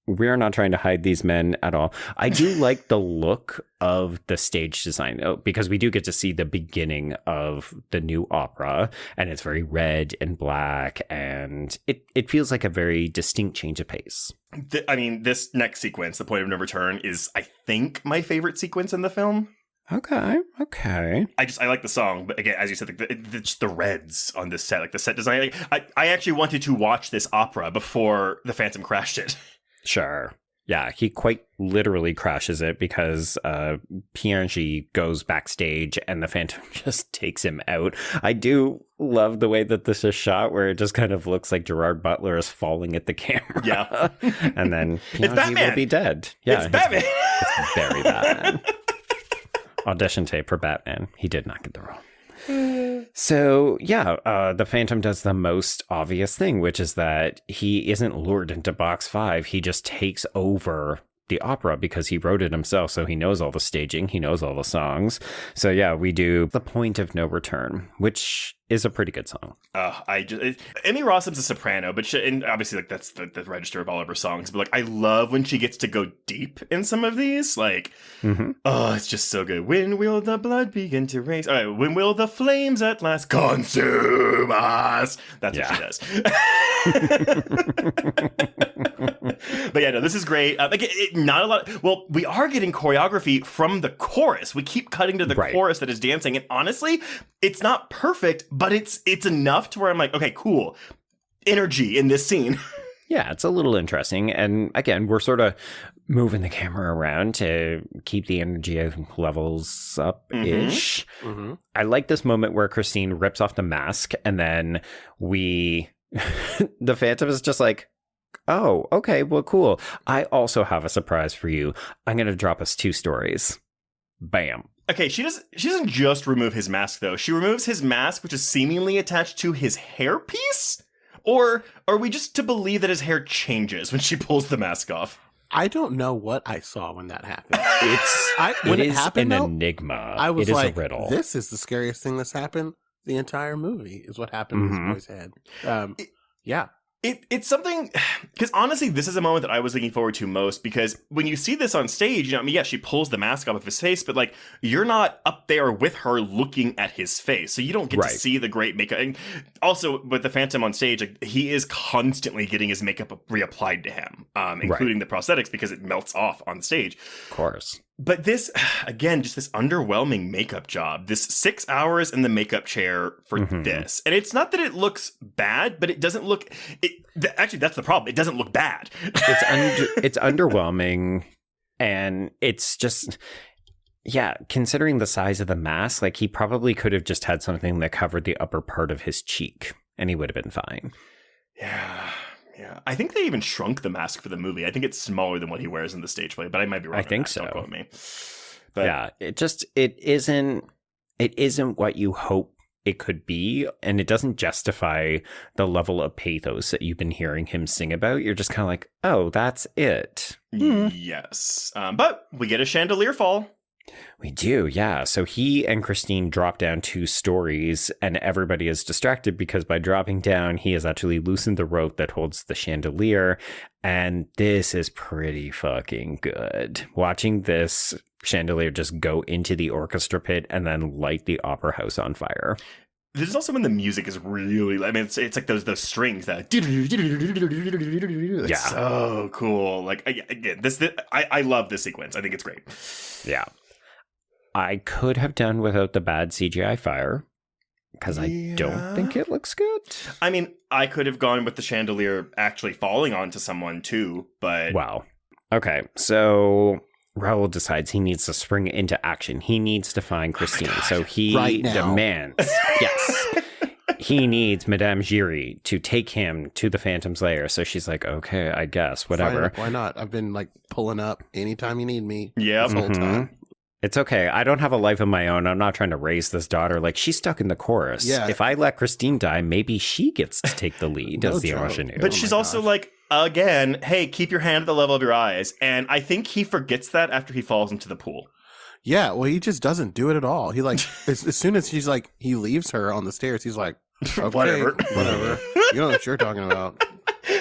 We're not trying to hide these men at all. I do like the look of the stage design, though, because we do get to see the beginning of the new opera, and it's very red and black, and it feels like a very distinct change of pace. I mean, this next sequence, the point of no return, is, I think, my favorite sequence in the film. Okay. I like the song, but again, as you said, just the reds on this set, like the set design. I actually wanted to watch this opera before the Phantom crashed it. Sure. Yeah, he quite literally crashes it because Piangi goes backstage and the Phantom just takes him out. I do love the way that this is shot, where it just kind of looks like Gerard Butler is falling at the camera. Yeah. And then Piangi will be dead. Yeah, it's Batman. It's very Batman. Audition tape for Batman. He did not get the role. So, yeah, the Phantom does the most obvious thing, which is that he isn't lured into box 5. He just takes over the opera because he wrote it himself. So he knows all the staging. He knows all the songs. So, yeah, we do The Point of No Return, which is a pretty good song. Emmy Rossum's a soprano, but and obviously, like, that's the register of all of her songs. But like, I love when she gets to go deep in some of these. Like, oh, it's just so good. When will the blood begin to race? All right, when will the flames at last consume us? That's what she does. But yeah, no, this is great. Not a lot. Well, we are getting choreography from the chorus. We keep cutting to the chorus that is dancing, and honestly, it's not perfect, but it's enough to where I'm like, okay, cool. Energy in this scene. Yeah, it's a little interesting. And again, we're sort of moving the camera around to keep the energy levels up-ish. I like this moment where Christine rips off the mask, and then we the Phantom is just like, oh, okay, well, cool. I also have a surprise for you. I'm going to drop us 2 stories. Bam. Okay, she doesn't just remove his mask, though. She removes his mask, which is seemingly attached to his hairpiece? Or are we just to believe that his hair changes when she pulls the mask off? I don't know what I saw when that happened. It is an enigma. I was a like, riddle. This is the scariest thing that's happened the entire movie, is what happened in this boy's head. Yeah. It's something, because honestly, this is a moment that I was looking forward to most, because when you see this on stage, she pulls the mask off of his face, but like, you're not up there with her looking at his face, so you don't get to see the great makeup. And also, with the Phantom on stage, like, he is constantly getting his makeup reapplied to him, including the prosthetics, because it melts off on stage. Of course. But this, again, just this underwhelming makeup job. This 6 hours in the makeup chair for this. And it's not that it looks bad, but it doesn't look... Actually, that's the problem. It doesn't look bad. It's underwhelming. And it's just... Yeah, considering the size of the mask, like, he probably could have just had something that covered the upper part of his cheek. And he would have been fine. Yeah. I think they even shrunk the mask for the movie. I think it's smaller than what he wears in the stage play, but I might be wrong. I think so. Don't quote me. But yeah, it isn't what you hope it could be, and it doesn't justify the level of pathos that you've been hearing him sing about. You're just kind of like, oh, that's it. Yes. But we get a chandelier fall. We do, yeah. So he and Christine drop down 2 stories, and everybody is distracted because by dropping down, he has actually loosened the rope that holds the chandelier, and this is pretty fucking good. Watching this chandelier just go into the orchestra pit and then light the opera house on fire. This is also when the music is really... I mean, it's like those strings that... It's so cool. Like, again, I love this sequence. I think it's great. Yeah. I could have done without the bad CGI fire, because I don't think it looks good. I mean, I could have gone with the chandelier actually falling onto someone too, but... Wow. Okay, so Raoul decides he needs to spring into action. He needs to find Christine, so he demands... Yes. He needs Madame Giry to take him to the Phantom's lair. So she's like, okay, I guess, whatever. Fine, why not? I've been like pulling up anytime you need me. Yeah, this whole time. It's okay. I don't have a life of my own. I'm not trying to raise this daughter. Like, she's stuck in the chorus. Yeah. If I let Christine die, maybe she gets to take the lead as the ingenue. But she's also like, again, hey, keep your hand at the level of your eyes. And I think he forgets that after he falls into the pool. Yeah, well, he just doesn't do it at all. He like, as soon as he's like, he leaves her on the stairs, he's like, okay, whatever. You know what you're talking about.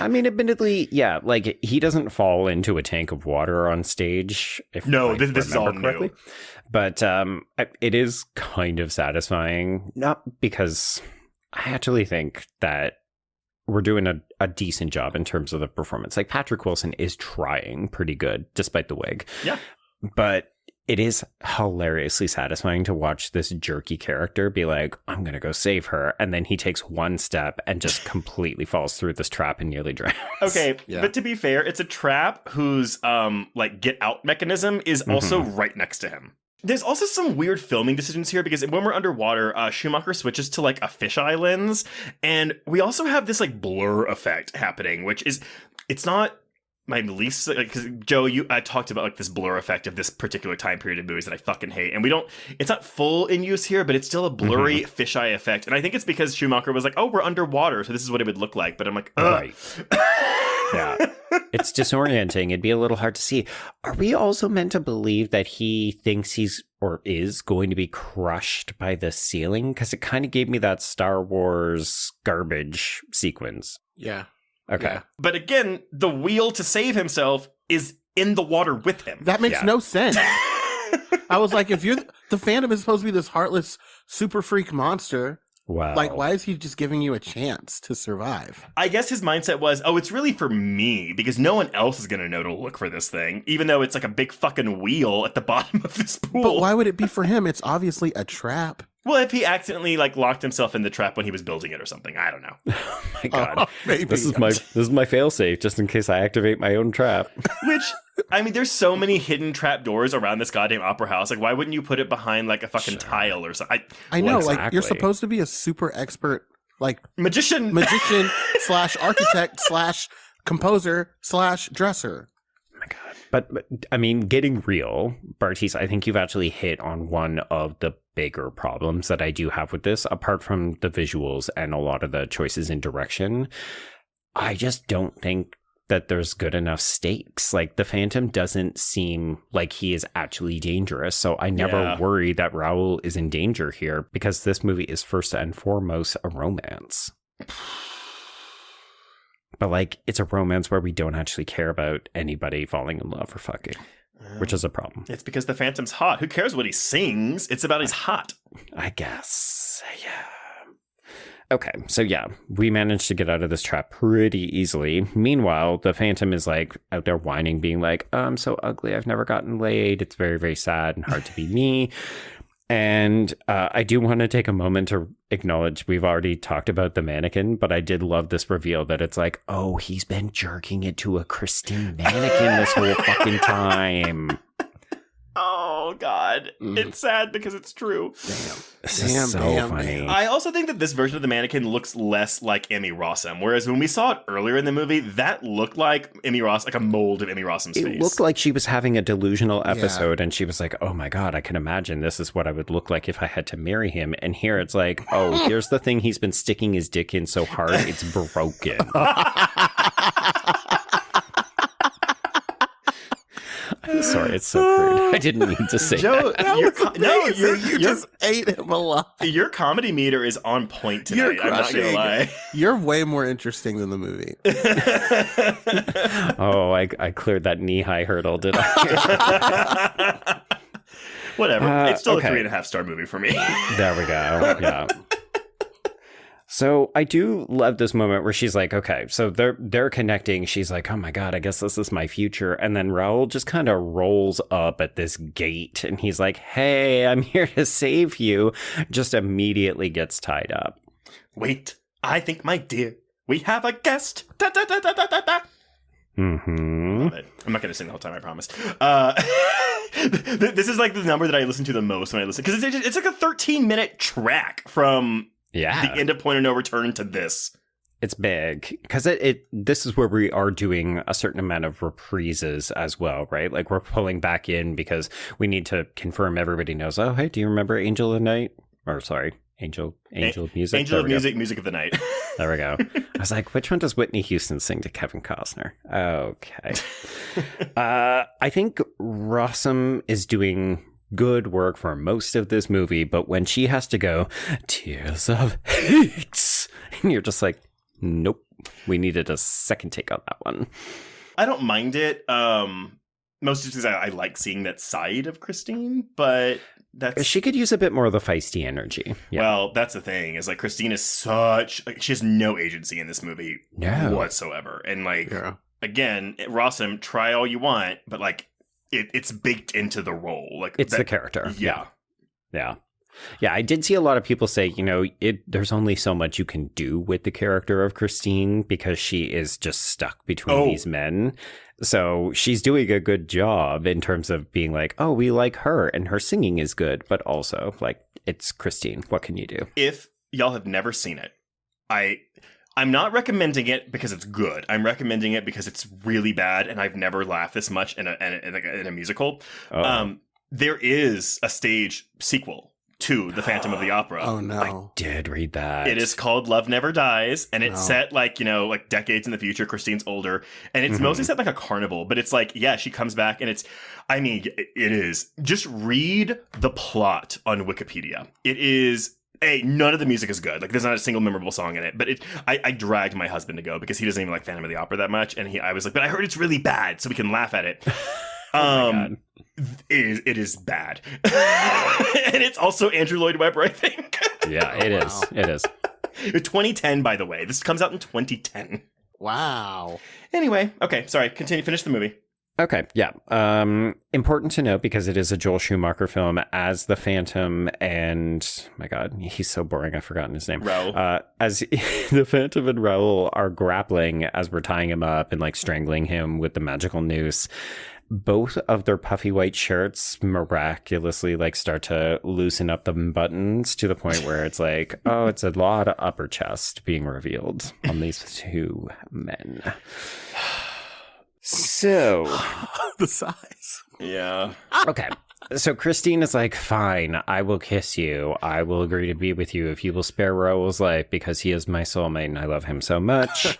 I mean, admittedly, yeah, like, he doesn't fall into a tank of water on stage. This is all correctly. New. But it is kind of satisfying, not because I actually think that we're doing a decent job in terms of the performance. Like, Patrick Wilson is trying pretty good, despite the wig. Yeah. But it is hilariously satisfying to watch this jerky character be like, I'm going to go save her. And then he takes one step and just completely falls through this trap and nearly drowns. Okay, but to be fair, it's a trap whose like get out mechanism is also right next to him. There's also some weird filming decisions here because when we're underwater, Schumacher switches to like a fisheye lens. And we also have this like blur effect happening, which is, it's not my least, because Joe, I talked about like this blur effect of this particular time period of movies that I fucking hate, and it's not full in use here, but it's still a blurry fisheye effect, and I think it's because Schumacher was like, oh, we're underwater, so this is what it would look like, but I'm like, right. Yeah, it's disorienting. It'd be a little hard to see. Are we also meant to believe that he thinks he's or is going to be crushed by the ceiling? Because it kind of gave me that Star Wars garbage sequence. Yeah. Okay. Yeah. But again, the wheel to save himself is in the water with him. That makes no sense. I was like, if the Phantom is supposed to be this heartless super freak monster, wow. Like, why is he just giving you a chance to survive? I guess his mindset was, oh, it's really for me because no one else is going to know to look for this thing, even though it's like a big fucking wheel at the bottom of this pool. But why would it be for him? It's obviously a trap. Well, if he accidentally like locked himself in the trap when he was building it or something, I don't know. Oh my god, maybe. This is my failsafe just in case I activate my own trap. Which, I mean, there's so many hidden trap doors around this goddamn opera house. Like, why wouldn't you put it behind like a fucking tile or something? I know, like you're supposed to be a super expert like magician slash architect slash composer slash dresser. Oh my God. But I mean, getting real, Bartees, I think you've actually hit on one of the bigger problems that I do have with this, apart from the visuals and a lot of the choices in direction. I just don't think that there's good enough stakes. Like, the Phantom doesn't seem like he is actually dangerous. So I never worry that Raoul is in danger here, because this movie is first and foremost a romance. But, like, it's a romance where we don't actually care about anybody falling in love or fucking, which is a problem. It's because the Phantom's hot. Who cares what he sings? It's about he's hot. I guess. Yeah. Okay, so yeah, we managed to get out of this trap pretty easily. Meanwhile, the Phantom is, like, out there whining, being like, I'm so ugly, I've never gotten laid. It's very, very sad and hard to be me. And I do want to take a moment to acknowledge we've already talked about the mannequin, but I did love this reveal that it's like, oh, he's been jerking it to a Christine mannequin this whole fucking time. Oh, God. It's sad because it's true. This is so funny. I also think that this version of the mannequin looks less like Emmy Rossum, whereas when we saw it earlier in the movie, that looked like Emmy Rossum, like a mold of Emmy Rossum's face. It looked like she was having a delusional episode, and she was like, oh my God, I can imagine this is what I would look like if I had to marry him. And here it's like, oh, here's the thing he's been sticking his dick in so hard, it's broken. I'm sorry, it's so crude. I didn't mean to say that. You just ate him alive. Your comedy meter is on point tonight. I'm not gonna lie. You're way more interesting than the movie. Oh, I cleared that knee-high hurdle, did I? Whatever. It's still a 3.5-star movie for me. There we go. Yeah. So I do love this moment where she's like, okay, so they're connecting. She's like, oh my God, I guess this is my future. And then Raoul just kind of rolls up at this gate and he's like, hey, I'm here to save you. Just immediately gets tied up. Wait, I think, my dear, we have a guest. Da, da, da, da, da, da, da. Mm-hmm. Love it. I'm not going to sing the whole time, I promise. This is like the number that I listen to the most when I listen, because it's like a 13-minute track from... Yeah. The end of Point of No Return to this. It's big because this is where we are doing a certain amount of reprises as well, right? Like, we're pulling back in because we need to confirm everybody knows, oh, hey, do you remember Angel of the Night? Or sorry, Angel of Music? Angel of Music, Music of the Night. There we go. I was like, which one does Whitney Houston sing to Kevin Costner? Okay. I think Rossum is doing good work for most of this movie, but when she has to go, tears of hate, and you're just like, nope, we needed a second take on that one. I don't mind it, mostly because I like seeing that side of Christine, but she could use a bit more of the feisty energy. Yeah. Well, that's the thing, is like, Christine is she has no agency in this movie whatsoever, and like, again, Rossum, try all you want, but like, it's baked into the role. Like, it's the character. Yeah. I did see a lot of people say, there's only so much you can do with the character of Christine because she is just stuck between these men. So she's doing a good job in terms of being like, oh, we like her and her singing is good, but also like, it's Christine. What can you do? If y'all have never seen it, I'm not recommending it because it's good. I'm recommending it because it's really bad, and I've never laughed this much in a musical. There is a stage sequel to The Phantom of the Opera. Oh, no. I did read that. It is called Love Never Dies, and it's set like decades in the future. Christine's older, and it's mostly set like a carnival, but it's like, she comes back, and it is. Just read the plot on Wikipedia. It is... none of the music is good. Like, there's not a single memorable song in it. But I dragged my husband to go because he doesn't even like Phantom of the Opera that much. And I was like, but I heard it's really bad, so we can laugh at it. Oh my God. It is bad. And it's also Andrew Lloyd Webber, I think. Yeah, it is. It is. 2010, by the way. This comes out in 2010. Wow. Anyway, okay, sorry. Finish the movie. Okay, yeah. Important to note, because it is a Joel Schumacher film, as the Phantom and, my God, he's so boring, I've forgotten his name. Raoul. As the Phantom and Raoul are grappling as we're tying him up and like strangling him with the magical noose, both of their puffy white shirts miraculously like start to loosen up the buttons to the point where it's like, oh, it's a lot of upper chest being revealed on these two men. So the size. Yeah. Okay. So Christine is like, fine, I will kiss you. I will agree to be with you if you will spare Raoul's life because he is my soulmate and I love him so much.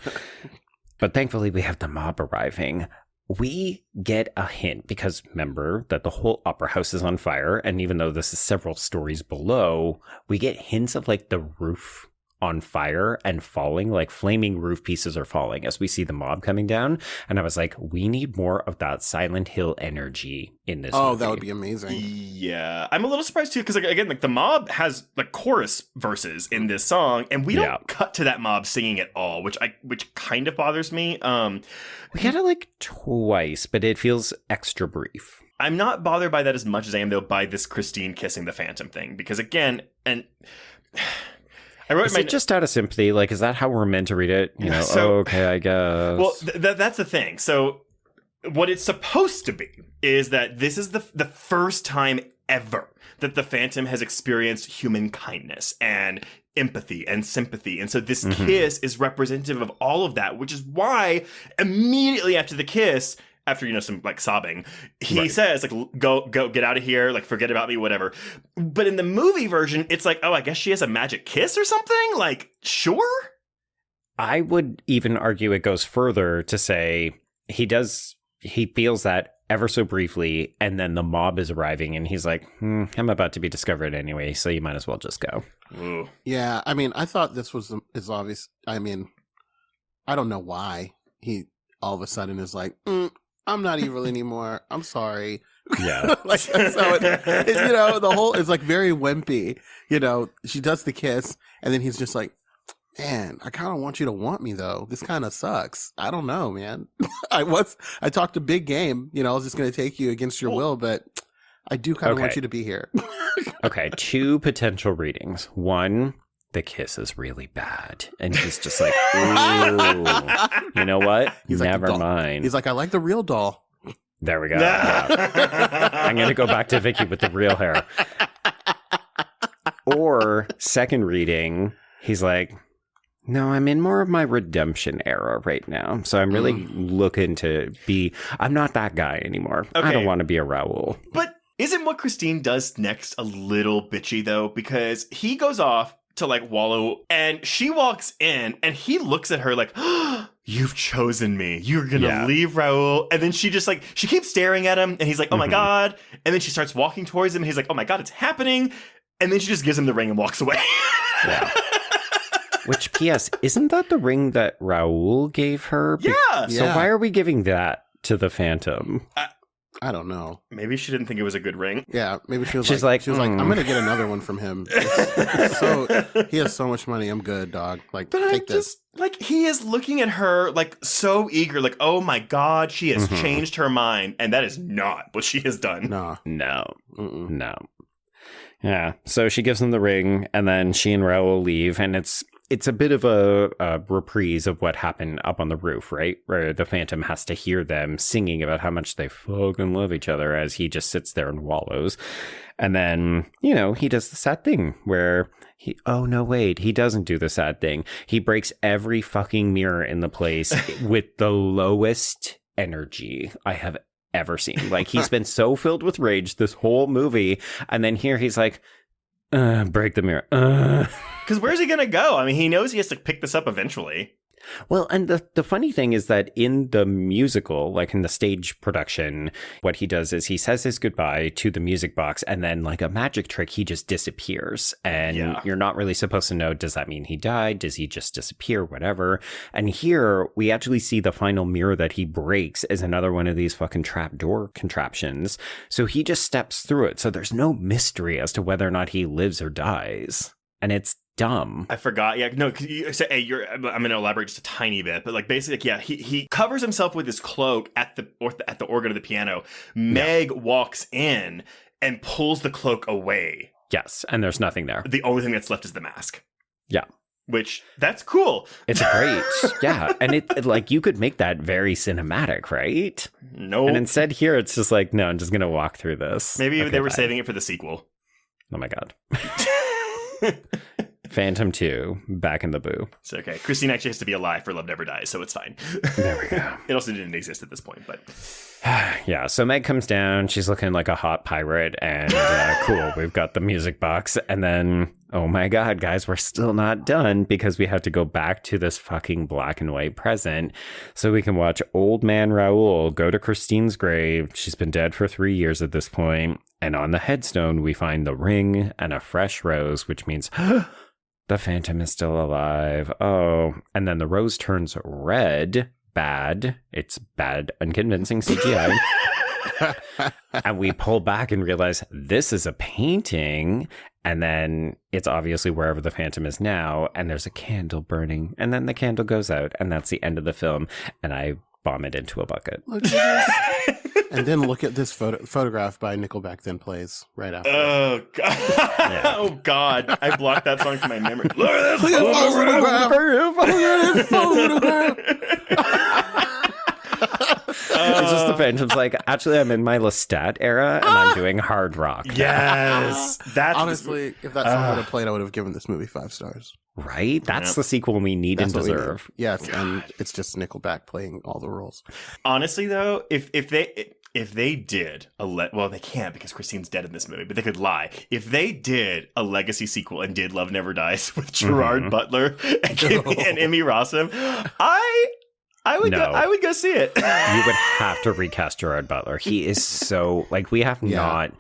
But thankfully we have the mob arriving. We get a hint because remember that the whole opera house is on fire. And even though this is several stories below, we get hints of like the roof on fire and falling, like flaming roof pieces are falling as we see the mob coming down. And I was like, we need more of that Silent Hill energy in this movie. That would be amazing. Yeah. I'm a little surprised too, because like, again, like the mob has like chorus verses in this song, and we don't cut to that mob singing at all, which kind of bothers me. We got it like twice, but it feels extra brief. I'm not bothered by that as much as I am though by this Christine kissing the Phantom thing, because again, and I wrote is it just out of sympathy? Like, is that how we're meant to read it? You know, okay, I guess. Well, that's the thing. So what it's supposed to be is that this is the first time ever that the Phantom has experienced human kindness and empathy and sympathy. And so this kiss is representative of all of that, which is why immediately after the kiss, after, you know, some like sobbing, he says like, go, get out of here. Like, forget about me, whatever. But in the movie version, it's like, oh, I guess she has a magic kiss or something. Like, sure. I would even argue it goes further to say he feels that ever so briefly. And then the mob is arriving and he's like, I'm about to be discovered anyway. So you might as well just go. Ooh. Yeah. I mean, I thought this is obvious. I mean, I don't know why he all of a sudden is like, I'm not evil anymore. I'm sorry. Yeah. Like, so it, you know, the whole is like very wimpy. You know, she does the kiss and then he's just like, man, I kind of want you to want me though. This kind of sucks. I don't know, man. I talked a big game. You know, I was just going to take you against your will, but I do kind of want you to be here. Okay. 2 potential readings. 1, the kiss is really bad. And he's just like, ooh, you know what? He's Never like, mind. He's like, I like the real doll. There we go. Yeah. I'm going to go back to Vicky with the real hair. Or second reading, he's like, no, I'm in more of my redemption era right now. So I'm really looking to I'm not that guy anymore. Okay. I don't want to be a Raoul. But isn't what Christine does next a little bitchy though? Because he goes off to like wallow and she walks in and he looks at her like, oh, you've chosen me. You're going to leave Raoul. And then she just like, she keeps staring at him and he's like, oh my God. And then she starts walking towards him and he's like, oh my God, it's happening. And then she just gives him the ring and walks away. Yeah. Which, P.S., isn't that the ring that Raoul gave her? Yeah. So why are we giving that to the Phantom? I don't know. Maybe she didn't think it was a good ring. Yeah, maybe she was like, I'm going to get another one from him. He has so much money. I'm good, dog. Like, but take this. Like, he is looking at her like so eager, like, oh my God, she has changed her mind. And that is not what she has done. No. Yeah. So she gives him the ring and then she and Raoul leave. And it's a bit of a reprise of what happened up on the roof, right? Where the Phantom has to hear them singing about how much they fucking love each other as he just sits there and wallows. And then, you know, he does the sad thing where he doesn't do the sad thing. He breaks every fucking mirror in the place with the lowest energy I have ever seen. Like, he's been so filled with rage this whole movie. And then here he's like, break the mirror. Because where's he going to go? I mean, he knows he has to pick this up eventually. Well, and the funny thing is that in the musical, like in the stage production, what he does is he says his goodbye to the music box and then like a magic trick, he just disappears. And you're not really supposed to know, does that mean he died? Does he just disappear? Whatever. And here we actually see the final mirror that he breaks is another one of these fucking trapdoor contraptions. So he just steps through it. So there's no mystery as to whether or not he lives or dies. And it's dumb. I forgot. Yeah, no, cause you say, hey, I'm going to elaborate just a tiny bit, but like basically, yeah, he covers himself with his cloak at the organ of the piano. Meg walks in and pulls the cloak away. Yes, and there's nothing there. The only thing that's left is the mask. Yeah. which that's cool. It's great. Yeah. And it like you could make that very cinematic, right? No. And instead here it's just like, no, I'm just going to walk through this. Maybe they were saving it for the sequel. Oh my God. Phantom 2, back in the boo. It's okay. Christine actually has to be alive for Love Never Dies, so it's fine. There we go. It also didn't exist at this point, but... Yeah, so Meg comes down. She's looking like a hot pirate, and cool, we've got the music box. And then, oh my God, guys, we're still not done because we have to go back to this fucking black and white present so we can watch old man Raoul go to Christine's grave. She's been dead for 3 years at this point. And on the headstone, we find the ring and a fresh rose, which means... the Phantom is still alive. Oh, and then the rose turns red. Bad. It's bad, unconvincing CGI. And we pull back and realize this is a painting. And then it's obviously wherever the Phantom is now. And there's a candle burning. And then the candle goes out. And that's the end of the film. And I vomit into a bucket. And then look at this photograph by Nickelback then plays right after. Oh, God. Yeah. Oh, God. I blocked that song from my memory. Look at this photograph. It's just the Phantom's like, actually, I'm in my Lestat era and I'm doing hard rock. Yes. That's honestly, if that song would have played, I would have given this movie 5 stars. Right? That's the sequel we need and deserve. Yes, and it's just Nickelback playing all the roles. Honestly, though, if they did well, they can't because Christine's dead in this movie, but they could lie. If they did a legacy sequel and did Love Never Dies with Gerard Butler and Emmy Rossum, I would go see it. You would have to recast Gerard Butler. He is so like we have not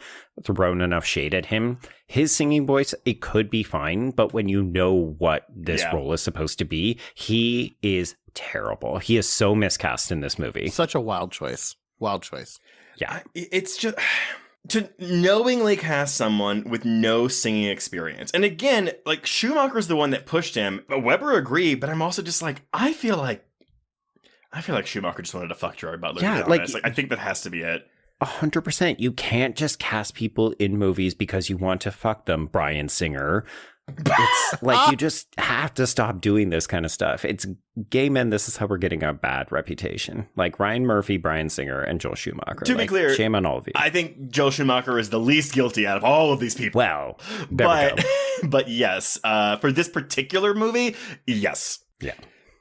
thrown enough shade at him. His singing voice, it could be fine, but when you know what this role is supposed to be, he is terrible. He is so miscast in this movie. Such a wild choice. Wild choice. Yeah. It's just to knowingly cast someone with no singing experience. And again, like Schumacher's the one that pushed him. Weber agreed, but I'm also just like, I feel like Schumacher just wanted to fuck Gerard Butler. Yeah, like I think that has to be it. 100%. You can't just cast people in movies because you want to fuck them, Bryan Singer. It's like you just have to stop doing this kind of stuff. It's gay men. This is how we're getting a bad reputation. Like Ryan Murphy, Bryan Singer, and Joel Schumacher. To be clear, shame on all of you. I think Joel Schumacher is the least guilty out of all of these people. Well, but yes, for this particular movie, yes. Yeah.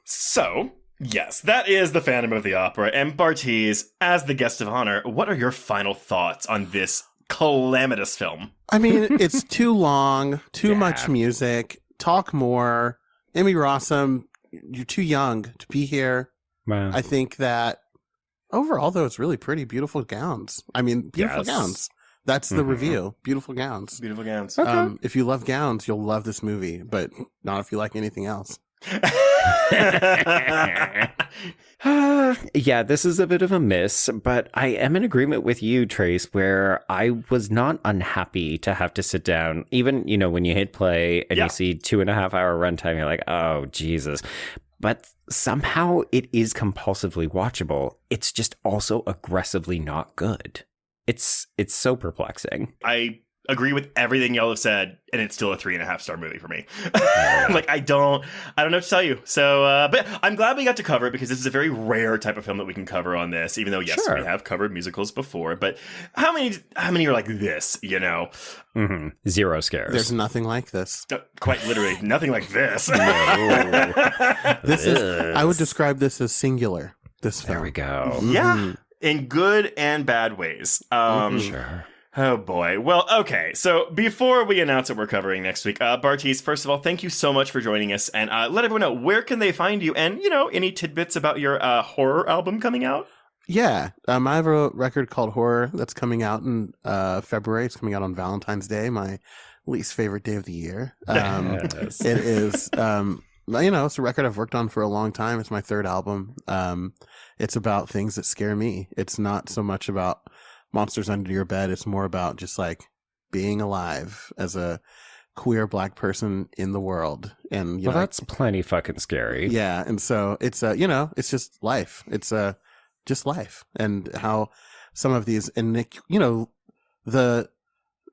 So, yes, that is The Phantom of the Opera. And Bartees, as the guest of honor, what are your final thoughts on this calamitous film? I mean, it's too long, too much music. Talk more. Emmy Rossum, you're too young to be here. Wow. I think that overall, though, it's really pretty. Beautiful gowns. I mean, beautiful gowns. That's the review. Beautiful gowns. Beautiful gowns. Okay. If you love gowns, you'll love this movie, but not if you like anything else. Yeah, this is a bit of a miss, but I am in agreement with you, Trace, where I was not unhappy to have to sit down. Even, you know, when you hit play and you see 2.5 hour runtime, you're like, oh, Jesus. But somehow it is compulsively watchable. It's just also aggressively not good. It's so perplexing. I agree with everything y'all have said, and it's still a 3.5 star movie for me. Like, I don't know what to tell you. So, but I'm glad we got to cover it because this is a very rare type of film that we can cover on this, even though, yes, we have covered musicals before, but how many are like this, you know? Mm-hmm. Zero scares. There's nothing like this. Quite literally, nothing like this. This is, I would describe this as singular, this film. There we go. Yeah, in good and bad ways. Sure. Oh boy. Well, okay. So before we announce what we're covering next week, Bartees, first of all, thank you so much for joining us, and let everyone know where can they find you, and you know, any tidbits about your horror album coming out. Yeah, I have a record called Horror that's coming out in February. It's coming out on Valentine's Day, my least favorite day of the year. It is, you know, it's a record I've worked on for a long time. It's my third album. It's about things that scare me. It's not so much about monsters under your bed. It's more about just like being alive as a queer Black person in the world. And you know, that's plenty fucking scary. Yeah, and so it's you know, it's just life. It's just life, and how some of these, and you know, the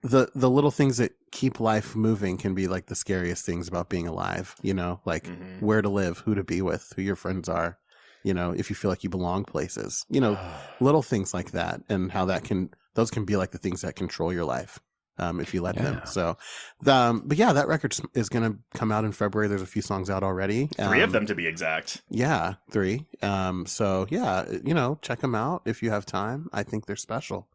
the little things that keep life moving can be like the scariest things about being alive, you know, like where to live, who to be with, who your friends are, you know, if you feel like you belong places, you know, little things like that, and how those can be like the things that control your life. If you let them. So, but yeah, that record is going to come out in February. There's a few songs out already. 3 of them to be exact. Yeah, 3. So yeah, you know, check them out if you have time. I think they're special.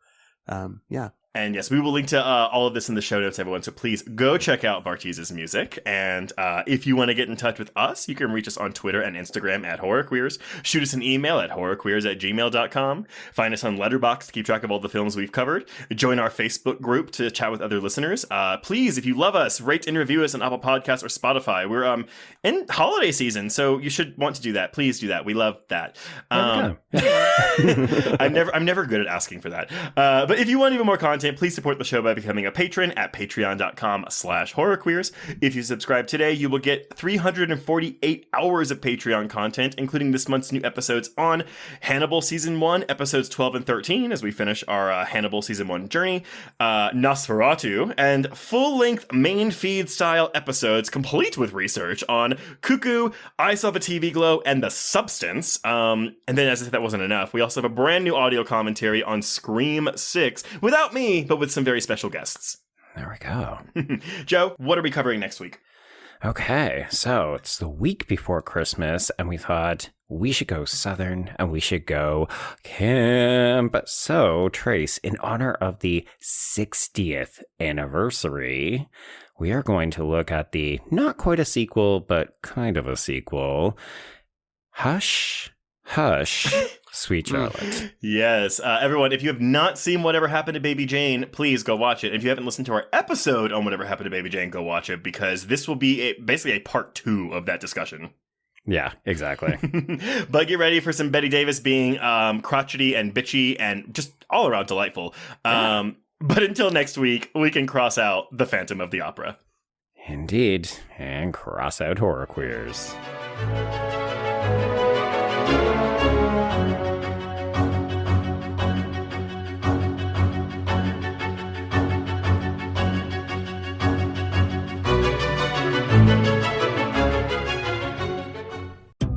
Yeah. And yes, we will link to all of this in the show notes, everyone. So please go check out Bartees' music. And if you want to get in touch with us, you can reach us on Twitter and Instagram at HorrorQueers. Shoot us an email at horrorqueers@gmail.com. Find us on Letterboxd to keep track of all the films we've covered. Join our Facebook group to chat with other listeners. Please, if you love us, rate and review us on Apple Podcasts or Spotify. We're in holiday season, so you should want to do that. Please do that. We love that. I'm never good at asking for that. But if you want even more content, please support the show by becoming a patron at patreon.com/horrorqueers. If you subscribe today, you will get 348 hours of Patreon content, including this month's new episodes on Hannibal Season 1, episodes 12 and 13, as we finish our Hannibal Season 1 journey, Nosferatu, and full-length main feed-style episodes, complete with research on Cuckoo, I Saw the TV Glow, and The Substance. And then, as if that wasn't enough, we also have a brand new audio commentary on Scream 6, without me, but with some very special guests. There we go. Joe, what are we covering next week? Okay, so it's the week before Christmas, and we thought we should go Southern and we should go camp. So, Trace, in honor of the 60th anniversary, we are going to look at the not quite a sequel, but kind of a sequel, Hush, Hush, Sweet Charlotte. Yes. Everyone, if you have not seen Whatever Happened to Baby Jane, please go watch it. If you haven't listened to our episode on Whatever Happened to Baby Jane, go watch it, because this will be basically a part 2 of that discussion. Yeah, exactly. But get ready for some Betty Davis being crotchety and bitchy and just all around delightful. But until next week, we can cross out the Phantom of the Opera. Indeed. And cross out Horror Queers.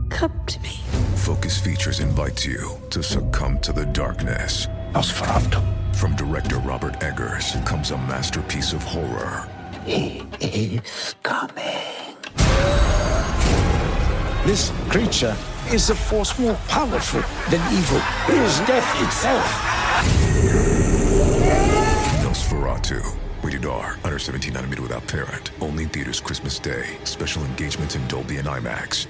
Come to me. Focus Features invites you to succumb to the darkness. Nosferatu. From director Robert Eggers comes a masterpiece of horror. He is coming. This creature is a force more powerful than evil. It is death itself. Nosferatu. Rated R. Under 17 nanometer without parent. Only in theaters Christmas Day. Special engagements in Dolby and IMAX.